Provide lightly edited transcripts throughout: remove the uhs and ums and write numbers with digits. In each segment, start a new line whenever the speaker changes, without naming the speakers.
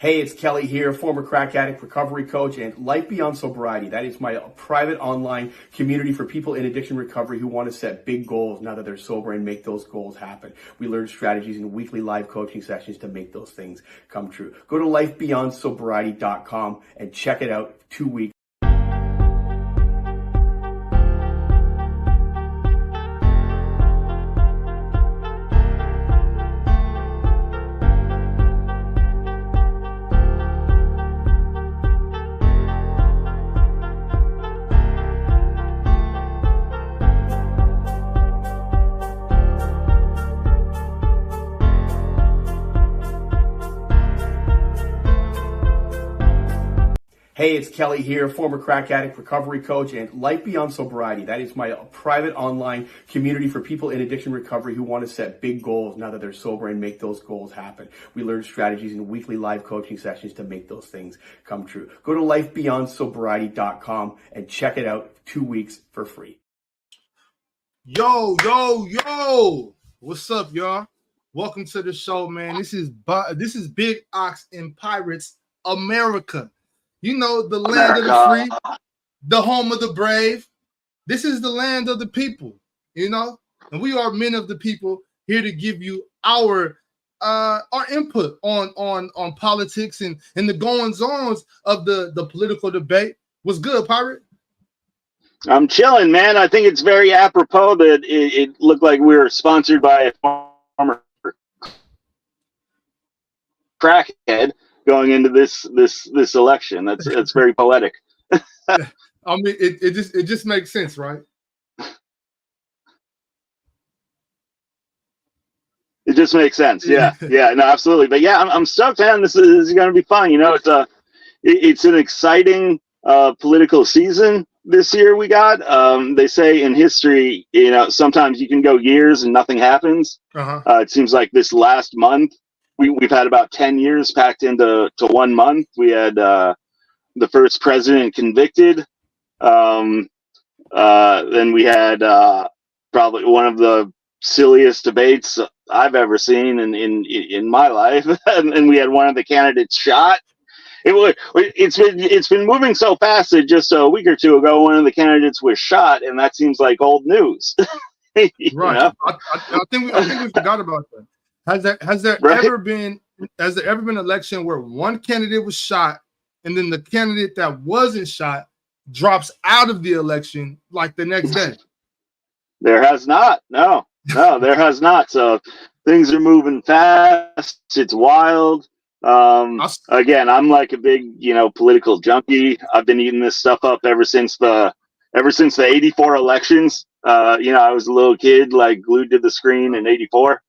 Hey, it's Kelly here, former crack addict, recovery coach, and Life Beyond Sobriety. That is my private online community for people in addiction recovery who want to set big goals now that they're sober and make those goals happen. We learn strategies in weekly live coaching sessions to make those things come true. Go to lifebeyondsobriety.com and check it out. 2 weeks. Hey, it's Kelly here, former crack addict, recovery coach, and Life Beyond Sobriety. That is my private online community for people in addiction recovery who want to set big goals now that they're sober and make those goals happen. We learn strategies in weekly live coaching sessions to make those things come true. Go to lifebeyondsobriety.com and check it out. 2 weeks for free.
Yo. What's up, y'all? Welcome to the show, man. This is Big Ox and Pirates America. You know, the land of the free, the home of the brave. This is the land of the people, you know, and we are men of the people here to give you our input on politics and the goings-ons of the political debate. What's good, Pirate?
I'm chilling, man. I think it's very apropos that it looked like we were sponsored by a former crackhead going into this election. That's very poetic.
I mean, it just makes sense, right?
It just makes sense. Yeah, no, absolutely. But yeah, I'm stoked, man. This is going to be fun. You know, it's an exciting political season this year. We got. They say in history, you know, sometimes you can go years and nothing happens. It seems like this last month, we've had about 10 years packed into 1 month. We had the first president convicted. Then we had probably one of the silliest debates I've ever seen in my life. And we had one of the candidates shot. It's been moving so fast that just a week or two ago, one of the candidates was shot, and that seems like old news.
Right.
Know?
I think we forgot about that. Has there ever been an election where one candidate was shot and then the candidate that wasn't shot drops out of the election like the next day?
There has not. No, there has not. So things are moving fast. It's wild. Again, I'm like a big, political junkie. I've been eating this stuff up ever since the 84 elections. I was a little kid, like glued to the screen in 84.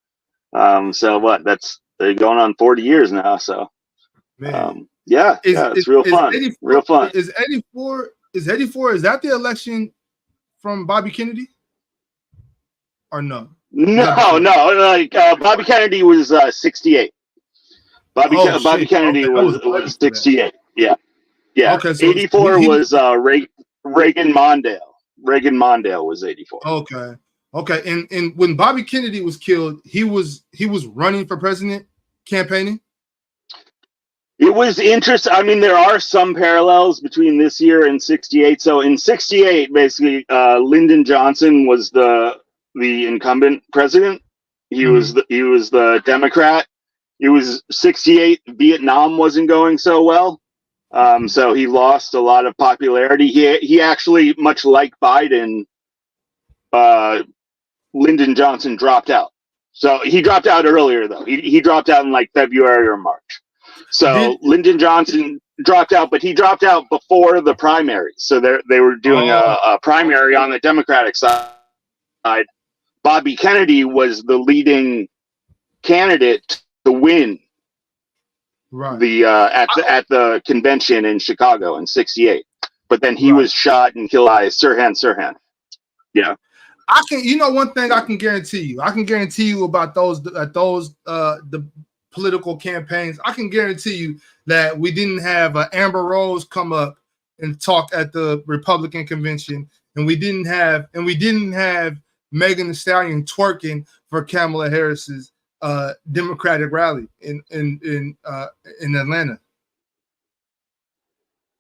So what? That's going on 40 years now. So, it's real fun. 84, real fun.
Is 84? Is that the election from Bobby Kennedy? Or no?
No. Like Bobby Kennedy was 68. Bobby Kennedy was 68. Yeah. Okay. So 84 was Reagan Mondale. Reagan Mondale was 84.
Okay, and when Bobby Kennedy was killed, he was running for president, campaigning.
It was interesting. I mean, there are some parallels between this year and 68. So in 68, basically, Lyndon Johnson was the incumbent president. He was the Democrat. It was 68. Vietnam wasn't going so well, so he lost a lot of popularity. He actually, much like Biden, Lyndon Johnson dropped out. So he dropped out earlier, though. He dropped out in like February or March. So Lyndon Johnson dropped out, but he dropped out before the primary. So they were doing a primary on the Democratic side. Bobby Kennedy was the leading candidate to win the at the convention in Chicago in 68. But then he was shot and killed by Sirhan. Yeah.
I can, one thing I can guarantee you. I can guarantee you about the political campaigns. I can guarantee you that we didn't have Amber Rose come up and talk at the Republican convention, and we didn't have Megan Thee Stallion twerking for Kamala Harris's Democratic rally in Atlanta.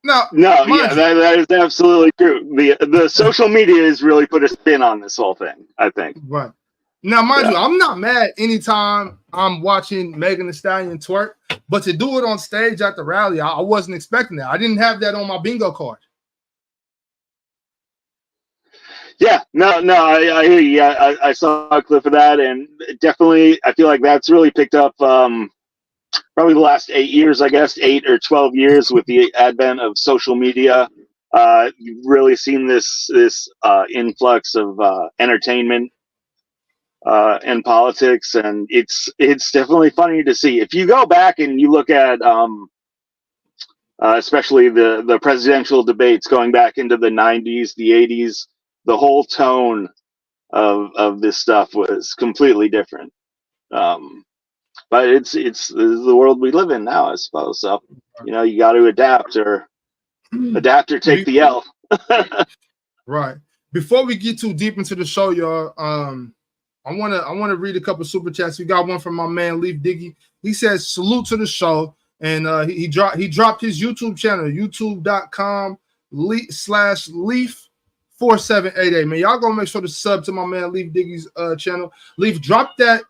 Now,
No,
mind
yeah, that is absolutely true. The social media has really put a spin on this whole thing, I think.
right. Now, mind
Yeah.
you, I'm not mad anytime I'm watching Megan Thee Stallion twerk, but to do it on stage at the rally, I wasn't expecting that. I didn't have that on my bingo card.
Yeah, no, I hear you. Yeah, I saw a clip of that, and definitely, I feel like that's really picked up probably the last 8 years, I guess, 8 or 12 years with the advent of social media. You've really seen this influx of entertainment and politics, and it's definitely funny to see. If you go back and you look at especially the presidential debates going back into the 90s, the 80s, the whole tone of this stuff was completely different. But it's the world we live in now, I suppose. So, you got to adapt or take the L.
Right. Before we get too deep into the show, y'all, I wanna read a couple super chats. We got one from my man Leaf Diggy. He says salute to the show, and he dropped his YouTube channel, youtube.com/Leaf4788. Man, y'all gonna make sure to sub to my man Leaf Diggy's channel. Leaf, drop that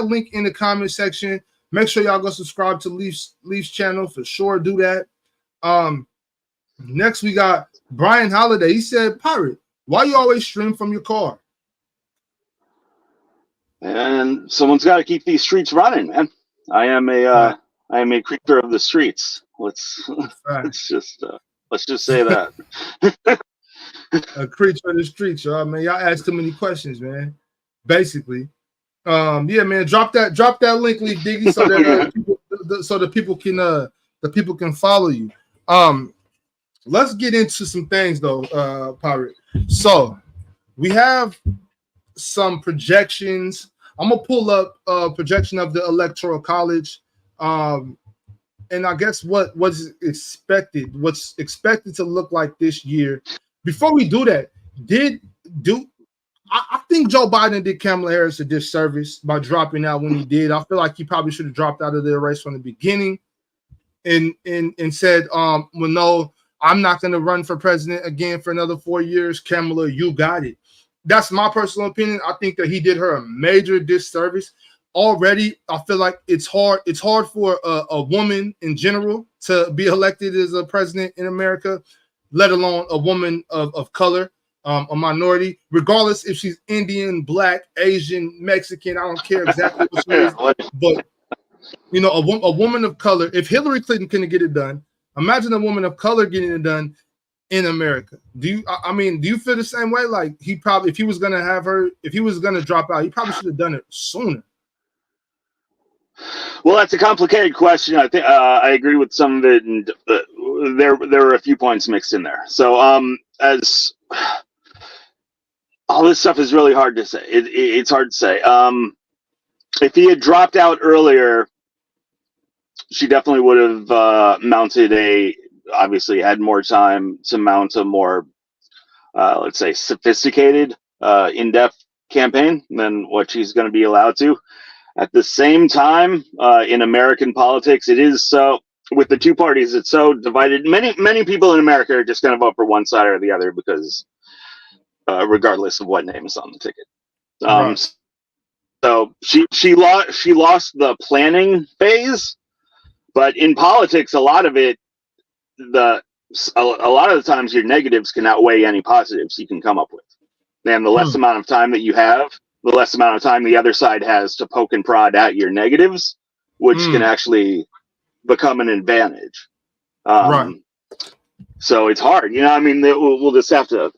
link in the comment section. Make sure y'all go subscribe to Leaf's channel for sure. Do that. Next we got Brian Holiday. He said, Pirate, why you always stream from your car?
And someone's got to keep these streets running, man. I am a creature of the streets. Let's just say that.
A creature of the streets, y'all. Man, y'all ask too many questions, man. Basically, yeah, man. Drop that link, Leaf Diggy, so that the people can follow you. Let's get into some things though, Pirate. So we have some projections. I'm gonna pull up a projection of the Electoral College, and I guess what's expected to look like this year. Before we do that, I think Joe Biden did Kamala Harris a disservice by dropping out when he did. I feel like he probably should have dropped out of the race from the beginning, and said, well, no, I'm not going to run for president again for another 4 years. Kamala, you got it. That's my personal opinion. I think that he did her a major disservice. Already, I feel like it's hard for a woman in general to be elected as a president in America, let alone a woman of color, a minority, regardless if she's Indian, Black, Asian, Mexican. I don't care exactly what she is, but a woman of color. If Hillary Clinton couldn't get it done, imagine a woman of color getting it done in America. Do you feel the same way? Like if he was gonna drop out, he probably should have done it sooner.
Well, that's a complicated question. I think I agree with some of it, and there are a few points mixed in there. So, as all this stuff is really hard to say. It's hard to say. If he had dropped out earlier, she definitely would have obviously had more time to mount a more, let's say, sophisticated, in-depth campaign than what she's going to be allowed to. At the same time, in American politics, it is so, with the two parties, it's so divided. Many people in America are just going to vote for one side or the other because, regardless of what name is on the ticket. Right. So she lost the planning phase, but in politics, a lot of the times your negatives can outweigh any positives you can come up with. And the less amount of time that you have, the less amount of time the other side has to poke and prod at your negatives, which can actually become an advantage. Right. So it's hard. We'll just have to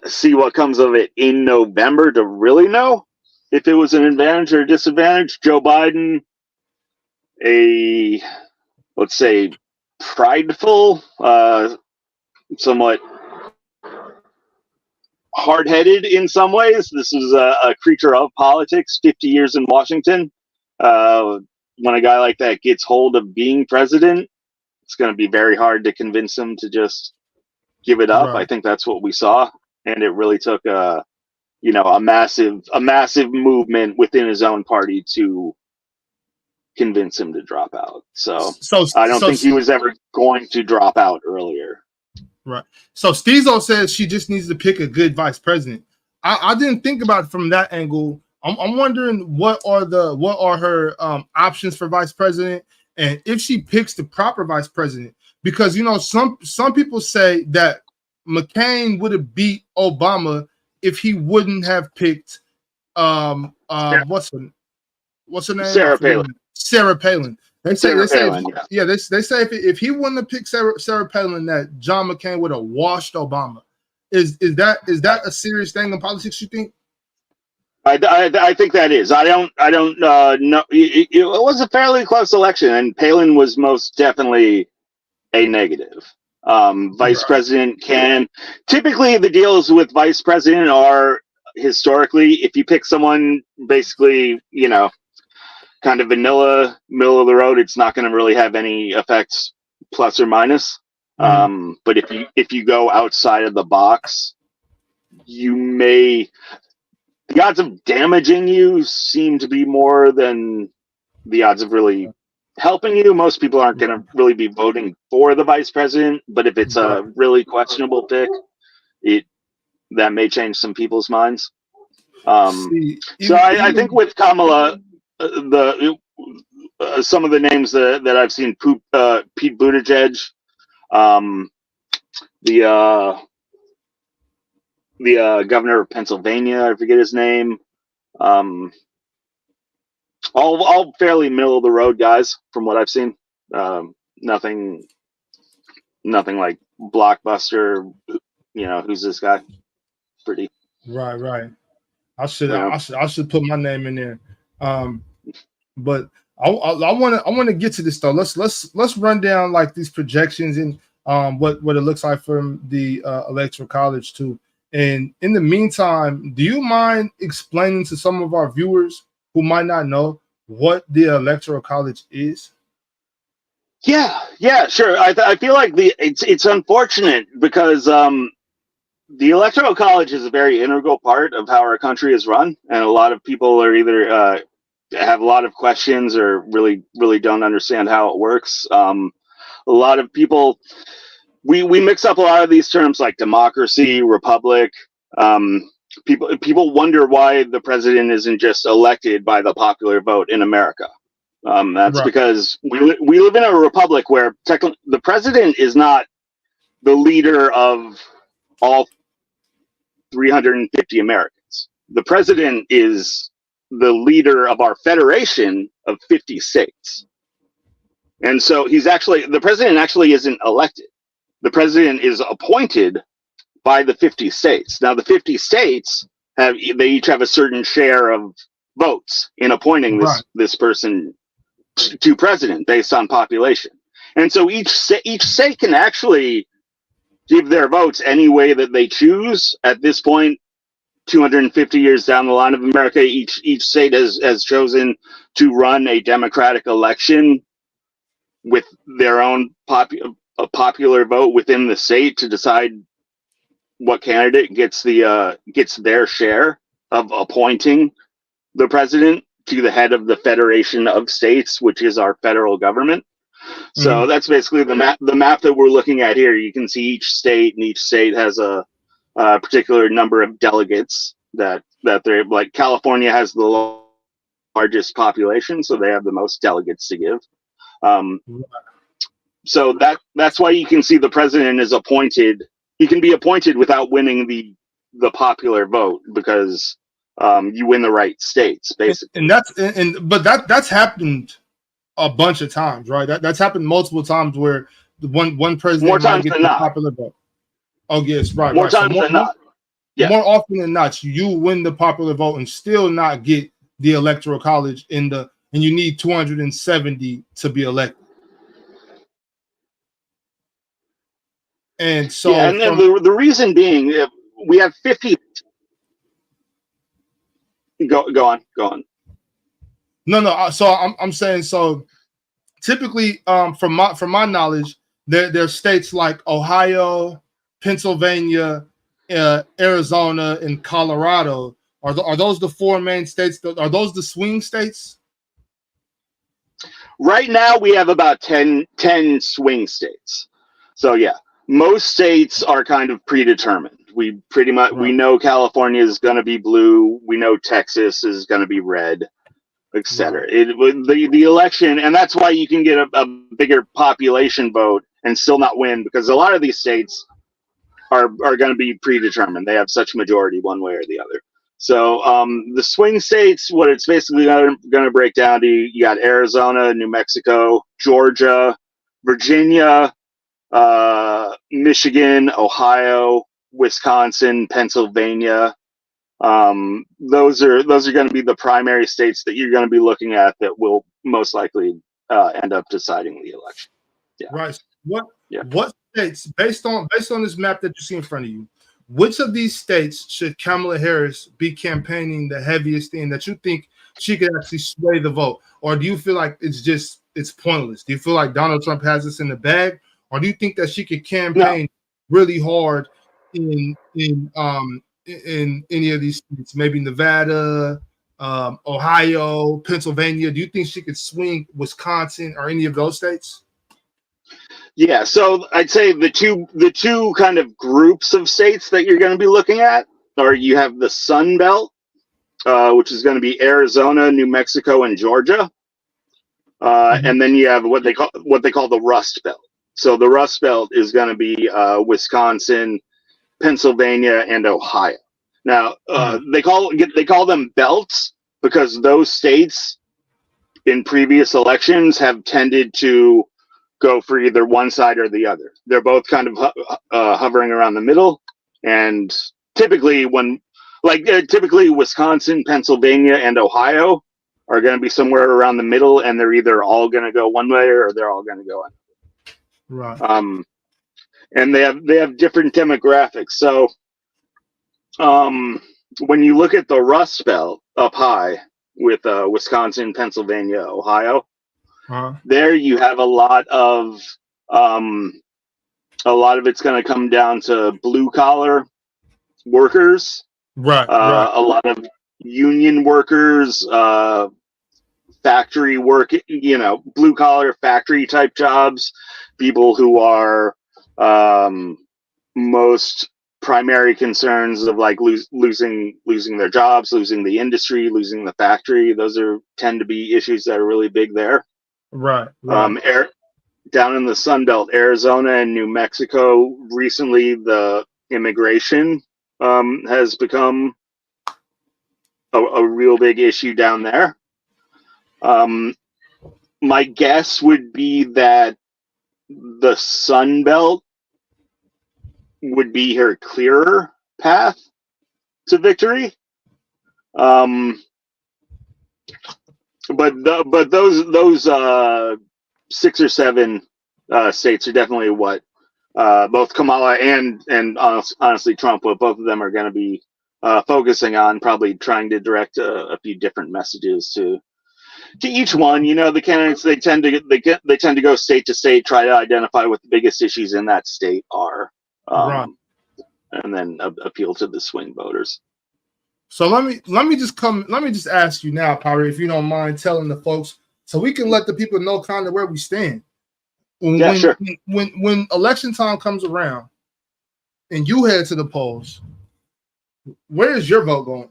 see what comes of it in November to really know if it was an advantage or a disadvantage. Joe Biden, let's say, prideful, somewhat hard-headed in some ways. This is a creature of politics, 50 years in Washington. When a guy like that gets hold of being president, it's going to be very hard to convince him to just give it up. Right. I think that's what we saw, and it really took a massive movement within his own party to convince him to drop out. So
So
I don't
so
think he was ever going to drop out earlier.
right. So Stezo says she just needs to pick a good vice president. I didn't think about it from that angle. I'm wondering what are her options for vice president, and if she picks the proper vice president, because some people say that McCain would have beat Obama if he wouldn't have picked what's her name?
Sarah Palin.
Sarah Palin. They say
Palin,
they say if he wouldn't have picked Sarah Palin, that John McCain would have washed Obama. Is that a serious thing in politics, you think?
I think that is. I don't know. It was a fairly close election, and Palin was most definitely a negative. Vice president can typically, the deals with vice president are historically, if you pick someone basically, kind of vanilla, middle of the road, it's not going to really have any effects, plus or minus. But if you go outside of the box, the odds of damaging you seem to be more than the odds of really helping you. Most people aren't going to really be voting for the vice president, but if it's a really questionable pick, that may change some people's minds. So I think with Kamala, some of the names that I've seen, Pete Buttigieg, the governor of Pennsylvania, I forget his name, all fairly middle of the road guys from what I've seen. Nothing like blockbuster. Who's this guy? Pretty
right. I should put my name in there. But I want to get to this though. Let's run down like these projections and what it looks like from the Electoral College too. And in the meantime, do you mind explaining to some of our viewers who might not know what the Electoral College is?
Yeah, sure. I feel like it's unfortunate because the Electoral College is a very integral part of how our country is run, and a lot of people are either have a lot of questions or really don't understand how it works. A lot of people, we mix up a lot of these terms like democracy, republic. People wonder why the president isn't just elected by the popular vote in America. That's right. Because we live in a republic where the president is not the leader of all 350 Americans. The president is the leader of our federation of 50 states. And so the president actually isn't elected. The president is appointed by the 50 states. Now the 50 states they each have a certain share of votes in appointing this person to president based on population. And so each state can actually give their votes any way that they choose. At this point, 250 years down the line of America, each state has chosen to run a democratic election with their own popular vote within the state to decide what candidate gets their share of appointing the president to the head of the Federation of States, which is our federal government. So that's basically the map that we're looking at here. You can see each state, and each state has a particular number of delegates that they're like. California has the largest population, so they have the most delegates to give. So that's why you can see the president is appointed. He can be appointed without winning the popular vote because you win the right states, basically.
But that's happened a bunch of times, right? That's happened multiple times where the one president
more times
might get
than
the
not.
Popular vote. Oh yes, right.
More times than not. Yeah.
More often than not, you win the popular vote and still not get the Electoral College and you need 270 to be elected. And so,
and the reason being, we have 50. Go on.
No. So I'm saying, so typically, from my knowledge, there's states like Ohio, Pennsylvania, Arizona, and Colorado. Are those the four main states? Are those the swing states?
Right now, we have about 10 swing states. So yeah, most states are kind of predetermined. We pretty much we know California is going to be blue. We know Texas is going to be red, etc. The election, and that's why you can get a bigger population vote and still not win, because a lot of these states are going to be predetermined. They have such majority one way or the other. So the swing states, what it's basically going to break down to, you got Arizona, New Mexico, Georgia, Virginia, Michigan, Ohio, Wisconsin, Pennsylvania. Those are going to be the primary states that you're going to be looking at that will most likely end up deciding the election. Yeah.
Right. What states, based on this map that you see in front of you, which of these states should Kamala Harris be campaigning the heaviest in, that you think she could actually sway the vote? Or do you feel like it's pointless? Do you feel like Donald Trump has this in the bag? Or do you think that she could campaign really hard in any of these states, maybe Nevada, Ohio, Pennsylvania? Do you think she could swing Wisconsin or any of those states?
Yeah, so I'd say the two kind of groups of states that you're going to be looking at are, you have the Sun Belt, which is going to be Arizona, New Mexico, and Georgia, and then you have what they call the Rust Belt. So the Rust Belt is going to be Wisconsin, Pennsylvania, and Ohio. Now they call them belts because those states in previous elections have tended to go for either one side or the other. They're both kind of hovering around the middle, and typically Wisconsin, Pennsylvania, and Ohio are going to be somewhere around the middle, and they're either all going to go one way or they're all going to go another.
Right.
And they have different demographics. So when you look at the Rust Belt up high with Wisconsin, Pennsylvania, Ohio, there you have a lot of it's going to come down to blue collar workers,
right.
A lot of union workers, factory work, blue collar factory type jobs, people who are most primary concerns of like losing their jobs, losing the industry, losing the factory. Those tend to be issues that are really big there.
Right.
Down in the Sun Belt, Arizona and New Mexico, recently the immigration has become a real big issue down there. My guess would be that the Sun Belt would be her clearer path to victory. But those 6 or 7 states are definitely what both Kamala and honestly Trump, what both of them are going to be focusing on, probably trying to direct a few different messages to each one. The candidates, they tend to go state to state, try to identify what the biggest issues in that state are, and then appeal to the swing voters.
So let me just ask you now, Pyre, if you don't mind telling the folks, so we can let the people know kind of where we stand.
Sure.
When election time comes around and you head to the polls, where is your vote going?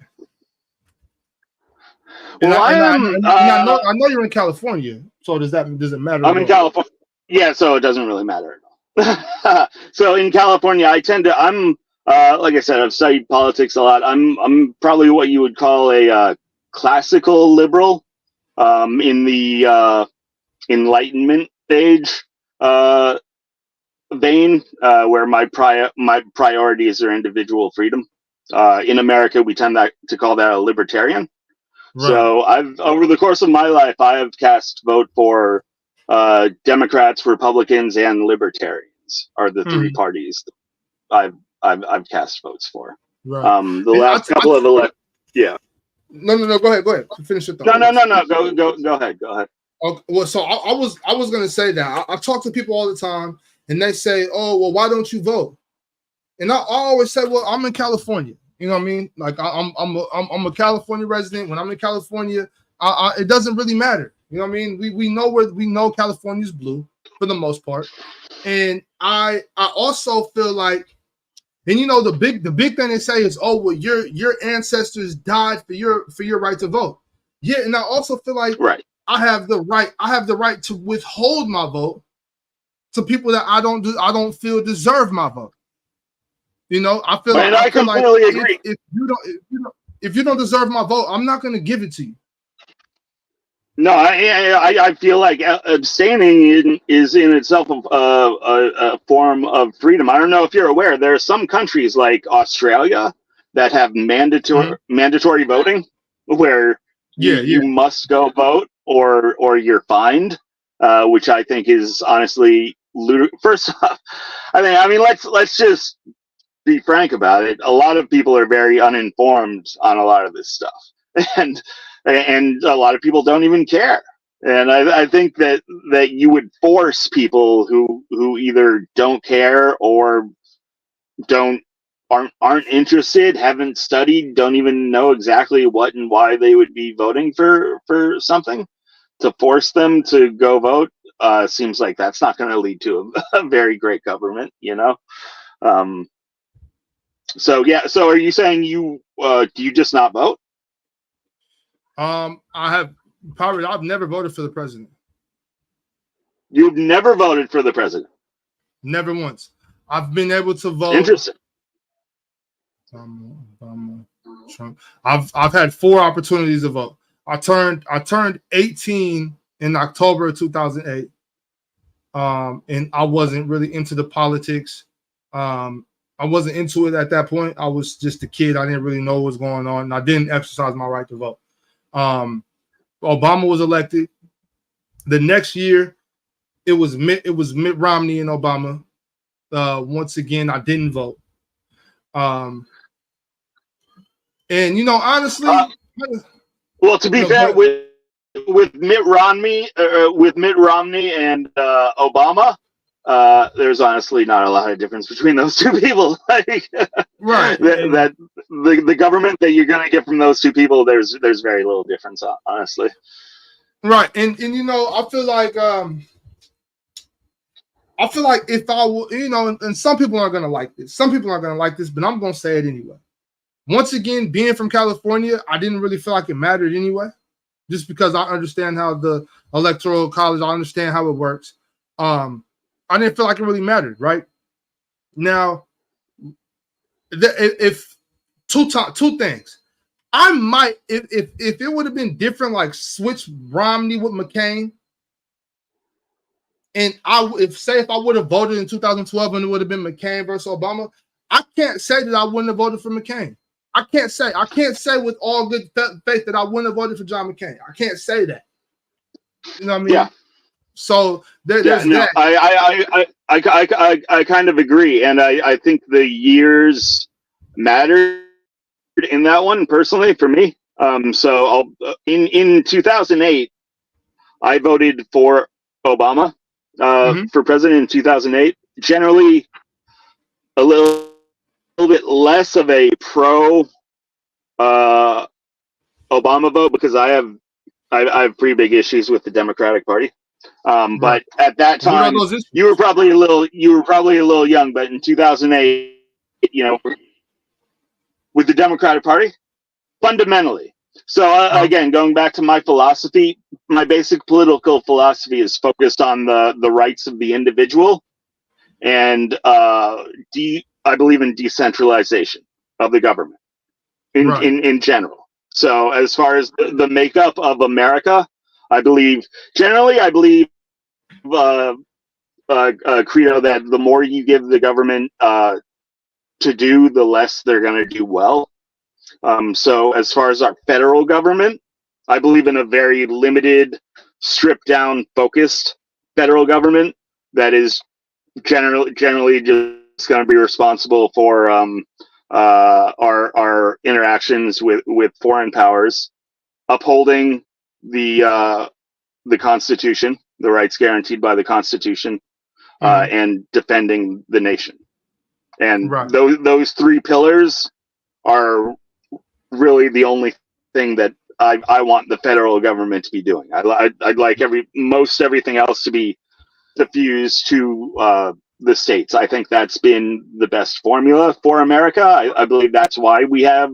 I know you're in California, so does it matter?
I'm in California. Yeah, so it doesn't really matter at all. So in California, I'm like I said, I've studied politics a lot. I'm probably what you would call a classical liberal, in the Enlightenment age vein, where my priorities are individual freedom. In America, we tend to call that a libertarian. Right. So over the course of my life, I have cast vote for Democrats, Republicans, and Libertarians are the three parties I've cast votes for.
Right.
The last couple of elections. Yeah.
No. Go ahead. Finish it.
No. Go ahead.
Okay, well, so I was going to say that I talk to people all the time, and they say, "Oh, well, why don't you vote?" And I always say, "Well, I'm in California. You know what I mean? Like I'm a California resident. When I'm in California, it doesn't really matter. You know what I mean? We know California's blue for the most part. And I also feel like, and you know, the big thing they say is, oh, well, your ancestors died for your right to vote. Yeah, and I also feel like I have the right to withhold my vote to people that I don't feel deserve my vote. You know, I feel
I completely agree.
If you don't deserve my vote, I'm not going to give it to you.
No, I feel like abstaining is in itself a form of freedom. I don't know if you're aware. There are some countries like Australia that have mandatory voting, where you must go vote or you're fined, which I think is honestly ludicrous. First off, I mean let's just be frank about it. A lot of people are very uninformed on a lot of this stuff, and a lot of people don't even care. And I think that you would force people who either don't care or aren't interested, haven't studied, don't even know exactly what and why they would be voting for something, to force them to go vote. Seems like that's not going to lead to a very great government, you know. So yeah. So are you saying do you just not vote?
I've never voted for the president.
You've never voted for the president?
Never once. I've been able to vote.
Interesting.
Trump. I've had 4 opportunities to vote. I turned 18 in October of 2008. And I wasn't really into the politics. I wasn't into it at that point. I was just a kid. I didn't really know what was going on. And I didn't exercise my right to vote. Obama was elected. The next year, it was Mitt Romney and Obama. Once again, I didn't vote. And you know, honestly,
well, to be fair, with Mitt Romney and Obama, there's honestly not a lot of difference between those two people. Like,
right.
that the government that you're going to get from those two people, there's very little difference, honestly.
Right, and you know, I feel like if I will, you know, and some people aren't going to like this. Some people aren't going to like this, but I'm going to say it anyway. Once again, being from California, I didn't really feel like it mattered anyway, just because I understand how the Electoral College, I understand how it works. I didn't feel like it really mattered, right? Now, if two things, I might, if it would have been different, like switch Romney with McCain, and if I would have voted in 2012 and it would have been McCain versus Obama, I can't say that I wouldn't have voted for McCain. I can't say with all good faith that I wouldn't have voted for John McCain. I can't say that. You know what I mean?
Yeah.
So there's that.
I kind of agree, and I think the years mattered in that one personally for me. So in 2008, I voted for Obama for president in 2008. Generally, a little bit less of a pro Obama vote, because I have pretty big issues with the Democratic Party. But at that time, you were probably a little young. But in 2008, you know, with the Democratic Party, fundamentally. So again, going back to my philosophy, my basic political philosophy is focused on the rights of the individual, and I believe in decentralization of the government in general. So as far as the makeup of America, I believe credo that the more you give the government to do, the less they're going to do well. So as far as our federal government, I believe in a very limited, stripped down, focused federal government that is generally just going to be responsible for our interactions with foreign powers, upholding the Constitution, the rights guaranteed by the Constitution, and defending the nation. And those 3 pillars are really the only thing that I want the federal government to be doing. I'd like everything else to be diffused to the states. I think that's been the best formula for America. I believe that's why we have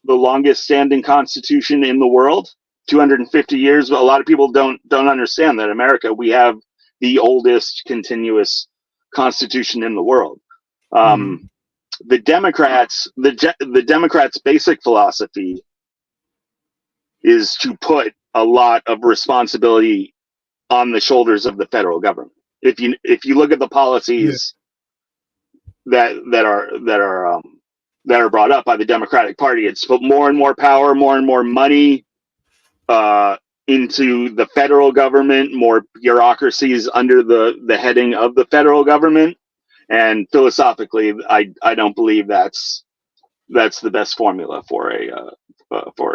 the longest standing constitution in the world, 250 years. But a lot of people don't understand that America, we have the oldest continuous constitution in the world. The Democrats' basic philosophy is to put a lot of responsibility on the shoulders of the federal government. If you look at the policies that are brought up by the Democratic Party, it's put more and more power, more and more money into the federal government, more bureaucracies under the heading of the federal government. And philosophically, I don't believe that's the best formula for a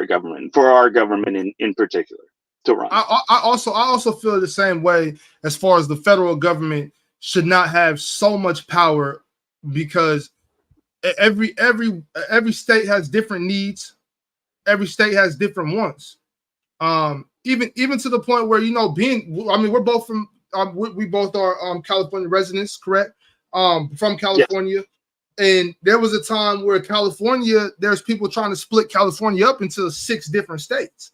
government, for our government in particular, to run.
I also feel the same way as far as the federal government should not have so much power, because every state has different needs. Every state has different wants. Even to the point where, we're both from we both are California residents, correct? From California. Yes. And there was a time where there's people trying to split California up into 6 different states,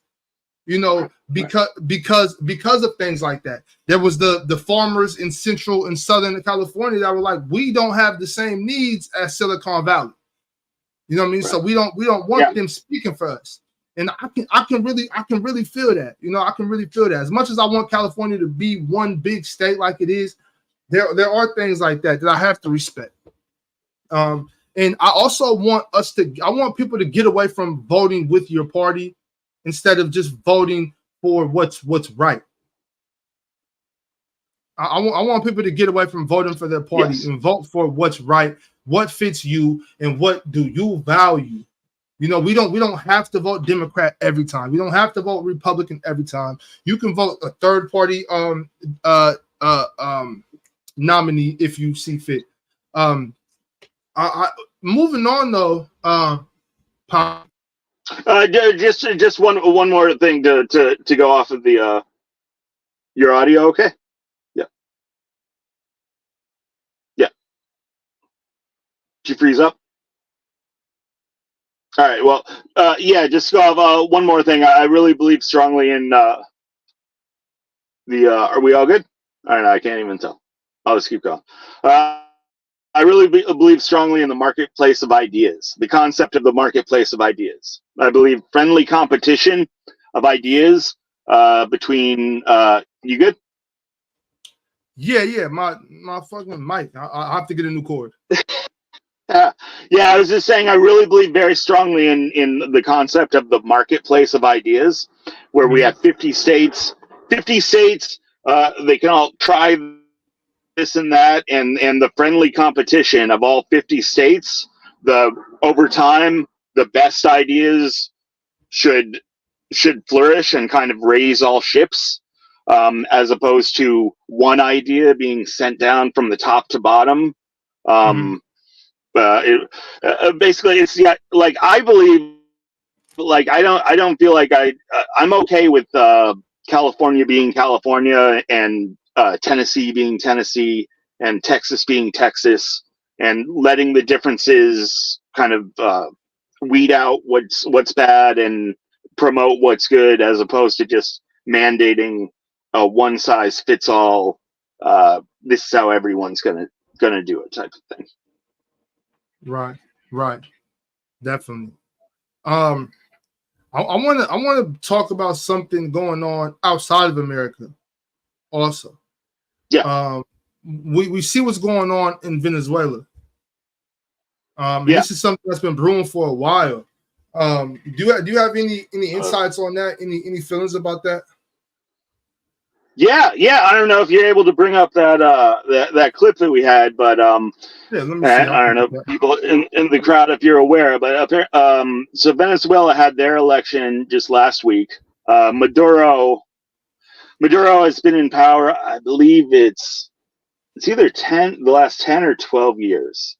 because of things like that. There was the farmers in Central and Southern California that were like, we don't have the same needs as Silicon Valley. You know what I mean? Right. So we don't want them speaking for us. And I can really feel that. I can really feel that. As much as I want California to be one big state like it is, there are things like that I have to respect. And I also want people to get away from voting with your party instead of just voting for what's right. I want people to get away from voting for their party and vote for what's right, what fits you, and what do you value. We don't have to vote Democrat every time. We don't have to vote Republican every time. You can vote a third party nominee if you see fit. Moving on though,
just one more thing to go off of the your audio. Okay. Yeah. Did you freeze up? All right. Well, just go off one more thing. I really believe strongly in are we all good? I don't know. I can't even tell. I'll just keep going. I really believe strongly in the marketplace of ideas, the concept of the marketplace of ideas. I believe friendly competition of ideas between you good?
Yeah. My fucking mic. I have to get a new cord.
I was just saying I really believe very strongly in the concept of the marketplace of ideas, where we have 50 states. They can all try this and that, and the friendly competition of all 50 states. Over time, the best ideas should flourish and kind of raise all ships, as opposed to one idea being sent down from the top to bottom. Basically, it's like I believe, like I don't feel like I'm okay with California being California and Tennessee being Tennessee and Texas being Texas, and letting the differences kind of weed out what's bad and promote what's good, as opposed to just mandating a one size fits all. This is how everyone's gonna do it type of thing.
Right, definitely. I want to talk about something going on outside of America, also.
Yeah.
We see what's going on in Venezuela. This is something that's been brewing for a while. Do you have any insights on that? Any feelings about that?
Yeah. I don't know if you're able to bring up that clip that we had, but let me see. I don't know people in the crowd if you're aware, but so Venezuela had their election just last week. Maduro has been in power, I believe it's either the last 10 or 12 years.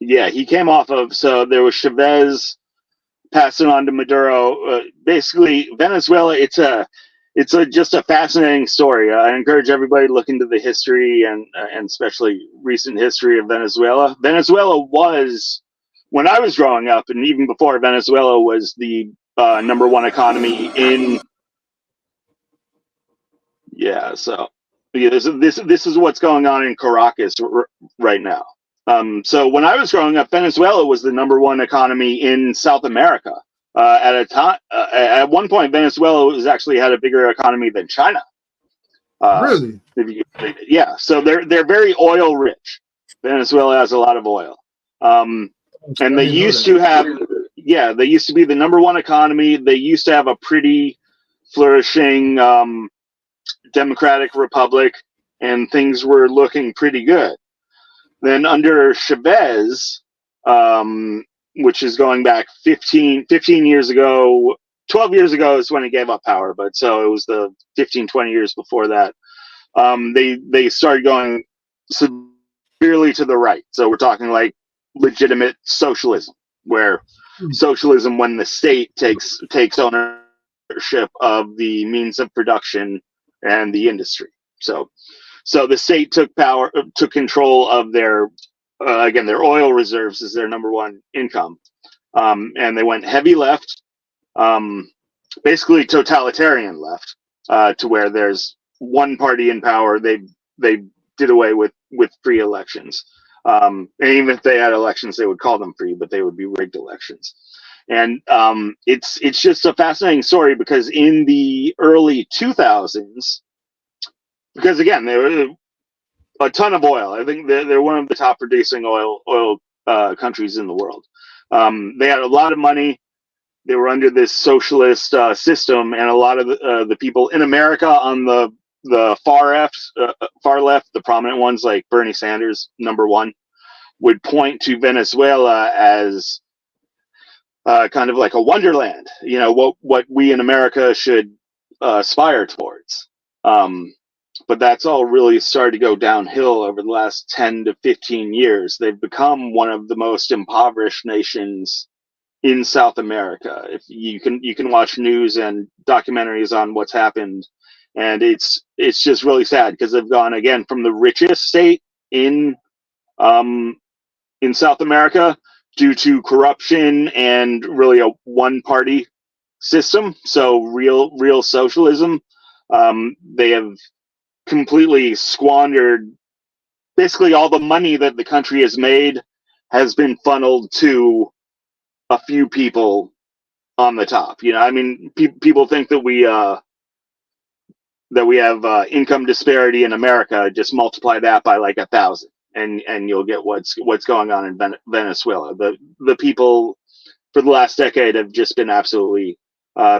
He came off of, so there was Chavez, pass it on to Maduro. Basically, Venezuela, it's just a fascinating story. I encourage everybody to look into the history and especially recent history of Venezuela. Venezuela was, when I was growing up, and even before, Venezuela was the number one economy in. Yeah, so yeah, this is what's going on in Caracas right now. So when I was growing up, Venezuela was the number one economy in South America. At a time, at one point, Venezuela was actually had a bigger economy than China.
Really?
Yeah. So they're very oil rich. Venezuela has a lot of oil, and they used to have, yeah, they used to be the number one economy. They used to have a pretty flourishing democratic republic, and things were looking pretty good. Then under Chavez, which is going back 15 years ago, 12 years ago is when he gave up power, but so it was the 15, 20 years before that. They started going severely to the right. So we're talking like legitimate socialism, where socialism when the state takes ownership of the means of production and the industry. So the state took control of their again, their oil reserves is their number one income, and they went heavy left, basically totalitarian left, to where there's one party in power. They did away with free elections, and even if they had elections, they would call them free, but they would be rigged elections. And it's just a fascinating story because in the early 2000s, because again, they were a ton of oil. I think they're one of the top producing oil countries in the world. They had a lot of money. They were under this socialist system, and a lot of the people in America on the far left, the prominent ones like Bernie Sanders, number one, would point to Venezuela as kind of like a wonderland. You know, what we in America should aspire towards. But that's all really started to go downhill over the last 10 to 15 years. They've become one of the most impoverished nations in South America. If you can watch news and documentaries on what's happened, and it's just really sad because they've gone again from the richest state in South America due to corruption and really a one-party system. So real socialism. They have completely squandered basically all the money that the country has made has been funneled to a few people on the top. You know, I mean, people think that we have income disparity in America. Just multiply that by like 1,000, and you'll get what's going on in Venezuela. The people for the last decade have just been absolutely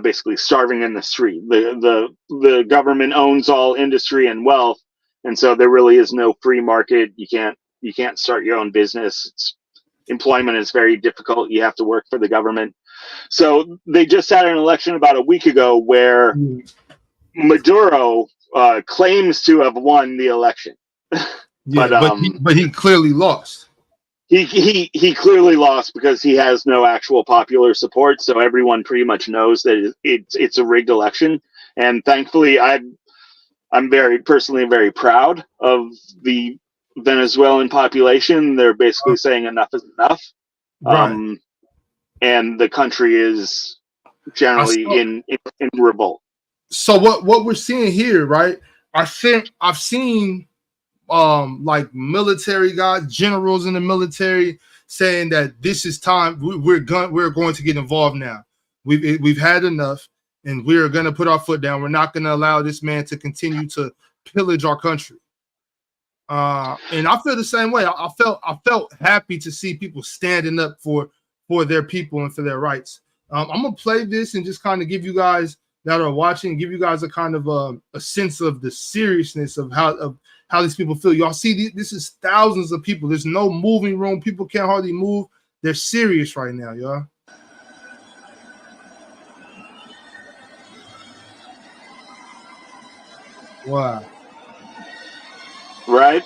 basically starving in the street. The government owns all industry and wealth, and so there really is no free market. You can't start your own business. Employment is very difficult. You have to work for the government. So they just had an election about a week ago where Maduro claims to have won the election.
Yeah, but he clearly lost.
He clearly lost because he has no actual popular support. So everyone pretty much knows that it's a rigged election. And thankfully, I'm personally very proud of the Venezuelan population. They're basically saying enough is enough.
Right.
And the country is generally in revolt.
So what we're seeing here, right? I've seen like military guys, generals in the military saying that this is time. We're going to get involved now. We've had enough, and we're going to put our foot down. We're not going to allow this man to continue to pillage our country. And I feel the same way. I felt happy to see people standing up for their people and for their rights. I'm gonna play this and just kind of give you guys that are watching, give you guys a kind of a sense of the seriousness of how these people feel. Y'all see, this is thousands of people. There's no moving room. People can't hardly move. They're serious right now, y'all. Wow.
Right?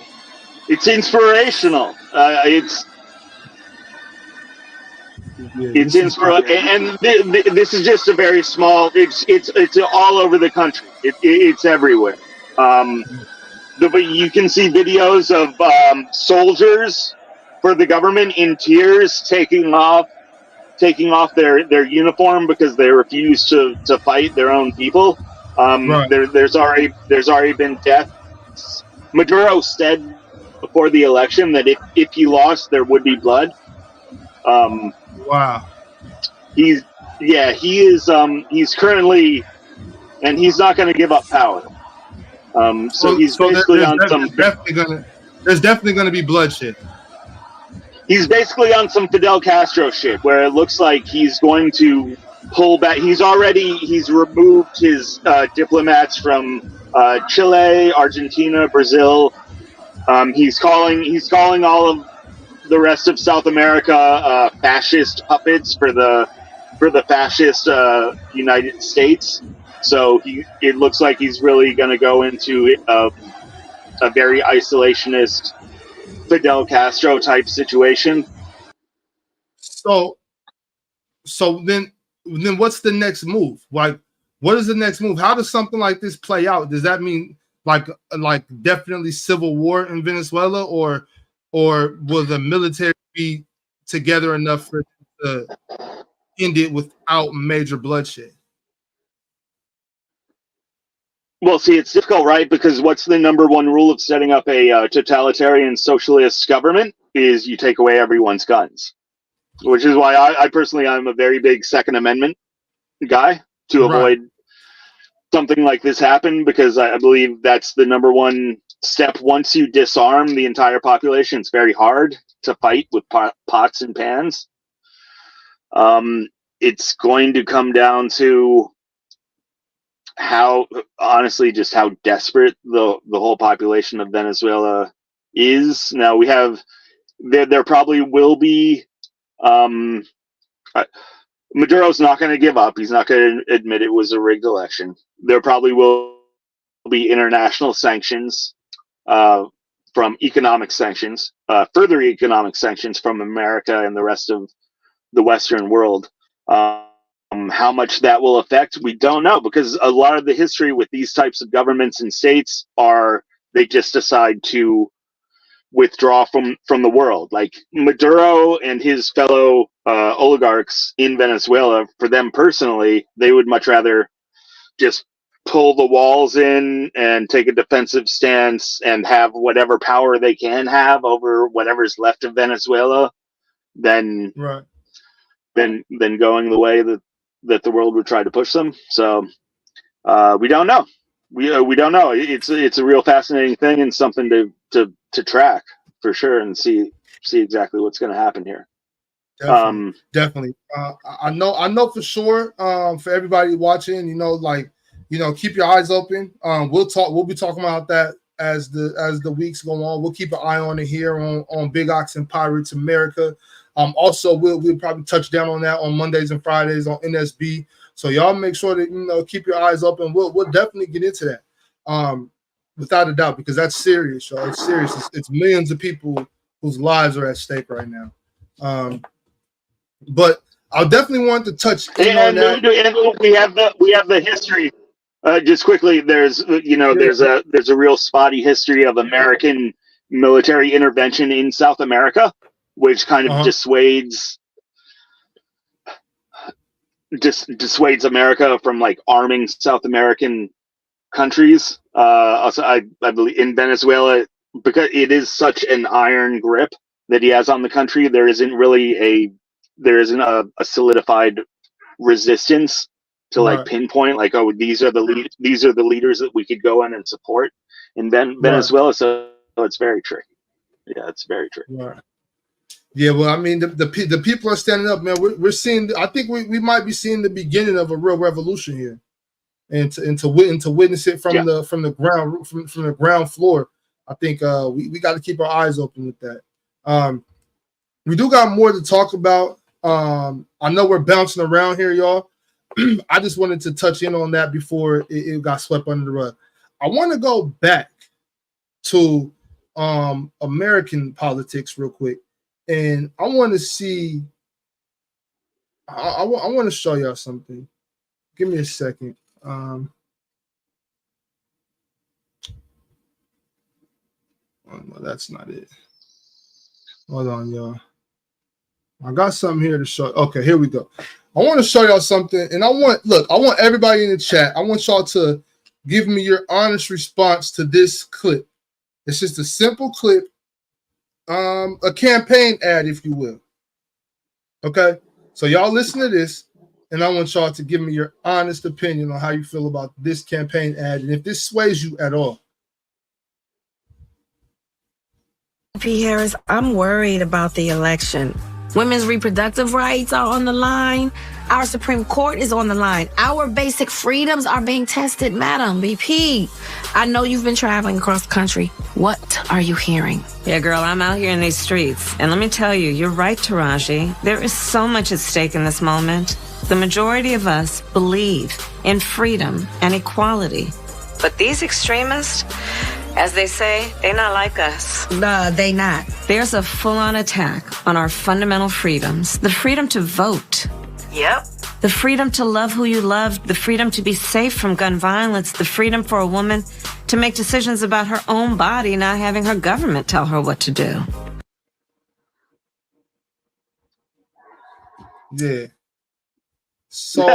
It's inspirational.
Yeah,
It's in and this is just a very small. It's all over the country. It's everywhere. But you can see videos of soldiers for the government in tears taking off their uniform because they refuse to fight their own people.
right.
There's already been deaths. Maduro said before the election that if he lost, there would be blood.
Wow.
He's he is he's currently, and he's not going to give up power. So he's basically on some.
There's definitely gonna be bloodshed.
He's basically on some Fidel Castro shit, where it looks like he's going to pull back. He's removed his diplomats from Chile, Argentina, Brazil. He's calling all of the rest of South America fascist puppets for the fascist United States. So it looks like he's really going to go into a very isolationist Fidel Castro type situation.
So then what's the next move? Like, what is the next move? How does something like this play out? Does that mean like definitely civil war in Venezuela, or will the military be together enough for to end it without major bloodshed?
Well, see, it's difficult, right? Because what's the number one rule of setting up a totalitarian socialist government is you take away everyone's guns, which is why I personally, I'm a very big Second Amendment guy to avoid something like this happen, because I believe that's the number one step. Once you disarm the entire population, it's very hard to fight with pots and pans. It's going to come down to how desperate the whole population of Venezuela is. Now there probably will be Maduro's not going to give up. He's not going to admit it was a rigged election. There probably will be international sanctions, from economic sanctions, further economic sanctions from America and the rest of the Western world. How much that will affect, we don't know, because a lot of the history with these types of governments and states are they just decide to withdraw from the world. Like Maduro and his fellow oligarchs in Venezuela, for them personally, they would much rather just pull the walls in and take a defensive stance and have whatever power they can have over whatever's left of Venezuela than going the way that the world would try to push them. So we don't know. We don't know. It's a real fascinating thing and something to track for sure and see exactly what's going to happen here.
Definitely. I know for sure. For everybody watching, keep your eyes open. We'll be talking about that as the weeks go on. We'll keep an eye on it here on Big Ox and Pirates America. Also, we'll probably touch down on that on Mondays and Fridays on NSB. So y'all make sure that keep your eyes open. We'll definitely get into that, without a doubt, because that's serious, y'all. It's serious. It's millions of people whose lives are at stake right now. But I definitely want to touch on that.
And we have the history. Just quickly, there's a real spotty history of American military intervention in South America, which kind of dissuades America from like arming South American countries. Also, I believe in Venezuela, because it is such an iron grip that he has on the country, there isn't a solidified resistance to like pinpoint like, oh, these are the leaders that we could go in and support in Venezuela. So it's very tricky. Yeah, it's very tricky.
Right. Yeah, well, I mean, the people are standing up, man. We're seeing. I think we might be seeing the beginning of a real revolution here, and to witness it from the ground floor. I think we got to keep our eyes open with that. We do got more to talk about. I know we're bouncing around here, y'all. I just wanted to touch in on that before it got swept under the rug. I want to go back to American politics real quick. And I want to see I want to show y'all something. Give me a second. No, that's not it. Hold on, y'all. I got something here to show. Okay, here we go. I want to show y'all something, and I want everybody in the chat. I want y'all to give me your honest response to this clip. It's just a simple clip, a campaign ad, if you will. Okay, so y'all listen to this, and I want y'all to give me your honest opinion on how you feel about this campaign ad, and if this sways you at all.
P. Harris, I'm worried about the election. Women's reproductive rights are on the line. Our Supreme Court is on the line. Our basic freedoms are being tested, Madam VP. I know you've been traveling across the country. What are you hearing?
Yeah, girl, I'm out here in these streets. And let me tell you, you're right, Taraji. There is so much at stake in this moment. The majority of us believe in freedom and equality. But these extremists, as they say, they're not like us.
They not.
There's a full-on attack on our fundamental freedoms. The freedom to vote.
Yep.
The freedom to love who you love. The freedom to be safe from gun violence. The freedom for a woman to make decisions about her own body, not having her government tell her what to do.
Yeah. So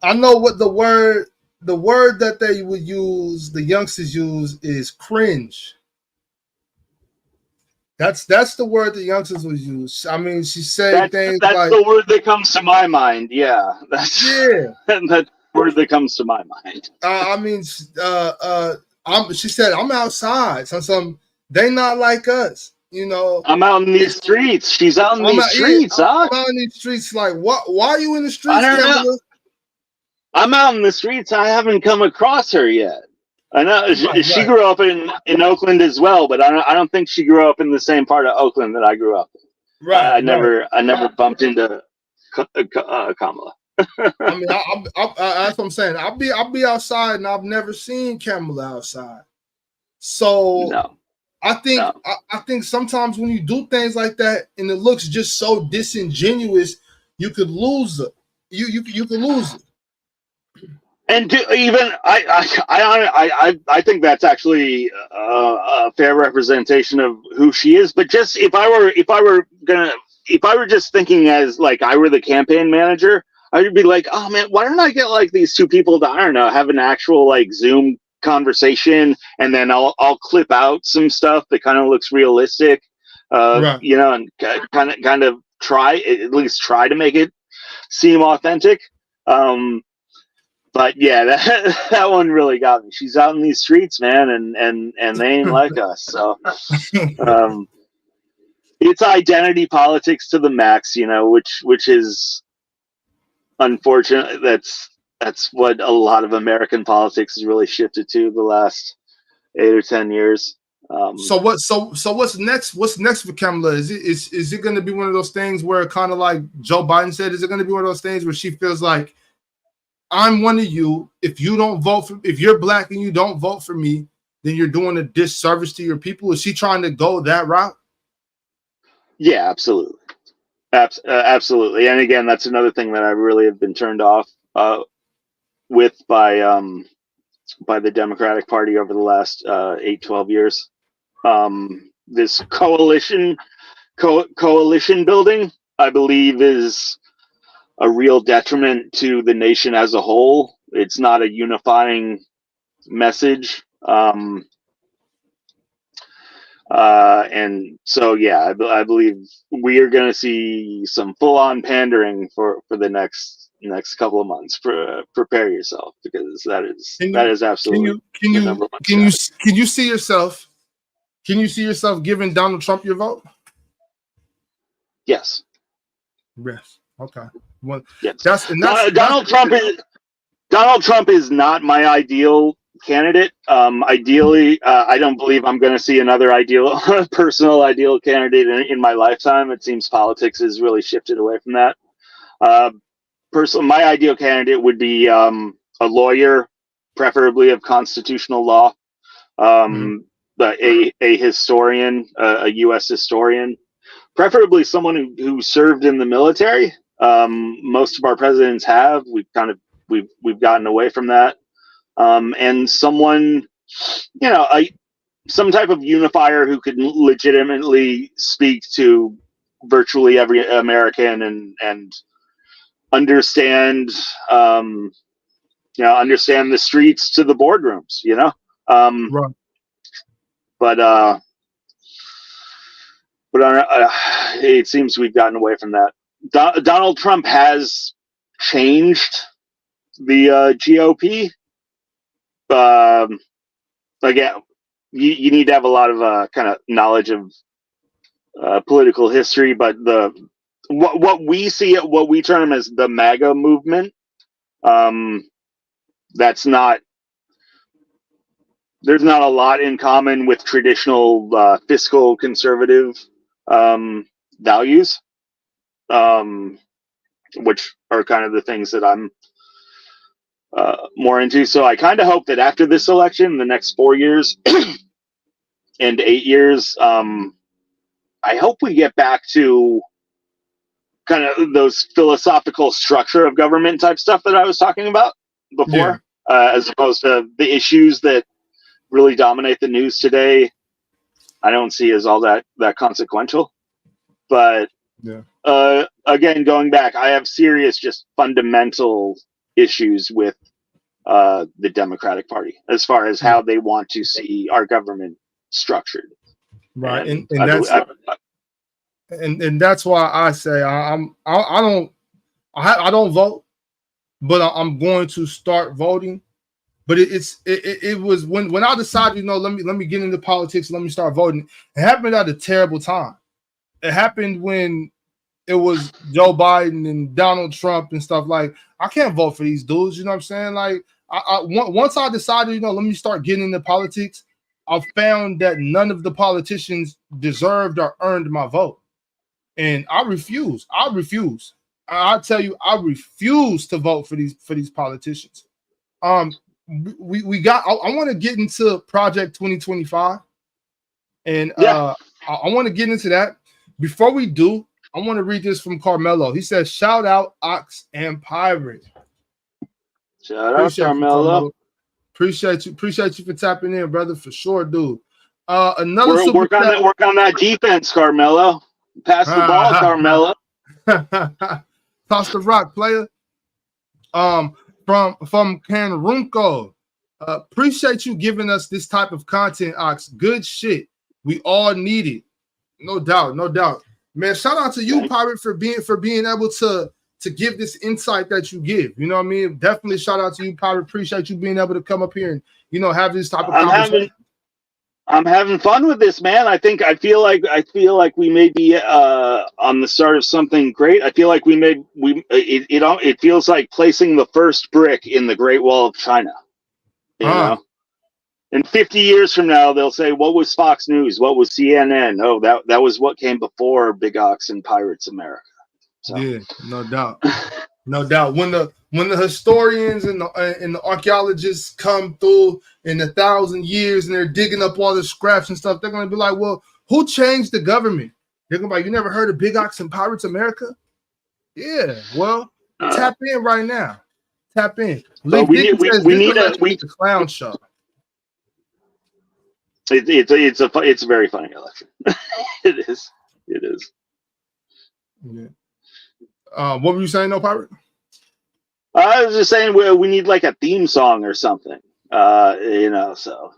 I know what the word that they would use, the youngsters use, is cringe. That's the word the youngsters would use. I mean, she said things
that's
like,
the word that comes to my mind. Yeah, that's
yeah.
That's the word that comes to my mind.
I mean, she said, I'm outside. So they not like us. You know,
I'm out in these streets. She's out in these streets,
I'm out in these streets. Like, what? Why are you in the streets?
I don't know. I'm out in the streets. I haven't come across her yet. I know she grew up in Oakland as well, but I don't think she grew up in the same part of Oakland that I grew up in.
Right.
I never bumped into Kamala.
I mean, that's what I'm saying. I'll be outside, and I've never seen Kamala outside. So
no.
I think sometimes when you do things like that and it looks just so disingenuous, you could lose it. You could lose it.
And I think that's actually a fair representation of who she is. But just if I were just thinking as like I were the campaign manager, I would be like, oh man, why don't I get like these two people to, I don't know, have an actual like Zoom conversation, and then I'll clip out some stuff that kind of looks realistic, you know, and kind of at least try to make it seem authentic. But yeah, that one really got me. She's out in these streets, man, and they ain't like us. So it's identity politics to the max, you know, which is unfortunate. That's what a lot of American politics has really shifted to the last 8 or 10 years.
So what's next? What's next for Kamala? Is it going to be one of those things where, kind of like Joe Biden said, is it going to be one of those things where she feels like, I'm one of you. If you're black and you don't vote for me, then you're doing a disservice to your people? Is she trying to go that route?
Yeah, absolutely. Absolutely. And again, that's another thing that I really have been turned off with by the Democratic Party over the last 8-12 years. This coalition building, I believe, is a real detriment to the nation as a whole. It's not a unifying message. And so, yeah, I believe we are going to see some full-on pandering for the next couple of months. Prepare yourself, because that is absolutely the number one.
Can you see yourself giving Donald Trump your vote?
Yes.
Yes. Okay. Well,
yes.
Donald
Trump is not my ideal candidate. Ideally, I don't believe I'm going to see another personal ideal candidate in my lifetime. It seems politics has really shifted away from that. My ideal candidate would be a lawyer, preferably of constitutional law, a historian, a U.S. historian, preferably someone who served in the military. Most of our presidents have. We've gotten away from that. And someone, some type of unifier who could legitimately speak to virtually every American and understand, understand the streets to the boardrooms,
Right.
But it seems we've gotten away from that. Donald Trump has changed the GOP. Again, you need to have a lot of kind of knowledge of political history, but what we see, what we term as the MAGA movement, that's not. There's not a lot in common with traditional fiscal conservative values, which are kind of the things that I'm more into. So I kind of hope that after this election, the next 4 years and 8 years, I hope we get back to kind of those philosophical structure of government type stuff that I was talking about before, as opposed to the issues that really dominate the news today. I don't see as all that consequential, but again, going back, I have serious, just fundamental issues with the Democratic Party as far as how they want to see our government structured.
Right, and that's why I say I don't vote, but I'm going to start voting. But it was when I decided, let me get into politics, let me start voting. It happened at a terrible time. It happened when it was Joe Biden and Donald Trump and stuff. Like, I can't vote for these dudes. You know what I'm saying? Like, once I decided, let me start getting into politics, I found that none of the politicians deserved or earned my vote, and I refuse. I tell you, I refuse to vote for these politicians. We got. I want to get into Project 2025, and I want to get into that. Before we do, I want to read this from Carmelo. He says, "Shout out Ox and Pirate."
Shout out Carmelo.
Appreciate you for tapping in, brother, for sure, dude. Another
work on that defense, Carmelo. Pass the ball, Carmelo.
Toss the rock, player. From Canrunco. Appreciate you giving us this type of content, Ox. Good shit. We all need it. No doubt. Man, shout out to you, Pirate, for being able to give this insight that you give. You know what I mean? Definitely shout out to you, Pirate. Appreciate you being able to come up here and have this type of conversation.
I'm having fun with this, man. I feel like we may be on the start of something great. I feel like it feels like placing the first brick in the Great Wall of China. You know? And 50 years from now, they'll say, "What was Fox News? What was CNN? Oh, that was what came before Big Ox and Pirates America." So.
Yeah, no doubt. No doubt. When the historians and the archaeologists come through in 1,000 years and they're digging up all the scraps and stuff, they're gonna be like, "Well, who changed the government?" They're gonna be like, "You never heard of Big Ox and Pirates America?" Yeah, well, tap in right now. Tap in.
So we need a
clown show.
It's a very funny election. It is.
Yeah. What were you saying, no, Pirate?
I was just saying we need like a theme song or something. So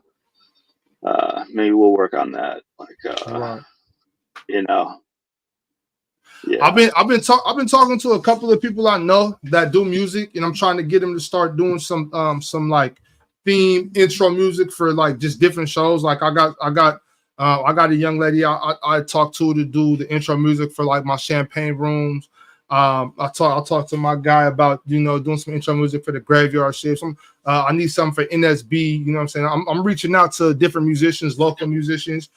maybe we'll work on that.
Right.
Yeah.
I've been talking to a couple of people I know that do music, and I'm trying to get them to start doing some like theme intro music for like just different shows. Like I got a young lady I talked to do the intro music for like my champagne rooms. I'll talk to my guy about doing some intro music for the graveyard shift. I need something for NSB. You know what I'm saying? I'm reaching out to different musicians, local musicians,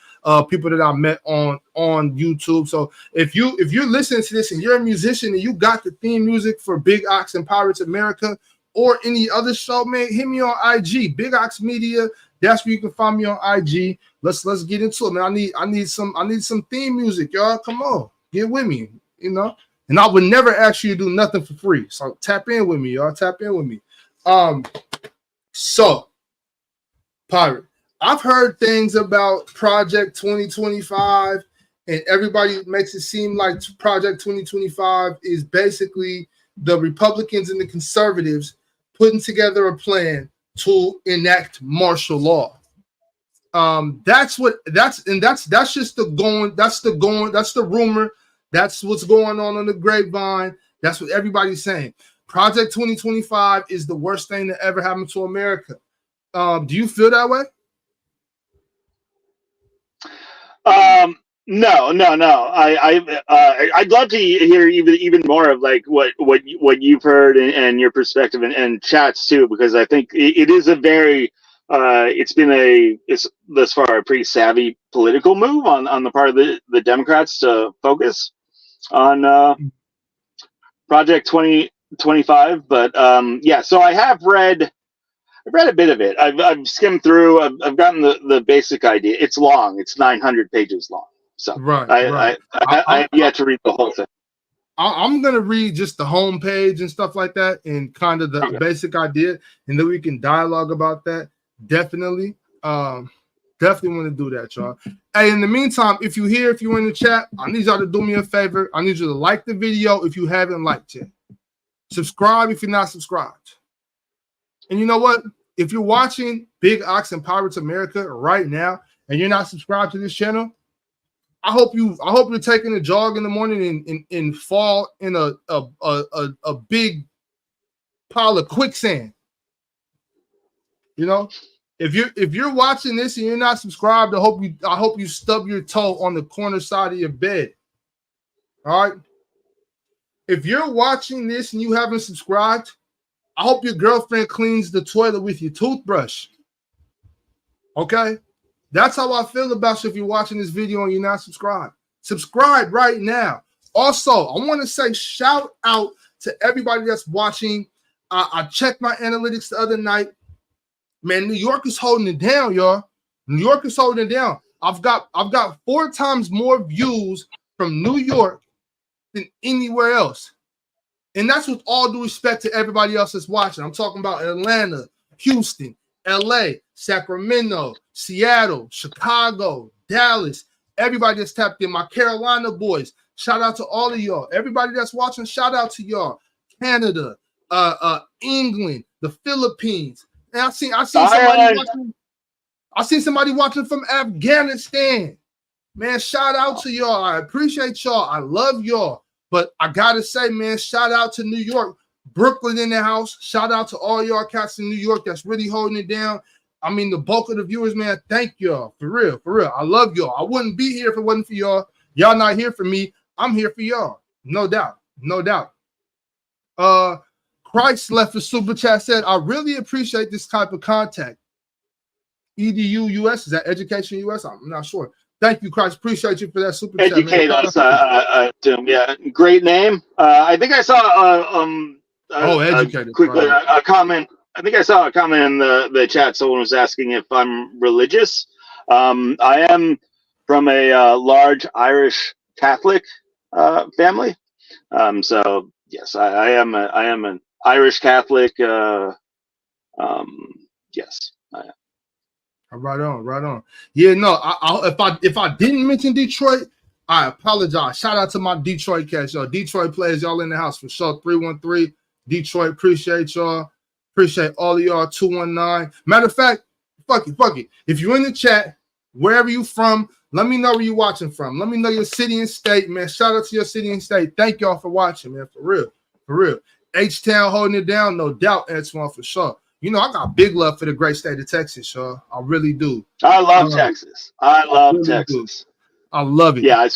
people that I met on YouTube. So if you're listening to this and you're a musician and you got the theme music for Big Ox and Pirates America or any other show, man, hit me on IG, Big Ox Media. That's where you can find me on IG. Let's get into it, man. I need some theme music, y'all. Come on. Get with me, you know. And I would never ask you to do nothing for free. So tap in with me, y'all. Tap in with me. So, Pirate, I've heard things about Project 2025, and everybody makes it seem like Project 2025 is basically the Republicans and the conservatives putting together a plan to enact martial law. That's just the rumor. That's what's going on the grapevine. That's what everybody's saying. Project 2025 is the worst thing that ever happened to America. Do you feel that way?
No. I'd love to hear even more of like what you've heard and your perspective and chats too, because I think it is a very it's thus far a pretty savvy political move on the part of the Democrats to focus on Project 2025. But yeah, so I've read a bit of it. I've skimmed through. I've gotten the basic idea. It's long. It's 900 pages long. So
right.
I have yet to read the whole thing.
I'm gonna read just the homepage and stuff like that, and kind of the basic idea, and then we can dialogue about that. Definitely want to do that, y'all. Hey, in the meantime, if you're in the chat, I need y'all to do me a favor. I need you to like the video if you haven't liked it. Subscribe if you're not subscribed. And you know what? If you're watching Big Ox and Pirates America right now and you're not subscribed to this channel, I hope you're taking a jog in the morning and fall in a big pile of quicksand. You know, if you're watching this and you're not subscribed, I hope you stub your toe on the corner side of your bed. All right. If you're watching this and you haven't subscribed, I hope your girlfriend cleans the toilet with your toothbrush. Okay? That's how I feel about you if you're watching this video and you're not subscribed. Subscribe right now. Also, I want to say shout out to everybody that's watching. I checked my analytics the other night. Man, New York is holding it down, y'all. New York is holding it down. I've got 4 times more views from New York than anywhere else. And that's with all due respect to everybody else that's watching. I'm talking about Atlanta, Houston, LA, Sacramento, Seattle, Chicago, Dallas, everybody that's tapped in. My Carolina boys, shout out to all of y'all. Everybody that's watching, shout out to y'all. Canada, England, the Philippines. And I seen somebody watching from Afghanistan. Man, shout out to y'all. I appreciate y'all. I love y'all. But I gotta say, man, shout out to New York, Brooklyn in the house. Shout out to all y'all cats in New York that's really holding it down. I mean, the bulk of the viewers, man, thank y'all. For real. I love y'all. I wouldn't be here if it wasn't for y'all. Y'all not here for me. I'm here for y'all. No doubt. Christ left a super chat, said, I really appreciate this type of contact. EDU US, is that Education US? I'm not sure. Thank you, Christ. Appreciate you for that super chat.
Educate us, Tim. Yeah, great name. I think I saw
educated.
Quickly, a comment. I think I saw a comment in the chat. Someone was asking if I'm religious. I am from a large Irish Catholic family. So yes, I am an Irish Catholic. Yes, I am.
Right on. Yeah, no. If I didn't mention Detroit, I apologize. Shout out to my Detroit cats, y'all. Detroit players, y'all in the house for sure. 313 Detroit. Appreciate y'all. Appreciate all of y'all. 219. Matter of fact, fuck it. If you're in the chat, wherever you from, let me know where you watching from. Let me know your city and state, man. Shout out to your city and state. Thank y'all for watching, man. For real. H-Town holding it down, no doubt, Antoine, for sure. You know, I got big love for the great state of Texas, y'all. I really do.
I love Texas. I love Texas.
I love it.
Yeah,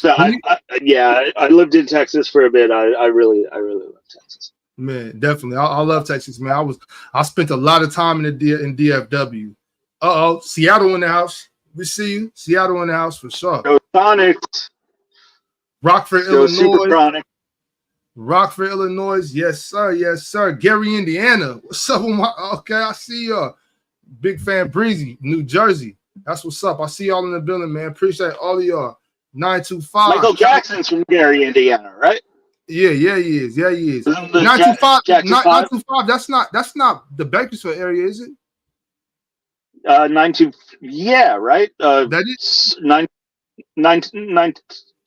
I lived in Texas for a bit. I really love Texas.
Man, definitely. I love Texas, man. I spent a lot of time in DFW. Seattle in the house. We see you. Seattle in the house for sure.
Go Sonics.
Rockford,
Go
Illinois.
Supersonic.
Rockford, Illinois. Yes, sir. Gary, Indiana. What's up with my okay? I see y'all. Big fan Breezy, New Jersey. That's what's up. I see y'all in the building, man. Appreciate all of y'all. 925.
Michael Jackson's from Gary, Indiana, right?
Yeah, he is. Yeah, he is.
Isn't the
925.
Jackson
925. That's not the Bakersfield area, is it?
92. Yeah, right.
That is.
9.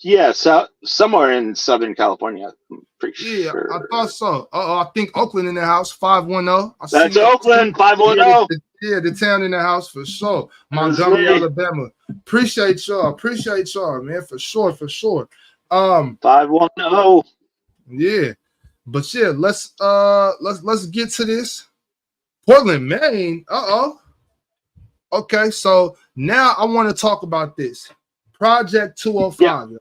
Yeah, so somewhere in Southern California. I'm pretty
Yeah,
sure.
I thought so. I think Oakland in the house. 510.
That's Oakland. 510.
Yeah, the town in the house for sure. Montgomery, Alabama. Appreciate y'all, man, for sure.
510.
Yeah, but yeah, let's get to this. Portland, Maine. Okay, so now I want to talk about this Project 205.
Yeah.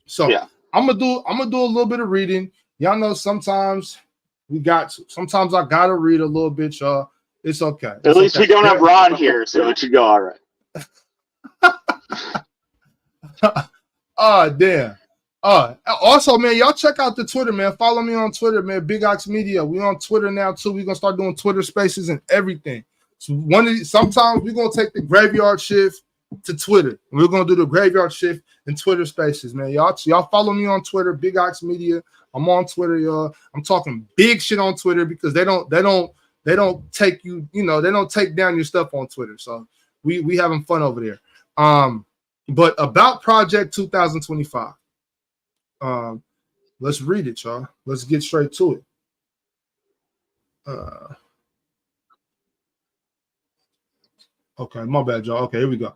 So
yeah.
I'm gonna do a little bit of reading. Y'all know sometimes sometimes I gotta read a little bit, y'all. It's okay.
At least we don't have Ron here, so it should go all right.
Damn. Also, man, y'all check out the Twitter, man. Follow me on Twitter, man. Big Ox Media. We on Twitter now too. We're gonna start doing Twitter Spaces and everything. So sometimes we're gonna take the graveyard shift to Twitter. We're gonna do the graveyard shift in Twitter Spaces, man. Y'all follow me on Twitter, Big Ox Media. I'm on Twitter, y'all. I'm talking big shit on Twitter because they don't take you, they don't take down your stuff on Twitter. So we having fun over there. But about Project 2025. Let's read it, y'all. Let's get straight to it. Okay, my bad, y'all. Okay, here we go.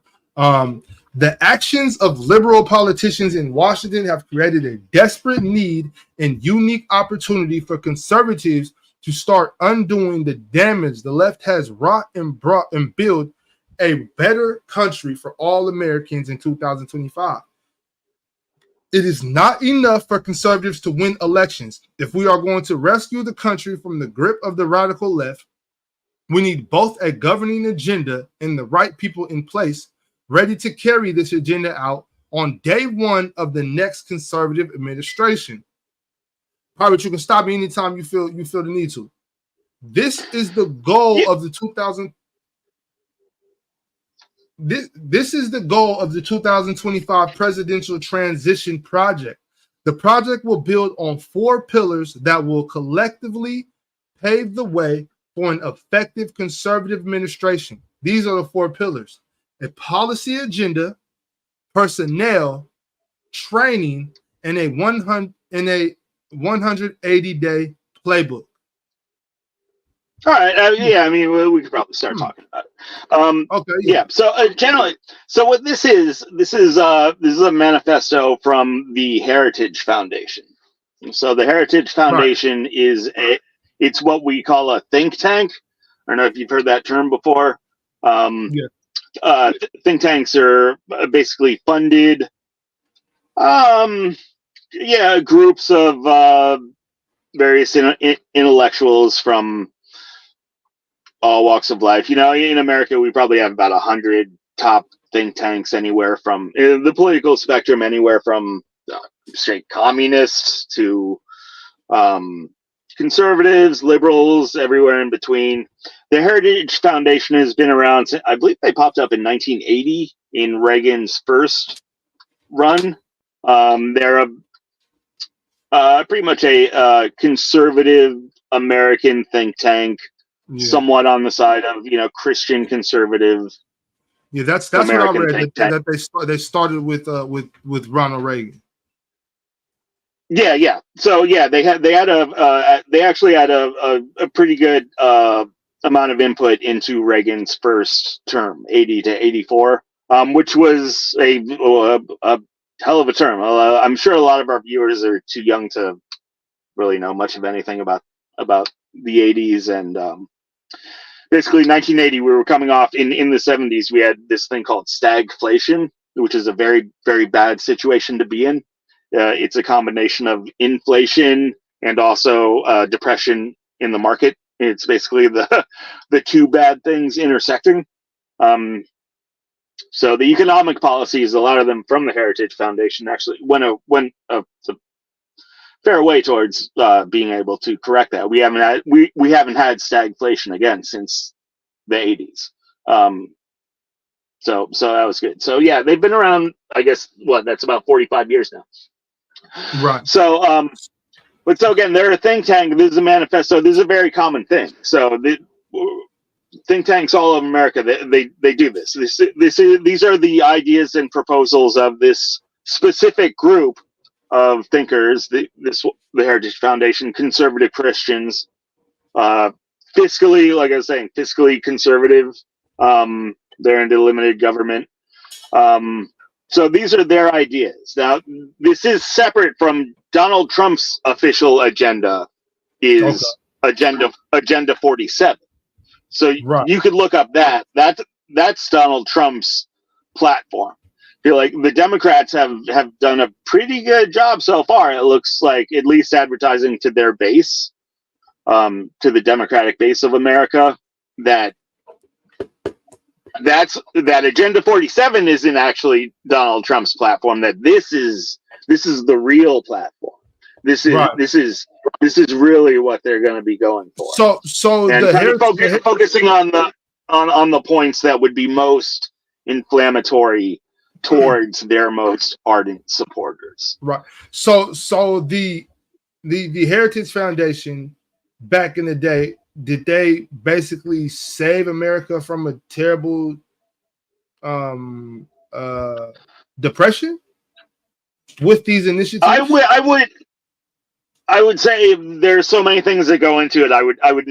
The actions of liberal politicians in Washington have created a desperate need and unique opportunity for conservatives to start undoing the damage the left has wrought and build a better country for all Americans in 2025. It is not enough for conservatives to win elections. If we are going to rescue the country from the grip of the radical left, we need both a governing agenda and the right people in place ready to carry this agenda out on day one of the next conservative administration. Probably you can stop me anytime you feel the need to. This is the goal of the 2025 presidential transition project. The project will build on 4 pillars that will collectively pave the way for an effective conservative administration. These are the 4 pillars: a policy agenda, personnel, training, and a 180-day playbook.
All right. Yeah, I mean, we could probably start talking about it.
Okay.
Yeah. So generally, what this is a manifesto from the Heritage Foundation. So the Heritage Foundation is it's what we call a think tank. I don't know if you've heard that term before. Think tanks are basically funded, groups of various intellectuals from all walks of life. In America, we probably have about 100 top think tanks anywhere from the political spectrum, anywhere from straight communists to conservatives, liberals, everywhere in between. The Heritage Foundation has been around since, I believe they popped up in 1980 in Reagan's first run. They're pretty much a conservative American think tank. Yeah. Somewhat on the side of Christian conservative.
Yeah, that's American what I read. That they started with Ronald Reagan.
Yeah. So yeah, they actually had a pretty good amount of input into Reagan's first term, 80 to 84, which was a hell of a term. I'm sure a lot of our viewers are too young to really know much of anything about the 80s and. Basically, 1980, we were coming off in the 70s. We had this thing called stagflation, which is a very, very bad situation to be in. It's a combination of inflation and also depression in the market. It's basically the two bad things intersecting. So the economic policies, a lot of them from the Heritage Foundation, actually went a fair way towards being able to correct that. We haven't had stagflation again since the 80s. So that was good. So yeah, they've been around, I guess, that's about 45 years now.
Right.
So, but so again, they're a think tank. This is a manifesto. This is a very common thing. So the think tanks all over America, they do this. These are the ideas and proposals of this specific group of thinkers. The Heritage Foundation, conservative Christians, fiscally, like I was saying, fiscally conservative. They're into limited government. So these are their ideas. Now, this is separate from Donald Trump's official agenda. Is Agenda 47. So you could look up that. That's Donald Trump's platform. I feel like the Democrats have done a pretty good job so far. It looks like, at least advertising to their base, to the Democratic base of America, that Agenda 47 isn't actually Donald Trump's platform. That this is the real platform. This is really what they're going to be going for.
So
and focusing on the points that would be most inflammatory towards their most ardent supporters.
Right. So the Heritage Foundation back in the day, did they basically save America from a terrible depression with these initiatives?
I would say there's so many things that go into it. I would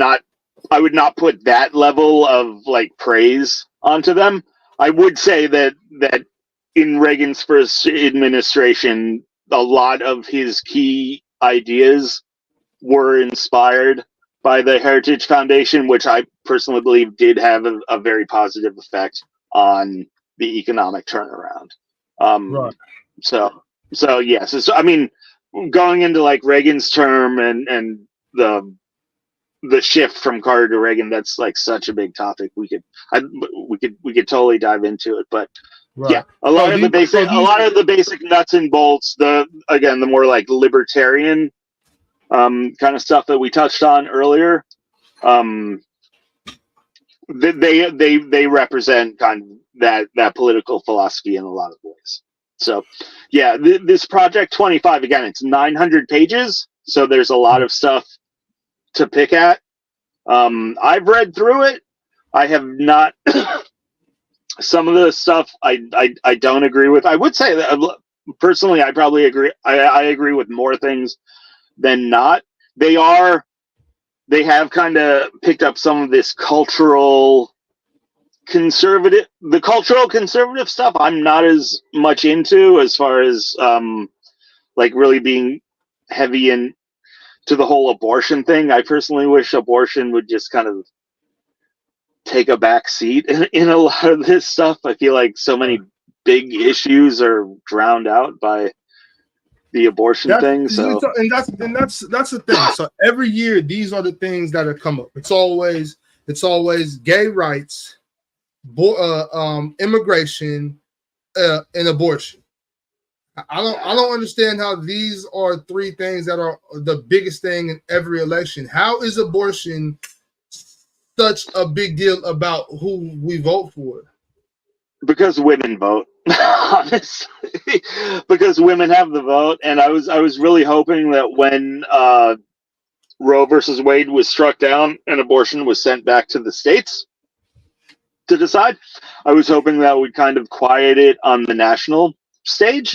not put that level of like praise onto them. I would say that in Reagan's first administration, a lot of his key ideas were inspired by the Heritage Foundation, which I personally believe did have a very positive effect on the economic turnaround. So yes, I mean, going into like Reagan's term and the shift from Carter to Reagan, that's like such a big topic. We could totally dive into it, but yeah, a lot of the basic nuts and bolts, the more like libertarian kind of stuff that we touched on earlier, they represent kind of that political philosophy in a lot of ways. So yeah, this Project 25, again, it's 900 pages, so there's a lot of stuff to pick at. I've read through it. I have not. Some of the stuff I don't agree with. I would say that personally, I probably agree. I agree with more things than not. They have kind of picked up some of this cultural conservative stuff. I'm not as much into, as far as like really being heavy into the whole abortion thing. I personally wish abortion would just kind of take a back seat in a lot of this stuff. I feel like so many big issues are drowned out by the abortion thing. So and that's the thing. So every year these are the things that have come up. It's always gay rights, immigration, and abortion. I don't understand how these are three things that are the biggest thing in every election. How is abortion such a big deal about who we vote for? Because women vote, honestly. Because women have the vote, and I was really hoping that when Roe versus Wade was struck down and abortion was sent back to the states to decide, I was hoping that would kind of quiet it on the national stage,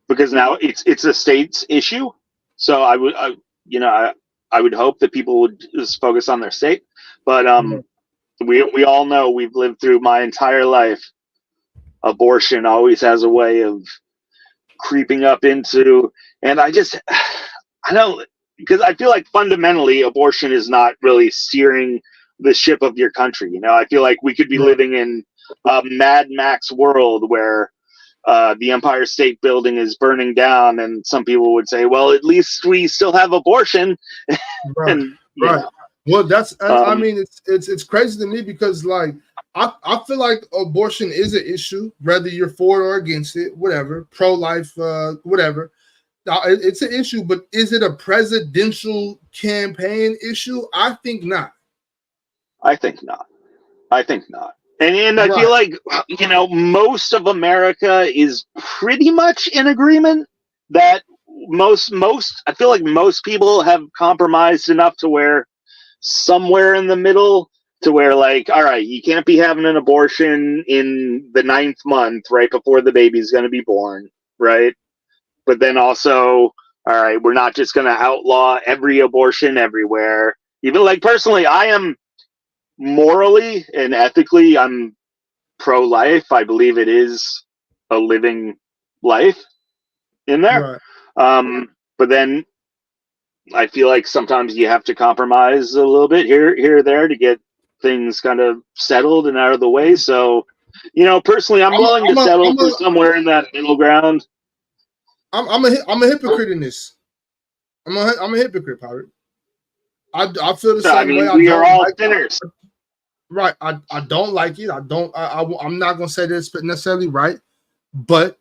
because now it's a state's issue. So I would hope that people would just focus on their state. But we all know, we've lived through my entire life, abortion always has a way of creeping up into, and I don't, because I feel like fundamentally abortion is not really steering the ship of your country. You know, I feel like we could be living in a Mad Max world where the Empire State Building is burning down, and some people would say, well, at least we still have abortion. And, you know.
Well, that's I mean, it's crazy to me, because like I feel like abortion is an issue, whether you're for or against it, whatever, pro-life, whatever. It's an issue, but is it a presidential campaign issue? I think not.
I think not. And I feel like, most of America is pretty much in agreement that I feel like most people have compromised enough to where somewhere in the middle to where, like, all right, you can't be having an abortion in the 9th month right before the baby's going to be born, right? But then also, all right, we're not just going to outlaw every abortion everywhere. Even, like, personally, I am morally and ethically, I'm pro-life. I believe it is a living life in there.
Right.
But then I feel like sometimes you have to compromise a little bit here or there to get things kind of settled and out of the way. So, personally, I'm willing to settle for somewhere in that middle ground.
I'm a hypocrite in this. I'm a hypocrite, Pirate. I feel the same way.
We are all sinners.
Right. I don't like it. I'm not gonna say this necessarily right, but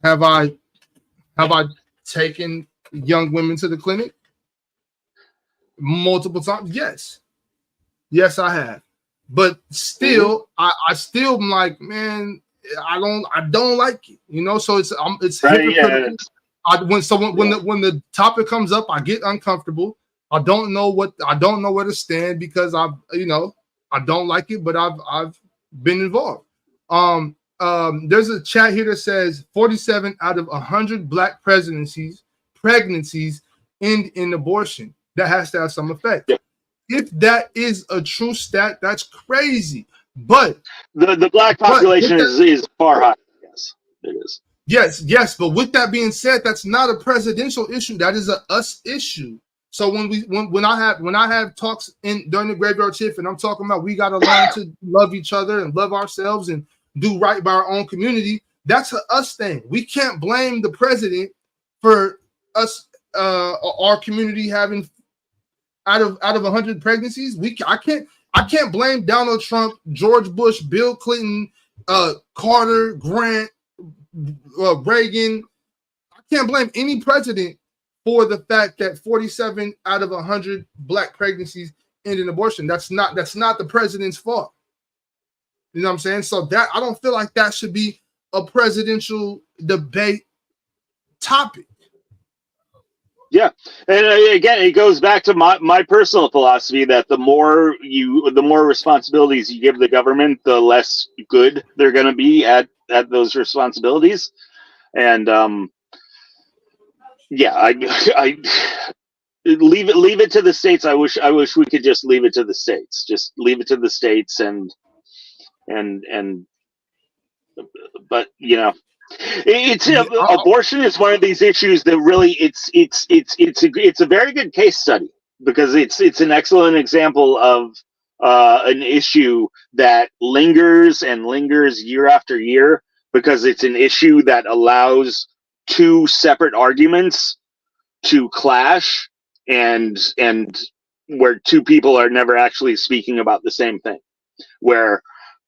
have I taken young women to the clinic multiple times? Yes, I have. But still, I still am like, man, I don't like it. So it's
right,
hypocritical.
Yeah.
When the topic comes up, I get uncomfortable. I don't know where to stand because I don't like it, but I've been involved. There's a chat here that says 47 out of 100 Black pregnancies end in abortion. That has to have some effect.
Yeah.
If that is a true stat, that's crazy. But
the Black population is far higher. Yes, it is.
Yes. But with that being said, that's not a presidential issue. That is a us issue. So when I have talks during the graveyard shift, and I'm talking about we got to learn to love each other and love ourselves and do right by our own community, that's a us thing. We can't blame the president for us, our community having out of 100 pregnancies. I can't blame Donald Trump, George Bush, Bill Clinton, Carter, Grant, Reagan. I can't blame any president for the fact that 47 out of 100 Black pregnancies end in abortion. That's not the president's fault. You know what I'm saying? So that I don't feel like that should be a presidential debate topic.
Yeah, and again, it goes back to my personal philosophy that the more responsibilities you give the government, the less good they're going to be at those responsibilities. And yeah, I leave it to the states. I wish we could just leave it to the states. Just leave it to the states and but abortion is one of these issues that really it's a very good case study because it's an excellent example of an issue that lingers and lingers year after year because it's an issue that allows two separate arguments to clash and where two people are never actually speaking about the same thing, where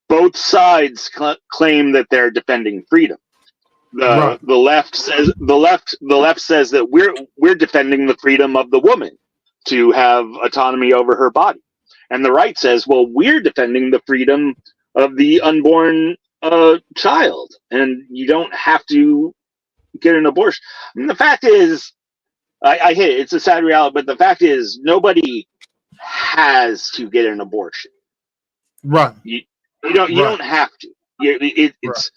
both sides claim that they're defending freedom. The left says that we're defending the freedom of the woman to have autonomy over her body, and the right says, well, we're defending the freedom of the unborn child, and you don't have to get an abortion. I mean, the fact is, I hate it. It's a sad reality, but the fact is, nobody has to get an abortion.
Right.
You don't have to. It's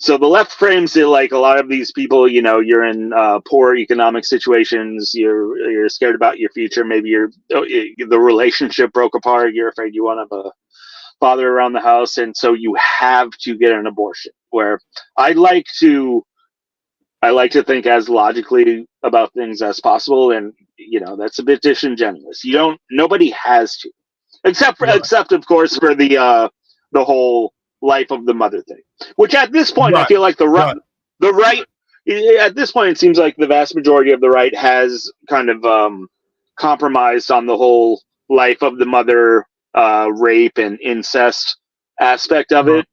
so the left frames it like a lot of these people. You're in poor economic situations. You're scared about your future. Maybe the relationship broke apart. You're afraid you won't have a father around the house, and so you have to get an abortion. Where I like to think as logically about things as possible, and that's a bit disingenuous. Nobody has to, except of course for the whole life of the mother thing, which at this point I feel like the right at this point it seems like the vast majority of the right has kind of compromised on the whole life of the mother rape and incest aspect of it.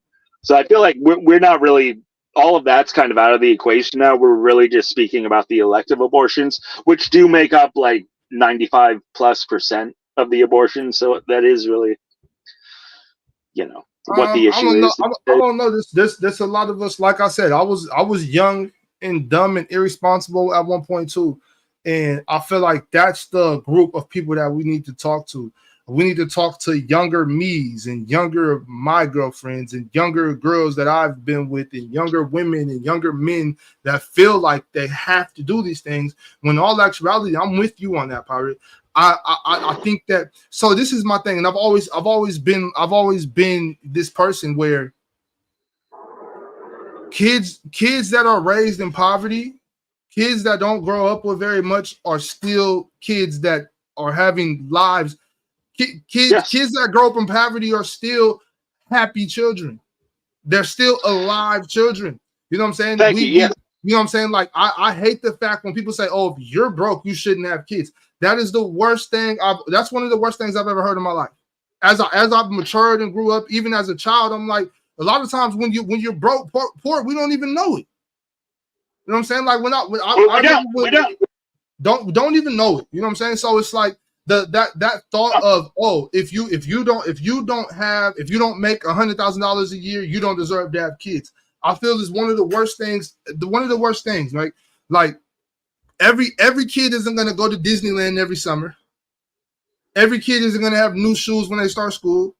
So I feel like we're not really, all of that's kind of out of the equation now. We're really just speaking about the elective abortions, which do make up like 95+% of the abortions. So that is really, what the issue
I don't know.
is.
I don't know. There's a lot of us. Like I said, I was young and dumb and irresponsible at one point too, and I feel like that's the group of people that we need to talk to. We need to talk to younger me's and younger my girlfriends and younger girls that I've been with and younger women and younger men that feel like they have to do these things. When all actuality, I'm with you on that, Pirate. I think that, so this is my thing, and I've always been this person where kids that are raised in poverty, kids that don't grow up with very much, are still kids that are having lives. Kids that grow up in poverty are still happy children. They're still alive children. You know what I'm saying?
Thank you. Yeah.
You know what I'm saying? Like, I hate the fact when people say, "Oh, if you're broke, you shouldn't have kids." That is the worst thing. That's one of the worst things I've ever heard in my life. As I've matured and grew up, even as a child, I'm like, a lot of times when you're broke, poor, we don't even know it. You know what I'm saying? Like we don't even know it. You know what I'm saying? So it's like that thought of, oh, if you don't make $100,000 a year, you don't deserve to have kids. I feel is one of the worst things. Right? Like every kid isn't going to go to Disneyland every summer. Every kid isn't going to have new shoes when they start school,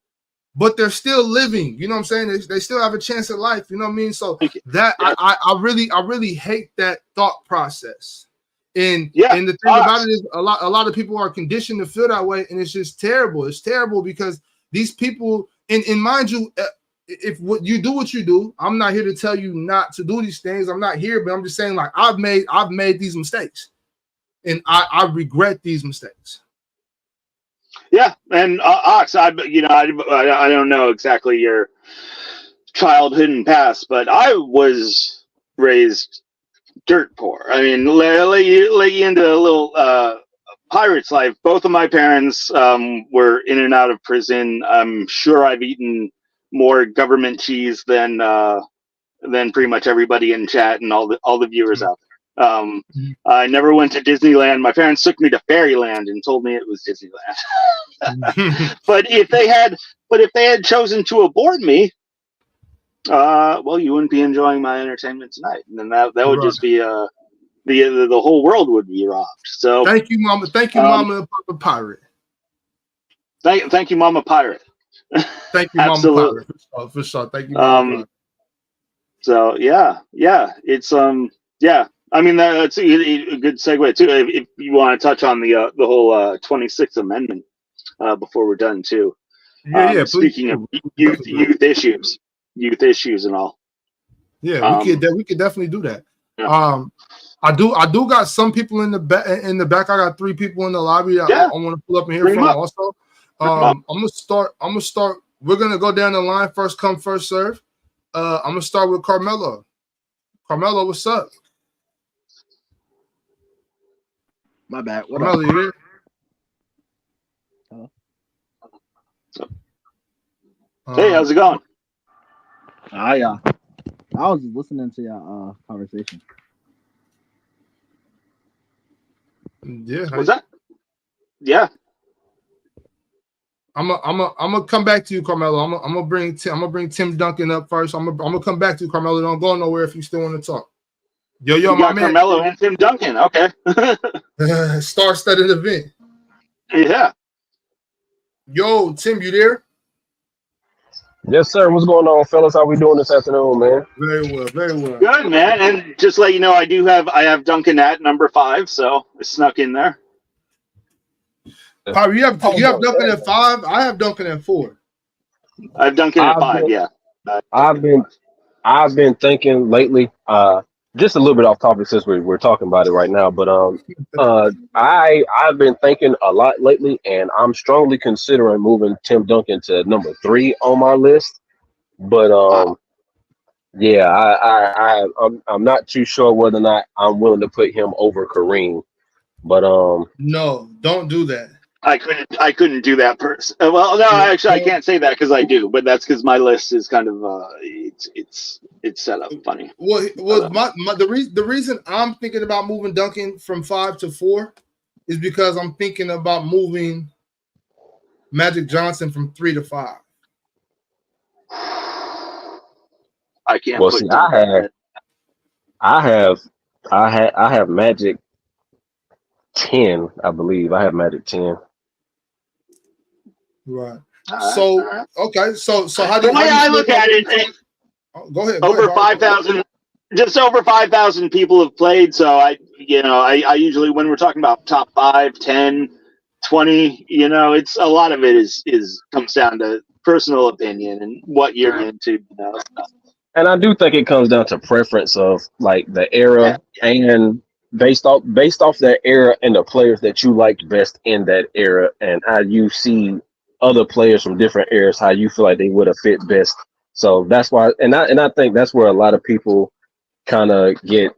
but they're still living. You know what I'm saying? They still have a chance at life. You know what I mean? So that I really hate that thought process. And the thing about it is a lot of people are conditioned to feel that way, and it's just terrible. It's terrible because these people, and mind you, if what you do, I'm not here to tell you not to do these things. I'm not here, but I'm just saying, like, I've made these mistakes, and I regret these mistakes.
Yeah, and Ox, I don't know exactly your childhood and past, but I was raised dirt poor. I mean, let you into a little pirate's life. Both of my parents were in and out of prison. I'm sure I've eaten more government cheese than pretty much everybody in chat and all the viewers out there. I never went to Disneyland. My parents took me to Fairyland and told me it was Disneyland. But if they had chosen to abort me, well, you wouldn't be enjoying my entertainment tonight, and then that would just be the whole world would be robbed. So
thank you, Mama. Thank you, Mama and Papa Pirate.
Thank you, Mama Pirate.
Thank you, Mama Pirate. For sure. Thank you, Mama Pirate.
So yeah, it's I mean, that's a good segue too. If you want to touch on the whole 26th Amendment before we're done too. Speaking of youth issues and all.
Yeah, we could definitely do that. Yeah. I do got some people in the back. I got 3 people in the lobby that I want to pull up and hear from also. I'm gonna start. We're gonna go down the line, first come, first serve. I'm gonna start with Carmelo. Carmelo, what's up?
My bad. What
Carmelo,
up?
you here?
Hello?
Hey, how's it going?
I was listening to your conversation.
Yeah.
Was that? Yeah.
I'm gonna come back to you, Carmelo. I'm gonna bring Tim Duncan up first. I'm gonna come back to you, Carmelo. Don't go nowhere if you still want to talk. Yo,
you
my
got Carmelo and Tim Duncan. Okay.
Star-studded event.
Yeah.
Yo, Tim, you there?
Yes, sir. What's going on, fellas? How we doing this afternoon, man?
Very well, very well.
Good, man. And just let you know, I have Duncan at number 5, so I snuck in there.
Power, you have Duncan at 5. I have Duncan at 4.
I have Duncan at 5. Yeah.
I've been thinking lately. Just a little bit off topic since we're talking about it right now, but I've been thinking a lot lately, and I'm strongly considering moving Tim Duncan to number 3 on my list. But I'm not too sure whether or not I'm willing to put him over Kareem. But
no, don't do that.
I couldn't do that person. Well, no, actually, I can't say that because I do, but that's because my list is kind of it's set up funny.
Well, the reason I'm thinking about moving Duncan from 5 to 4 is because I'm thinking about moving Magic Johnson from 3 to 5.
I can't
Well,
put
see,
Dunk on it.
I have Magic 10, I believe. I have Magic 10.
Right.
All
So
right.
okay. So how do
The
you
way I
feel
look
about
at
what we
it,
talk- Oh, go ahead.
over
Bobby.
5,000, just over 5,000 people have played. So I usually, when we're talking about top 5, 10, 20, it's a lot of it is comes down to personal opinion and what you're into.
And I do think it comes down to preference of like the
Yeah.
era and based off that era and the players that you liked best in that era and how you see other players from different eras, how you feel like they would have fit best. So that's why, and I think that's where a lot of people kind of get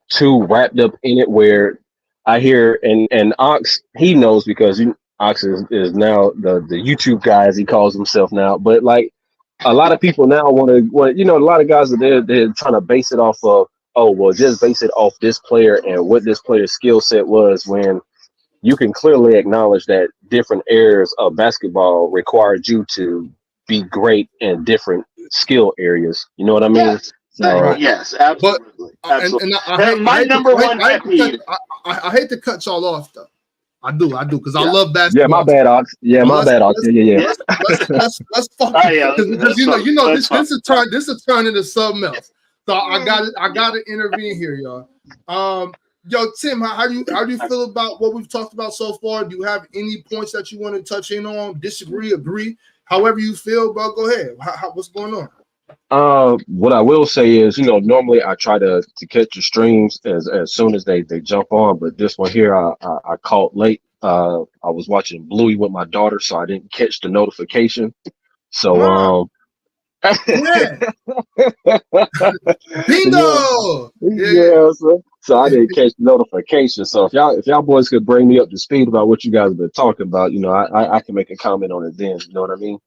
too wrapped up in it. Where I hear and Ox, he knows because Ox is now the YouTube guy as he calls himself now, but like a lot of people now want a lot of guys are they're trying to base it off of, oh well, just base it off this player and what this player's skill set was, when you can clearly acknowledge that different eras of basketball required you to be great in different skill areas. You know what I mean?
Yes.
So
Yes,
But
absolutely.
and
My number one pet peeve.
I hate to cut y'all off though. I do because I
Yeah.
love
yeah,
basketball.
my bad, Ox. Yeah,
But
my bad, Ox. Yeah.
let's fuck
Oh, yeah,
because
that's fine.
this
That's
is turn into something else. So I got to intervene here, y'all. Yo, Tim, how do you feel about what we've talked about so far? Do you have any points that you want to touch in on? Disagree, agree, however you feel, bro. Go ahead. What's going on?
What I will say is, normally I try to catch the streams as soon as they jump on, but this one here I caught late. I was watching Bluey with my daughter, so I didn't catch the notification. So
Yeah. Bingo.
yeah, so I didn't catch the notification. So if y'all boys could bring me up to speed about what you guys have been talking about, I can make a comment on it then. You know what I mean?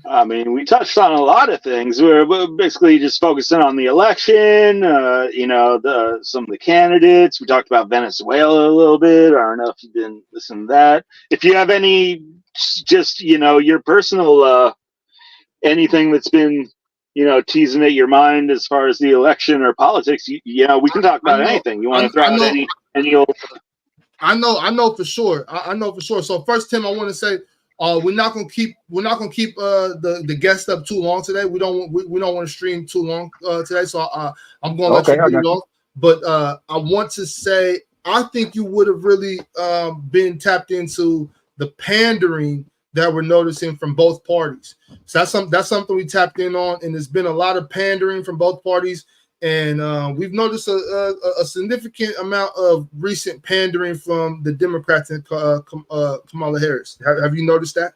I mean, we touched on a lot of things. We're basically just focusing on the election, some of the candidates. We talked about Venezuela a little bit. I don't know if you've been listening to that. If you have any, just, your personal, anything that's been, teasing at your mind as far as the election or politics, we can talk about anything. You want to throw out any old...
I know for sure. I know for sure. So first, Tim, I want to say, we're not gonna keep the guest up too long today. We don't want to stream too long today. So I'm gonna let you get it off. But I want to say I think you would have really been tapped into the pandering that we're noticing from both parties. So that's something we tapped in on, and there's been a lot of pandering from both parties. And we've noticed a significant amount of recent pandering from the Democrats and Kamala Harris. Have you noticed that?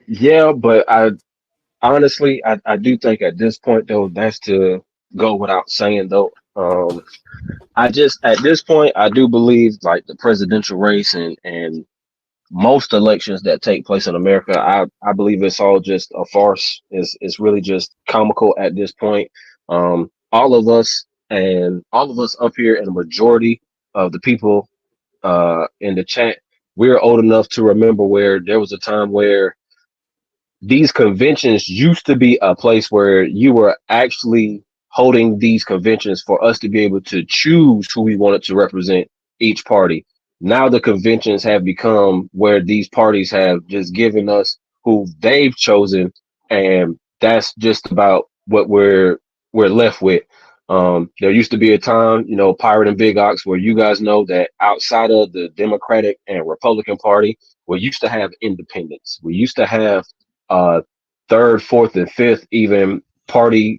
Yeah, but I honestly do think at this point though, that's to go without saying though. At this point I do believe like the presidential race and most elections that take place in America, I believe it's all just a farce. It's really just comical at this point. All of us up here and the majority of the people in the chat, we're old enough to remember where there was a time where these conventions used to be a place where you were actually holding these conventions for us to be able to choose who we wanted to represent each party. Now the conventions have become where these parties have just given us who they've chosen, and that's just about what we're left with. There used to be a time, Pirate and Big Ox, where you guys know that outside of the Democratic and Republican Party, we used to have independents. We used to have third, fourth, and fifth even party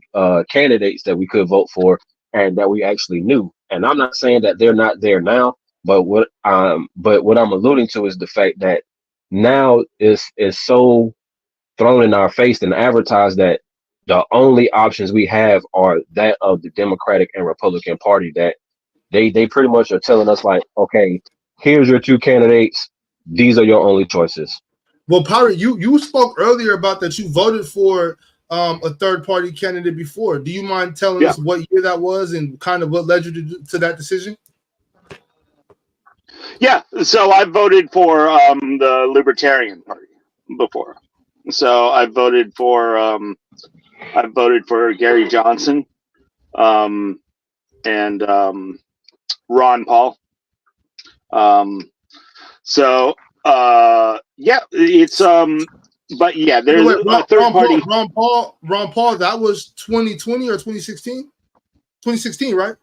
candidates that we could vote for and that we actually knew. And I'm not saying that they're not there now, but what I'm alluding to is the fact that now is so thrown in our face and advertised that the only options we have are that of the Democratic and Republican Party, that they pretty much are telling us like, okay, here's your two candidates. These are your only choices.
Well, Pirate, you spoke earlier about that you voted for a third party candidate before. Do you mind telling us what year that was and kind of what led you to that decision?
Yeah, so I voted for the Libertarian Party before. So I voted for Gary Johnson, and Ron Paul. Yeah, it's but yeah, there's a third party.
Ron Paul. That was 2020 or 2016. 2016, right?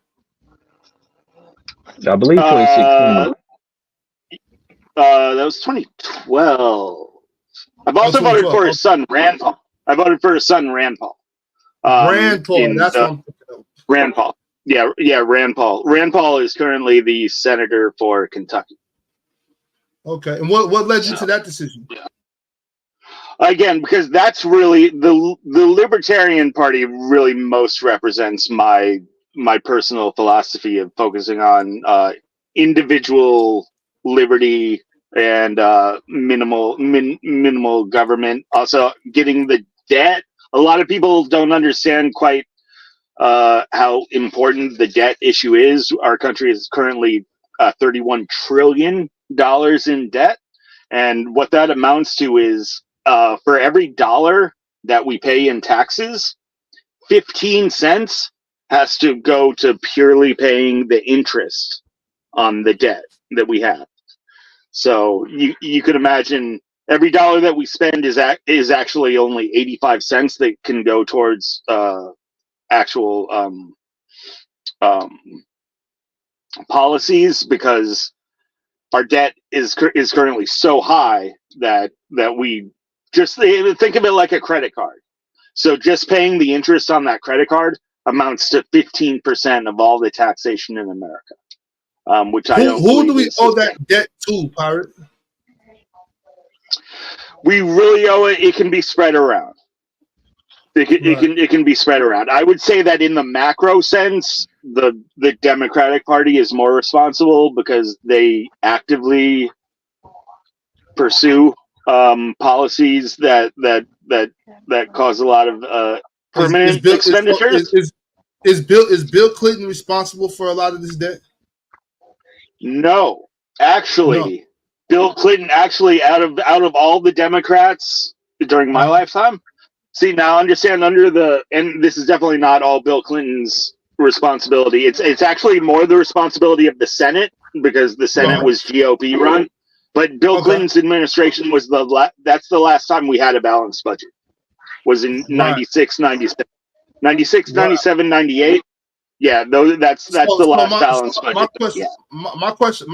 I believe 2016.
That was 2012. I've also voted for his son Rand Paul. I voted for his son Rand Paul.
Rand Paul. That's what I'm thinking of.
Rand Paul. Yeah, Rand Paul. Rand Paul is currently the senator for Kentucky.
Okay, and what led you to that decision?
Again, because that's really the Libertarian Party really most represents my personal philosophy of focusing on individual liberty and minimal government. Also, getting the debt. A lot of people don't understand quite how important the debt issue is. Our country is currently $31 trillion in debt, and what that amounts to is for every dollar that we pay in taxes, 15 cents has to go to purely paying the interest on the debt that we have. So you could imagine every dollar that we spend is actually only 85 cents that can go towards actual policies, because our debt is currently so high that we just think of it like a credit card. So just paying the interest on that credit card amounts to 15% of all the taxation in America. Which I don't.
Who do we owe that debt to, Pirate?
We really owe it. It can be spread around. It can be spread around. I would say that in the macro sense, the Democratic Party is more responsible because they actively pursue policies that cause a lot of permanent expenditures.
Is Bill Clinton responsible for a lot of this debt?
No, actually, no. Bill Clinton actually out of all the Democrats during my lifetime. See, now understand and this is definitely not all Bill Clinton's responsibility. It's actually more the responsibility of the Senate, because the Senate was GOP run. But Bill Clinton's administration was that's the last time we had a balanced budget. Was in 96, 97. 96, 97, 98. Yeah, that's the last balanced budget.
My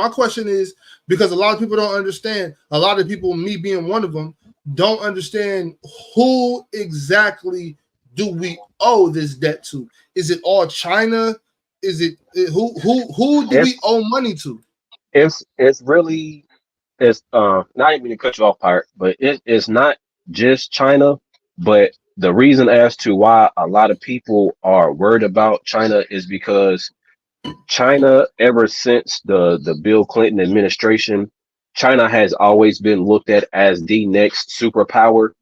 question is, because a lot of people don't understand, a lot of people, me being one of them, don't understand who exactly do we owe this debt to? Is it all China? Is it who do we owe money to?
It's really not even to cut you off, Pirate, but it's not just China, but the reason as to why a lot of people are worried about China is because China, ever since the Bill Clinton administration, China has always been looked at as the next superpower.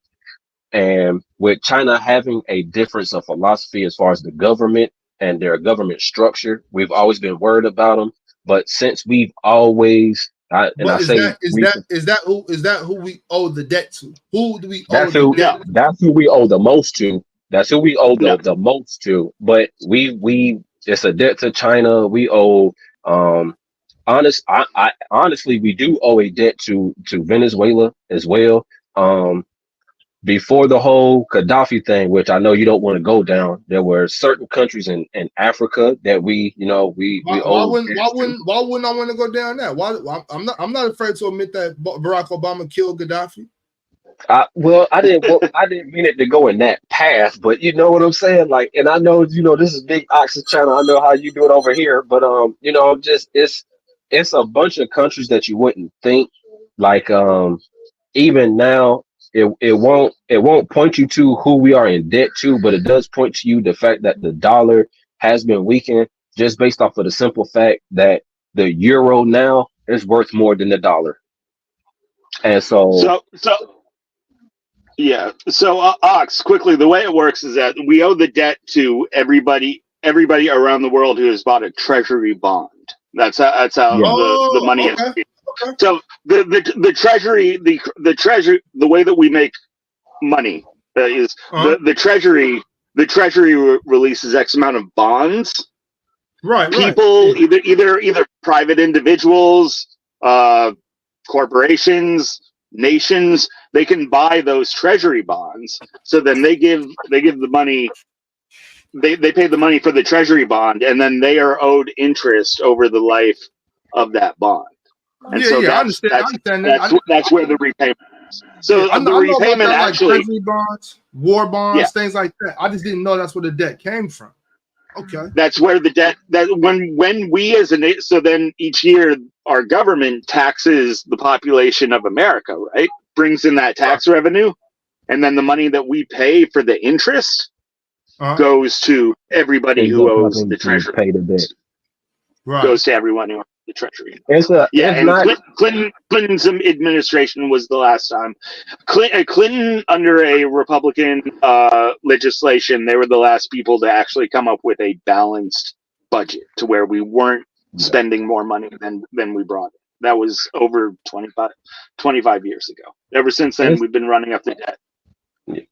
And with China having a difference of philosophy as far as the government and their government structure, we've always been worried about them. But since we've always Is that who we owe the debt to? Who do we owe the debt to? That's who we owe the most to. That's who we owe the most to. But we it's a debt to China. We owe honestly we do owe a debt to Venezuela as well. Before the whole Gaddafi thing, which I know you don't want to go down, there were certain countries in Africa that we owe.
Why wouldn't I want to go down that? I'm not afraid to admit that Barack Obama killed Gaddafi.
I didn't mean it to go in that path, but you know what I'm saying? Like, and I know, this is Big Ox in China. I know how you do it over here, but just it's a bunch of countries that you wouldn't think, like, even now, it won't point you to who we are in debt to, but it does point to you the fact that the dollar has been weakened just based off of the simple fact that the euro now is worth more than the dollar. And so
Ox, quickly, the way it works is that we owe the debt to everybody around the world who has bought a treasury bond. That's how the money is. So the treasury, the way that we make money. Is
Uh-huh.
the Treasury releases X amount of bonds.
Right.
People, either private individuals, corporations, nations, they can buy those Treasury bonds. So then they give the money. They pay the money for the Treasury bond, and then they are owed interest over the life of that bond. And
I understand that.
That's where the repayment is. So
I
the
know about
repayment
that,
actually,
like Treasury bonds, war bonds, things like that. I just didn't know that's where the debt came from. Okay.
That's where the debt, that when we as a, so then each year our government taxes the population of America, right? Brings in that tax revenue, and then the money that we pay for the interest goes to everybody who owes the Treasury.
Pay the debt.
Right.
Goes to everyone who owes the Treasury.
It's
Clinton's administration was the last time. Clinton under a Republican legislation, they were the last people to actually come up with a balanced budget to where we weren't spending more money than we brought in. That was over 25 years ago. Ever since then, we've been running up the debt.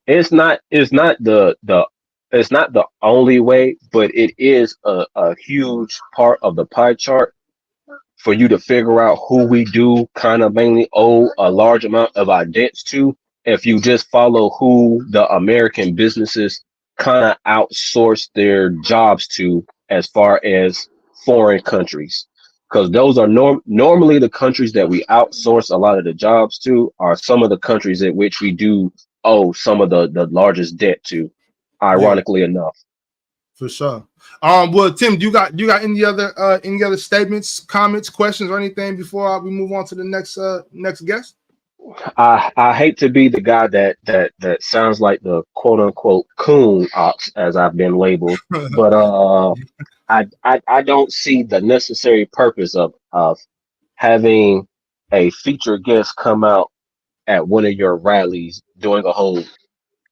It's not the only way, but it is a huge part of the pie chart for you to figure out who we do kind of mainly owe a large amount of our debts to. If you just follow who the American businesses kind of outsource their jobs to as far as foreign countries, because those are normally the countries that we outsource a lot of the jobs to are some of the countries in which we do owe some of the largest debt to. Ironically enough,
for sure. Well, Tim, do you got any other statements, comments, questions, or anything before we move on to the next guest?
I hate to be the guy that sounds like the quote unquote coon ox, as I've been labeled, but I don't see the necessary purpose of having a featured guest come out at one of your rallies doing a whole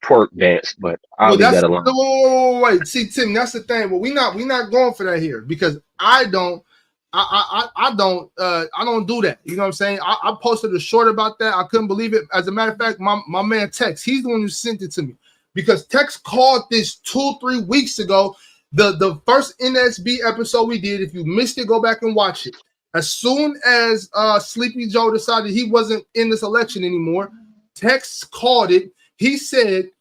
twerk dance, but I'll leave that alone.
Wait. See, Tim, that's the thing. Well, we not going for that here because I don't do that. You know what I'm saying? I posted a short about that. I couldn't believe it. As a matter of fact, my man Tex, he's the one who sent it to me because Tex called this 2-3 weeks ago. The first NSB episode we did. If you missed it, go back and watch it. As soon as Sleepy Joe decided he wasn't in this election anymore, Tex called it. He said